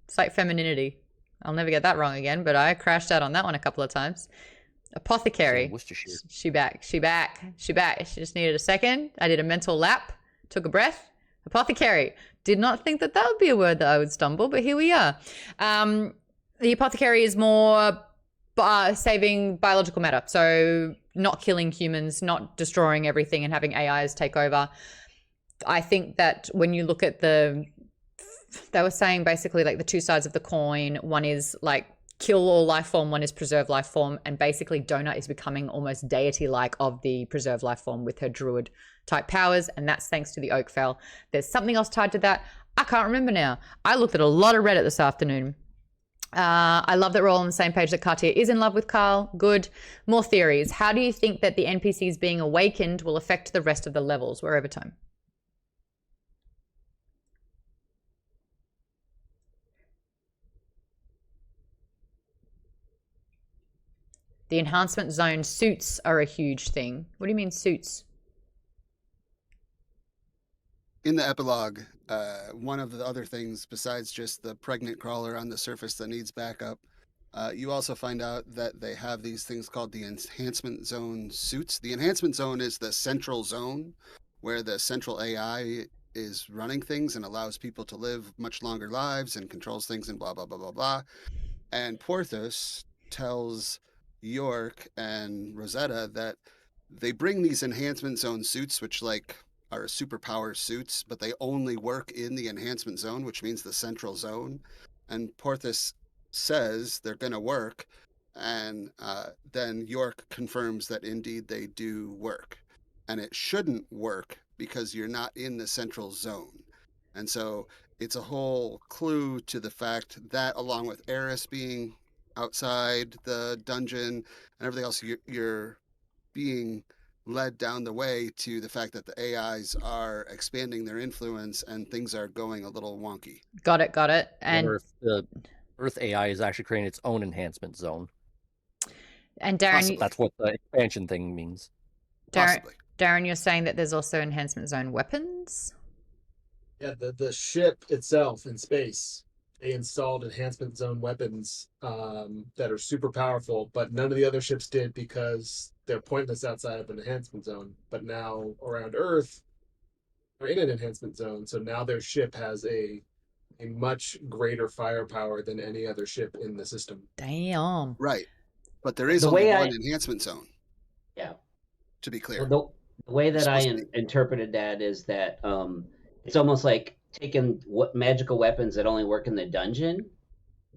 It's like femininity. I'll never get that wrong again, but I crashed out on that one a couple of times. Apothecary. She back. She just needed a second. I did a mental lap, took a breath. Apothecary. Did not think that would be a word that I would stumble, but here we are. The apothecary is more saving biological matter. So not killing humans, not destroying everything and having AIs take over. I think that when you look at they were saying basically like the two sides of the coin. One is like kill all life form, one is preserve life form. And basically Donut is becoming almost deity-like of the preserve life form with her druid type powers, and that's thanks to the Oak Fell. There's something else tied to that. I can't remember now. I looked at a lot of Reddit this afternoon. I love that we're all on the same page that Cartier is in love with Carl. Good. More theories. How do you think that the NPCs being awakened will affect the rest of the levels? We're over time. The enhancement zone suits are a huge thing. What do you mean suits? In the epilogue, one of the other things besides just the pregnant crawler on the surface that needs backup, you also find out that they have these things called the enhancement zone suits. The enhancement zone is the central zone where the central AI is running things and allows people to live much longer lives and controls things and blah, blah, blah, blah, blah. And Porthos tells York and Rosetta that they bring these enhancement zone suits, which like are superpower suits, but they only work in the enhancement zone, which means the central zone. And Porthos says they're going to work, and then York confirms that indeed they do work. And it shouldn't work because you're not in the central zone. And so it's a whole clue to the fact that, along with Eris being outside the dungeon and everything else, you're being led down the way to the fact that the AIs are expanding their influence and things are going a little wonky. Got it. I And wonder if the Earth AI is actually creating its own enhancement zone. Darren, That's what the expansion thing means. Possibly. Darren, you're saying that there's also enhancement zone weapons? Yeah, the ship itself in space, they installed enhancement zone weapons that are super powerful, but none of the other ships did because they're pointless outside of an enhancement zone. But now around Earth, they're in an enhancement zone, so now their ship has a much greater firepower than any other ship in the system. Damn. Right. But there is The only way one I- enhancement zone, Yeah. to be clear. Well, the way There's that I supposed to be. interpreted that is that it's almost like taking what magical weapons that only work in the dungeon,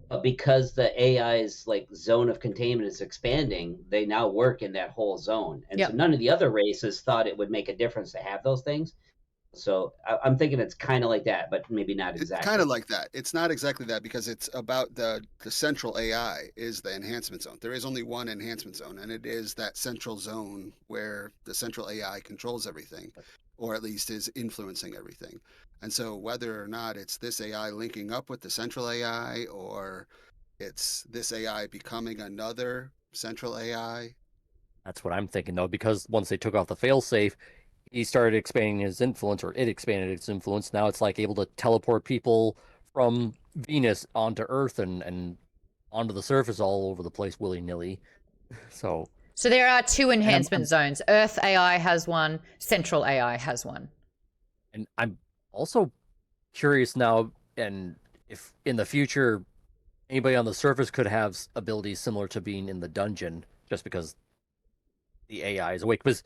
but because the AI's like zone of containment is expanding, they now work in that whole zone. And Yep. so none of the other races thought it would make a difference to have those things. So I'm thinking it's kind of like that, but maybe not exactly. It's kind of like that. It's not exactly that because it's about the central AI is the enhancement zone. There is only one enhancement zone, and it is that central zone where the central AI controls everything, or at least is influencing everything. And so whether or not it's this AI linking up with the central AI, or it's this AI becoming another central AI. That's what I'm thinking, though, because once they took off the failsafe, he started expanding his influence, or it expanded its influence. Now it's like able to teleport people from Venus onto Earth and onto the surface all over the place willy-nilly. So there are two enhancement zones. Earth AI has one, Central AI has one. And I'm also curious now, and if in the future anybody on the surface could have abilities similar to being in the dungeon, just because the AI is awake. Because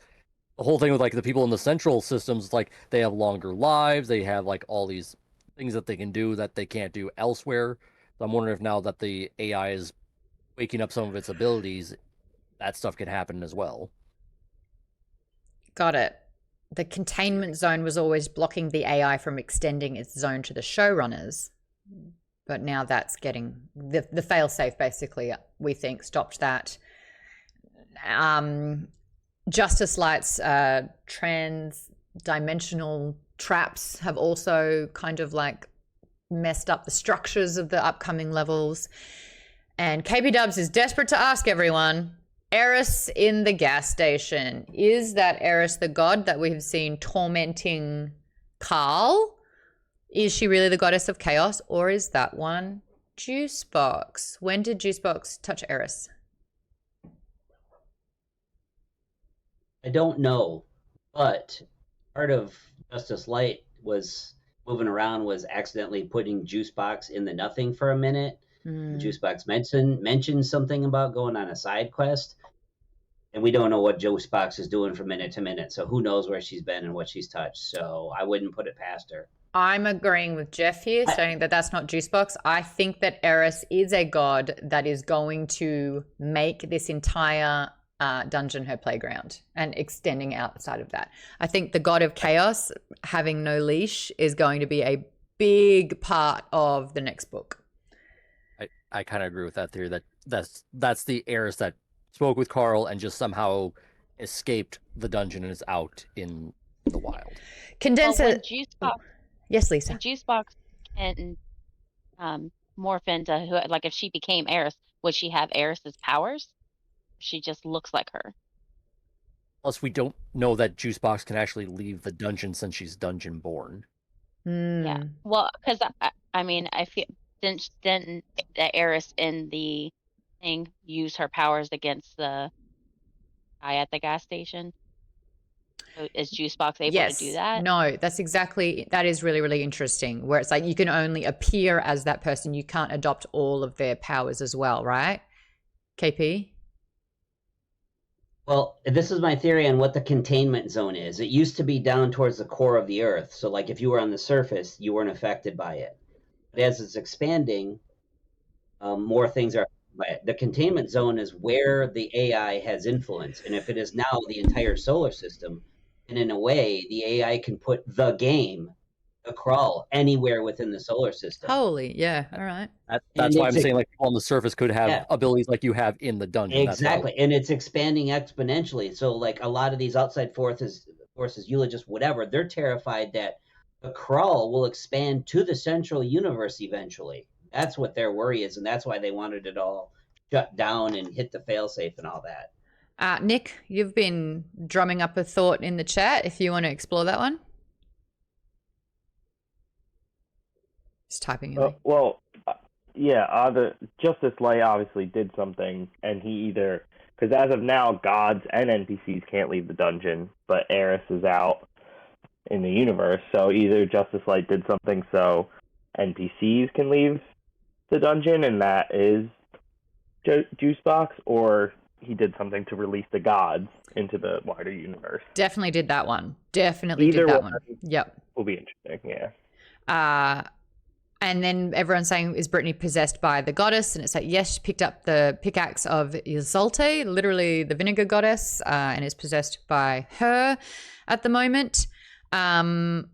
the whole thing with like the people in the central systems, like they have longer lives, they have like all these things that they can do that they can't do elsewhere. So I'm wondering if now that the AI is waking up some of its abilities, that stuff can happen as well. Got it. The containment zone was always blocking the AI from extending its zone to the showrunners. But now that's getting the failsafe basically, we think, stopped that. Justice Light's trans-dimensional traps have also kind of like messed up the structures of the upcoming levels. And KB Dubs is desperate to ask everyone, Eris in the gas station, is that Eris the god that we have seen tormenting Carl? Is she really the goddess of chaos, or is that one Juicebox? When did Juicebox touch Eris? I don't know, but part of Justice Light was moving around was accidentally putting Juicebox in the nothing for a minute. Juicebox mentioned something about going on a side quest, and we don't know what Juicebox is doing from minute to minute, so who knows where she's been and what she's touched. So I wouldn't put it past her. I'm agreeing with Jeff here, saying that that's not Juicebox. I think that Eris is a god that is going to make this entire dungeon her playground and extending outside of that. I think the god of chaos having no leash is going to be a big part of the next book. I kind of agree with that theory. That's the Eris that spoke with Carl and just somehow escaped the dungeon and is out in the wild. Condenser. Well, when Juicebox, yes, Lisa. when Juicebox can morph into who, like if she became Eris, would she have Eris's powers? She just looks like her. Plus, we don't know that Juicebox can actually leave the dungeon since she's dungeon born. Yeah. Well, because I mean, I feel didn't the Eris in the thing use her powers against the guy at the gas station? So is Juicebox able to do that? No, that is really, really interesting. Where it's like you can only appear as that person. You can't adopt all of their powers as well, right? KP? Well, this is my theory on what the containment zone is. It used to be down towards the core of the Earth. So, like, if you were on the surface, you weren't affected by it. But as it's expanding, more things are affected by it. The containment zone is where the AI has influence. And if it is now the entire solar system, and in a way, the AI can put the game, the crawl, anywhere within the solar system. Holy, yeah, all right. That's why I'm saying like people on the surface could have abilities like you have in the dungeon. Exactly, and it's expanding exponentially. So, like a lot of these outside forces, eulogists, whatever, they're terrified that the crawl will expand to the central universe eventually. That's what their worry is, and that's why they wanted it all shut down and hit the failsafe and all that. Nick, you've been drumming up a thought in the chat. If you want to explore that one, just typing away. Justice Light obviously did something, and he either, because as of now, gods and NPCs can't leave the dungeon, but Eris is out in the universe, so either Justice Light did something so NPCs can leave the dungeon, and that is Juicebox, or he did something to release the gods into the wider universe. Definitely did that one. Definitely did that one. Yep. Will be interesting, yeah. And then everyone's saying, is Brittany possessed by the goddess? And it's like, yes, she picked up the pickaxe of Isolde, literally the vinegar goddess, and is possessed by her at the moment. Occult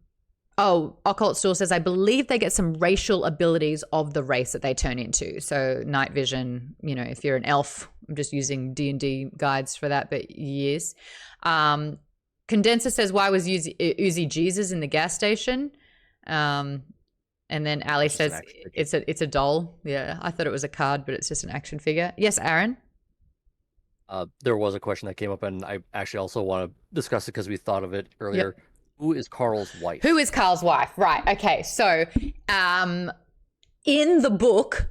Store says, I believe they get some racial abilities of the race that they turn into. So night vision, if you're an elf, I'm just using D&D guides for that, but yes. Condenser says, why was Uzi Jesus in the gas station? And then Ali says it's a doll. Yeah, I thought it was a card, but it's just an action figure. Yes, Aaron? There was a question that came up, and I actually also want to discuss it because we thought of it earlier. Yep. Who is Carl's wife? Who is Carl's wife? Right. Okay. So in the book,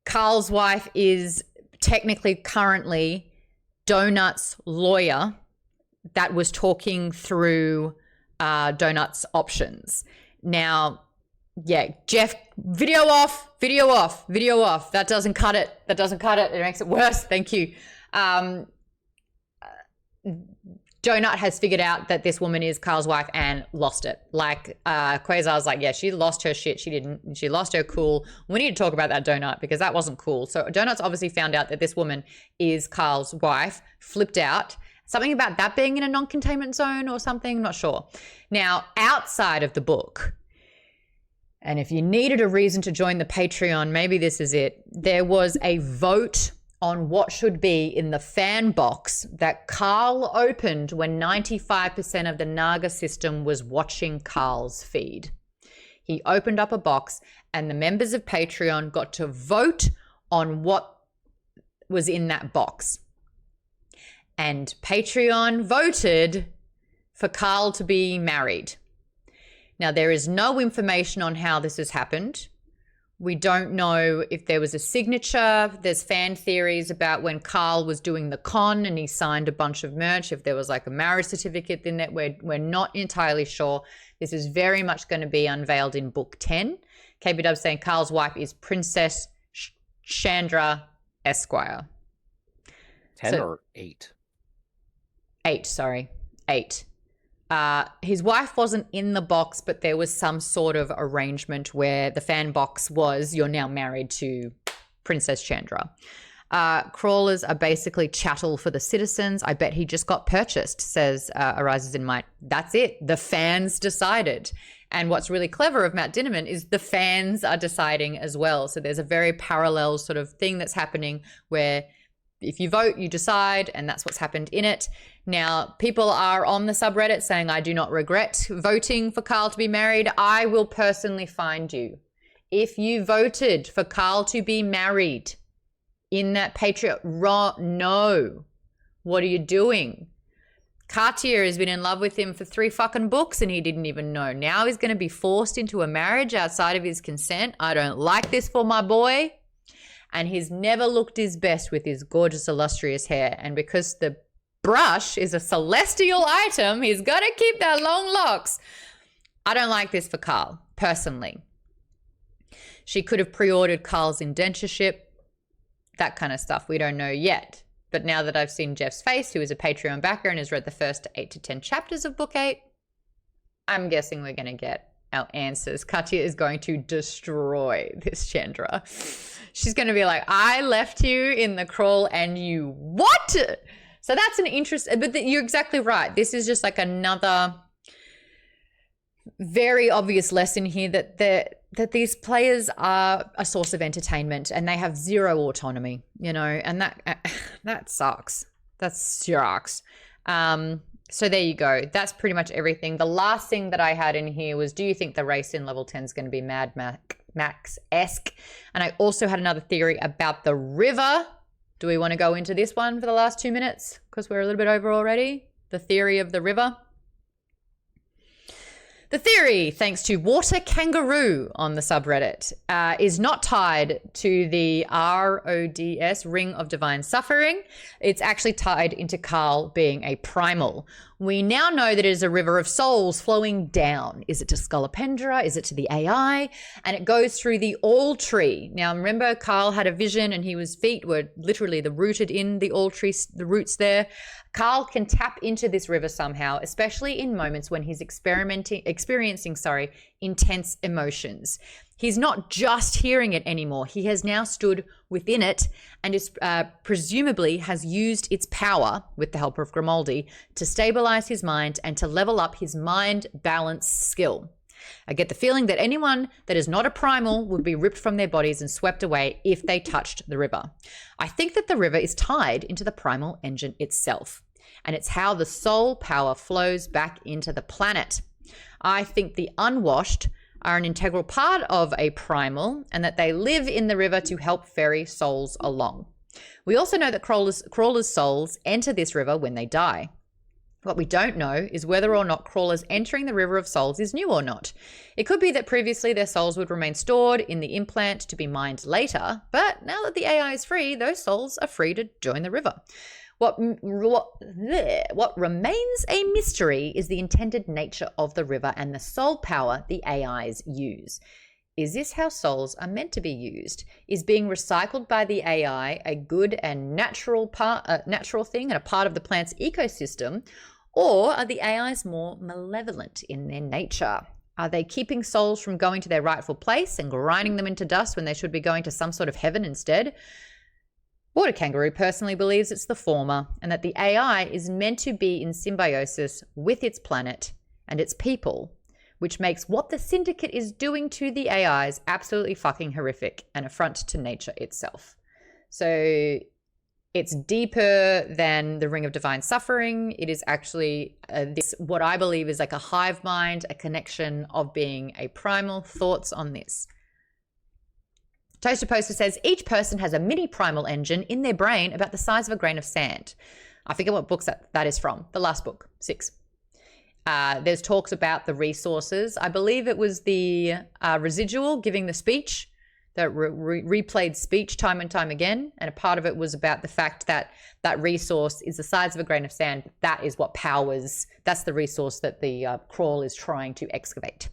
Carl's wife is technically currently Donut's lawyer that was talking through Donut's options. Now, yeah, Jeff, video off. That doesn't cut it. It makes it worse. Thank you. Donut has figured out that this woman is Carl's wife and lost it. Like Quasar's like, yeah, she lost her shit. She lost her cool. We need to talk about that, Donut, because that wasn't cool. So Donut's obviously found out that this woman is Carl's wife, flipped out. Something about that being in a non-containment zone or something, not sure. Now, outside of the book, and if you needed a reason to join the Patreon, maybe this is it. There was a vote on what should be in the fan box that Carl opened when 95% of the Naga system was watching Carl's feed. He opened up a box and the members of Patreon got to vote on what was in that box. And Patreon voted for Carl to be married. Now, there is no information on how this has happened. We don't know if there was a signature. There's fan theories about when Carl was doing the con and he signed a bunch of merch, if there was like a marriage certificate in it. We're not entirely sure. This is very much going to be unveiled in book 10. KB Dub saying Carl's wife is Princess Chandra Esquire. 10 or 8? 8, sorry. 8. His wife wasn't in the box, but there was some sort of arrangement where the fan box was, you're now married to Princess Chandra. Crawlers are basically chattel for the citizens. I bet he just got purchased, says Arises in Might. That's it. The fans decided. And what's really clever of Matt Dinnerman is the fans are deciding as well. So there's a very parallel sort of thing that's happening where if you vote, you decide, and that's what's happened in it. Now, people are on the subreddit saying, I do not regret voting for Carl to be married. I will personally find you. If you voted for Carl to be married in that Patreon, no. What are you doing? Cartier has been in love with him for 3 fucking books and he didn't even know. Now he's going to be forced into a marriage outside of his consent. I don't like this for my boy. And he's never looked his best with his gorgeous, illustrious hair. And because the brush is a celestial item, he's got to keep that long locks. I don't like this for Carl, personally. She could have pre-ordered Carl's indentureship, that kind of stuff. We don't know yet. But now that I've seen Jeff's face, who is a Patreon backer and has read the first 8 to 10 chapters of book 8, I'm guessing we're going to get our answers. Katya is going to destroy this Chandra. She's going to be like, I left you in the crawl and you what? So that's an interest, but you're exactly right. This is just like another very obvious lesson here that these players are a source of entertainment and they have zero autonomy, you know, and that sucks. That sucks. So there you go. That's pretty much everything. The last thing that I had in here was, do you think the race in level 10 is going to be Mad Max-esque? And I also had another theory about the river. Do we want to go into this one for the last 2 minutes? Because we're a little bit over already. The theory of the river. The theory, thanks to Water Kangaroo on the subreddit, is not tied to the RODS, Ring of Divine Suffering. It's actually tied into Carl being a primal. We now know that it is a river of souls flowing down. Is it to Scolopendra? Is it to the AI? And it goes through the all tree. Now, remember, Carl had a vision and his feet were literally rooted in the all tree, the roots there. Carl can tap into this river somehow, especially in moments when he's experiencing intense emotions. He's not just hearing it anymore. He has now stood within it and is presumably has used its power, with the help of Grimaldi, to stabilize his mind and to level up his mind balance skill. I get the feeling that anyone that is not a primal would be ripped from their bodies and swept away if they touched the river. I think that the river is tied into the primal engine itself, and it's how the soul power flows back into the planet. I think the unwashed are an integral part of a primal and that they live in the river to help ferry souls along. We also know that crawlers' souls enter this river when they die. What we don't know is whether or not crawlers entering the river of souls is new or not. It could be that previously their souls would remain stored in the implant to be mined later, but now that the AI is free, those souls are free to join the river. What remains a mystery is the intended nature of the river and the soul power the AIs use. Is this how souls are meant to be used? Is being recycled by the AI a good and natural thing and a part of the plant's ecosystem? Or are the AIs more malevolent in their nature? Are they keeping souls from going to their rightful place and grinding them into dust when they should be going to some sort of heaven instead? Water Kangaroo personally believes it's the former and that the AI is meant to be in symbiosis with its planet and its people, which makes what the Syndicate is doing to the AIs absolutely fucking horrific and affront to nature itself. So it's deeper than the Ring of Divine Suffering. It is actually this, what I believe is like a hive mind, a connection of being a primal. Thoughts on this? Toaster Poster says, each person has a mini primal engine in their brain about the size of a grain of sand. I forget what books that is from. The last book, 6. There's talks about the resources. I believe it was the residual giving the speech, that replayed speech time and time again. And a part of it was about the fact that that resource is the size of a grain of sand. That is what powers, that's the resource that the crawl is trying to excavate.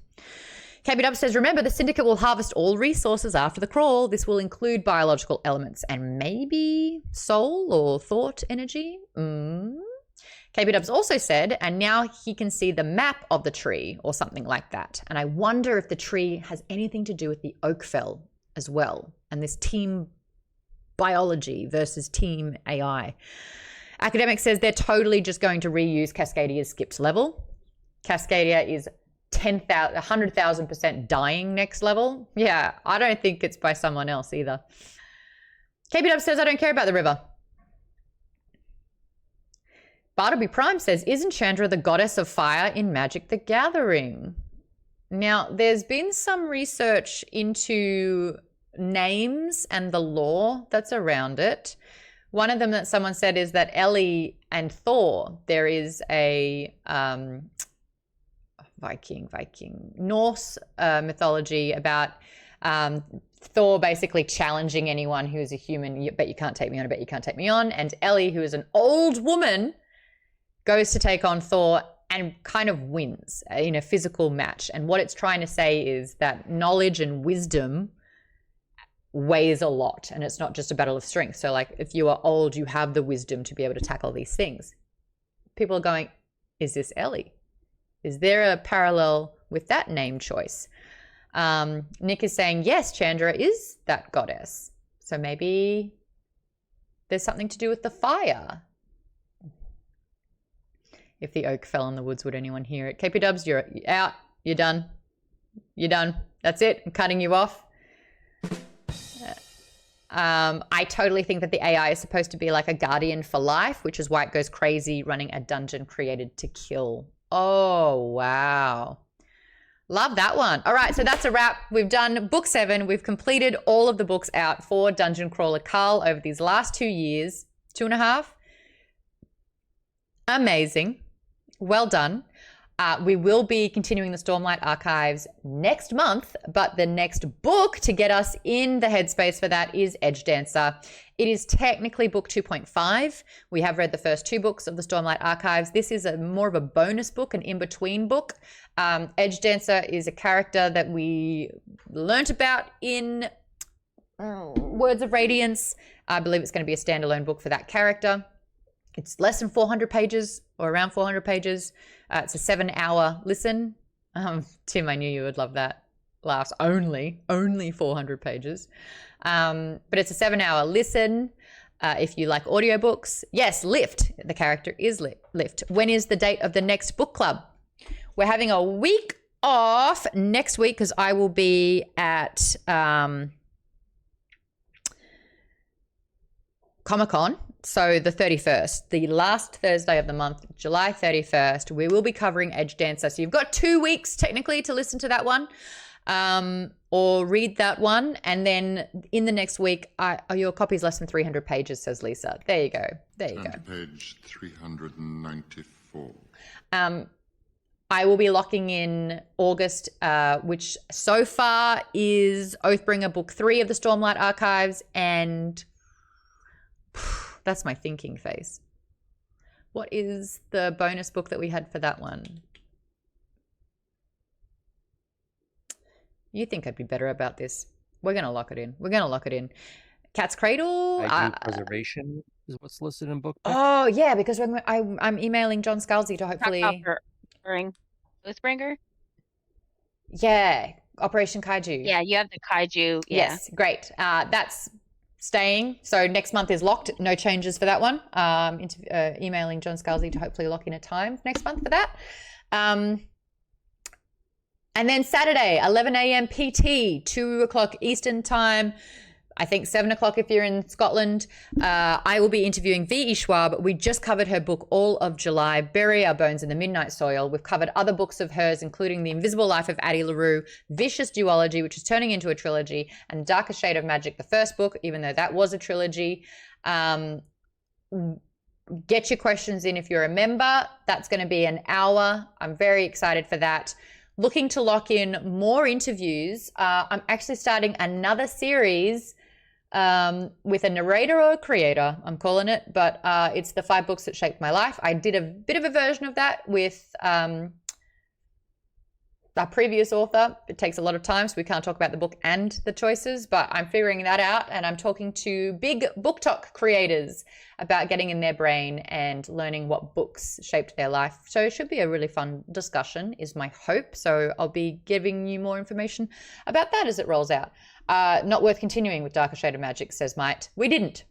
KB Dub says, remember, the Syndicate will harvest all resources after the crawl. This will include biological elements and maybe soul or thought energy. KB Dubs also said, and now he can see the map of the tree or something like that. And I wonder if the tree has anything to do with the oak fell as well. And this team biology versus team AI. Academic says they're totally just going to reuse Cascadia's skipped level. Cascadia is 100,000% dying next level. Yeah, I don't think it's by someone else either. KB Dub says, I don't care about the river. Bartleby Prime says, isn't Chandra the goddess of fire in Magic the Gathering? Now, there's been some research into names and the lore that's around it. One of them that someone said is that Ellie and Thor, there is a Viking, Norse mythology about Thor basically challenging anyone who is a human. Bet you can't take me on, I bet you can't take me on. And Ellie, who is an old woman, goes to take on Thor and kind of wins in a physical match. And what it's trying to say is that knowledge and wisdom weighs a lot, and it's not just a battle of strength. So like if you are old, you have the wisdom to be able to tackle these things. People are going, is this Ellie? Is there a parallel with that name choice? Nick is saying, yes, Chandra is that goddess. So maybe there's something to do with the fire. If the oak fell in the woods, would anyone hear it? KP Dubs, you're out. You're done. You're done. That's it. I'm cutting you off. I totally think that the AI is supposed to be like a guardian for life, which is why it goes crazy running a dungeon created to kill. Oh, wow. Love that one. All right, so that's a wrap. We've done book 7. We've completed all of the books out for Dungeon Crawler Carl over these last 2 years, 2.5. Amazing. Well done. We will be continuing the Stormlight Archives next month, but the next book to get us in the headspace for that is Edge Dancer. It is technically book 2.5. We have read the first 2 books of the Stormlight Archives. This is more of a bonus book, an in-between book. Edge Dancer is a character that we learnt about in Words of Radiance. I believe it's going to be a standalone book for that character. It's less than 400 pages or around 400 pages. It's a 7-hour listen. Tim, I knew you would love that. Laughs. Only 400 pages. But it's a 7-hour listen. If you like audiobooks. Yes, Lift. The character is Lift. When is the date of the next book club? We're having a week off next week because I will be at Comic-Con. So the 31st, the last Thursday of the month, July 31st, we will be covering Edge Dancer. So you've got 2 weeks technically to listen to that one or read that one. And then in the next week, your copy's less than 300 pages, says Lisa. There you go. There you go. Page 394. I will be locking in August, which so far is Oathbringer Book 3 of the Stormlight Archives, and that's my thinking face. What is the bonus book that we had for that one? You think I'd be better about this. We're going to lock it in. We're going to lock it in. Cat's Cradle. Preservation is what's listed in book. Oh, yeah, because I'm emailing John Scalzi to hopefully... Oathbringer? Yeah, Operation Kaiju. Yeah, you have the Kaiju. Yeah. Yes, great. That's staying. So next month is locked. No changes for that one. Emailing John Scalzi to hopefully lock in a time next month for that. And then Saturday, 11 a.m. PT, 2 o'clock Eastern time. I think 7 o'clock if you're in Scotland. I will be interviewing V.E. Schwab. We just covered her book, All of July, Bury Our Bones in the Midnight Soil. We've covered other books of hers, including The Invisible Life of Addie LaRue, Vicious Duology, which is turning into a trilogy, and Darker Shade of Magic, the first book, even though that was a trilogy. Get your questions in if you're a member. That's going to be an hour. I'm very excited for that. Looking to lock in more interviews. I'm actually starting another series with a narrator or a creator, I'm calling it, but it's the 5 books that shaped my life. I did a bit of a version of that with our previous author. It takes a lot of time, so we can't talk about the book and the choices, but I'm figuring that out, and I'm talking to big book talk creators about getting in their brain and learning what books shaped their life. So it should be a really fun discussion, is my hope. So I'll be giving you more information about that as it rolls out. Not worth continuing with Darker Shade of Magic, says Mite. We didn't.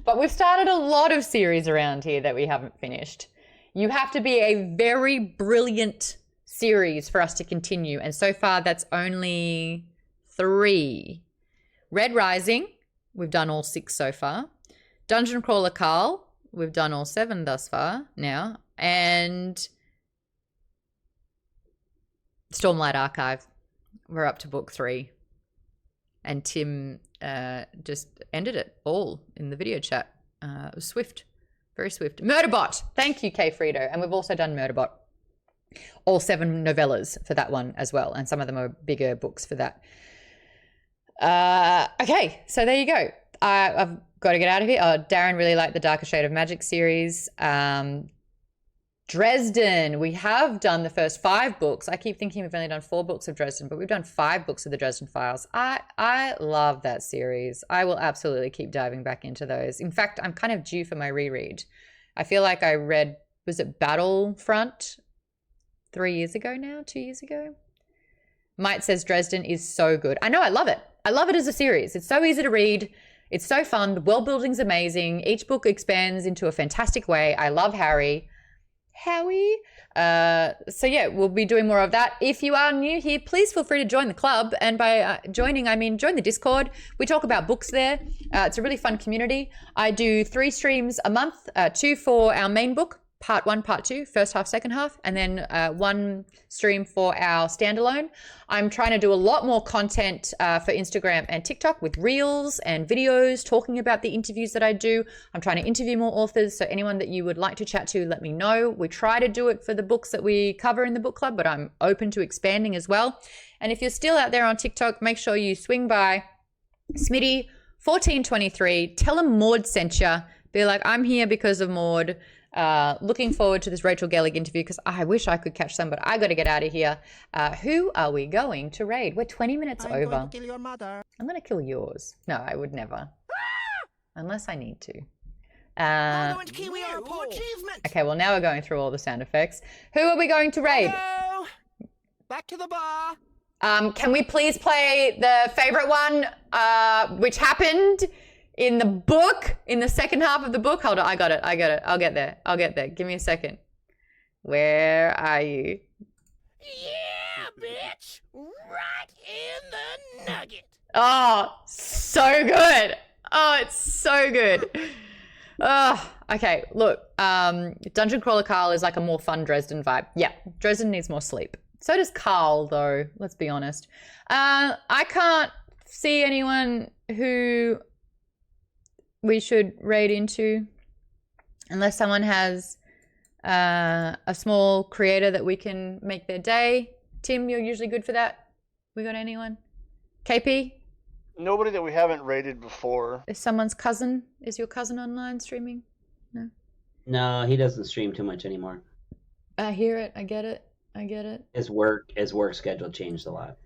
But we've started a lot of series around here that we haven't finished. You have to be a very brilliant series for us to continue. And so far, that's only 3. Red Rising, we've done all 6 so far. Dungeon Crawler Carl, we've done all 7 thus far now. And Stormlight Archive, we're up to book 3. And Tim just ended it all in the video chat. It was swift. Very swift. Murderbot. Thank you, K. Frito. And we've also done Murderbot. All 7 novellas for that one as well. And some of them are bigger books for that. Okay, so there you go. I've got to get out of here. Darren really liked the Darker Shade of Magic series. Dresden. We have done the first 5 books. I keep thinking we've only done 4 books of Dresden, but we've done 5 books of the Dresden Files. I love that series. I will absolutely keep diving back into those. In fact, I'm kind of due for my reread. I feel like I read, was it Battlefront 3 years ago now? 2 years ago? Mike says Dresden is so good. I know, I love it. I love it as a series. It's so easy to read. It's so fun. The world building's amazing. Each book expands into a fantastic way. I love Howie. So yeah, we'll be doing more of that. If you are new here, please feel free to join the club. And by joining, I mean join the Discord. We talk about books there. It's a really fun community. I do 3 streams a month, 2 for our main book, part 1, part 2, first half, second half, and then 1 stream for our standalone. I'm trying to do a lot more content for Instagram and TikTok with reels and videos talking about the interviews that I do. I'm trying to interview more authors, so anyone that you would like to chat to, let me know. We try to do it for the books that we cover in the book club, but I'm open to expanding as well. And if you're still out there on TikTok, make sure you swing by Smitty1423, tell him Maude sent you. Be like, I'm here because of Maude. Looking forward to this Rachel Gellig interview because I wish I could catch some, but I got to get out of here. Who are we going to raid? We're 20 minutes over. Going to kill your mother. I'm going to kill yours. No, I would never. Unless I need to. Mondo and Kiwi are report achievement. Okay, well, now we're going through all the sound effects. Who are we going to raid? Hello. Back to the bar. Can we please play the favorite one, which happened in the book, in the second half of the book? Hold on, I got it. I'll get there. Give me a second. Where are you? Yeah, bitch. Right in the nugget. Oh, so good. Oh, it's so good. Oh, okay, look. Dungeon Crawler Carl is like a more fun Dresden vibe. Yeah, Dresden needs more sleep. So does Carl, though, let's be honest. I can't see anyone who we should raid into unless someone has a small creator that we can make their day. Tim, you're usually good for that. We got anyone? KP? Nobody that we haven't raided before. Is someone's cousin? Is your cousin online streaming? No. No, he doesn't stream too much anymore. I hear it. I get it. His work schedule changed a lot.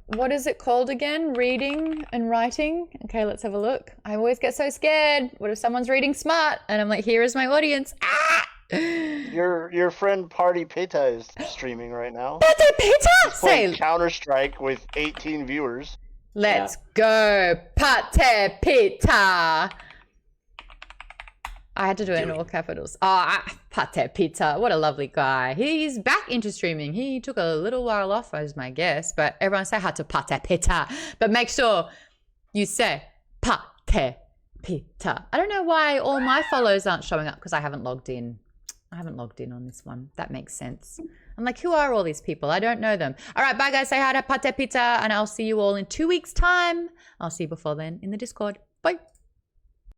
What is it called again? Reading and writing? Okay, let's have a look. I always get so scared. What if someone's reading smart? And I'm like, here is my audience. Ah! Your friend Party Pita is streaming right now. Party Pita! He's playing Counter-Strike with 18 viewers. Let's go, Party Pita! I had to do it in all capitals. Pate Pizza, what a lovely guy. He's back into streaming. He took a little while off as my guess, but everyone say hi to Pate Pizza. But make sure you say Pate Pizza. I don't know why all my follows aren't showing up because I haven't logged in. I haven't logged in on this one. That makes sense. I'm like, who are all these people? I don't know them. All right, bye guys. Say hi to Pate Pizza and I'll see you all in 2 weeks' time. I'll see you before then in the Discord. Bye.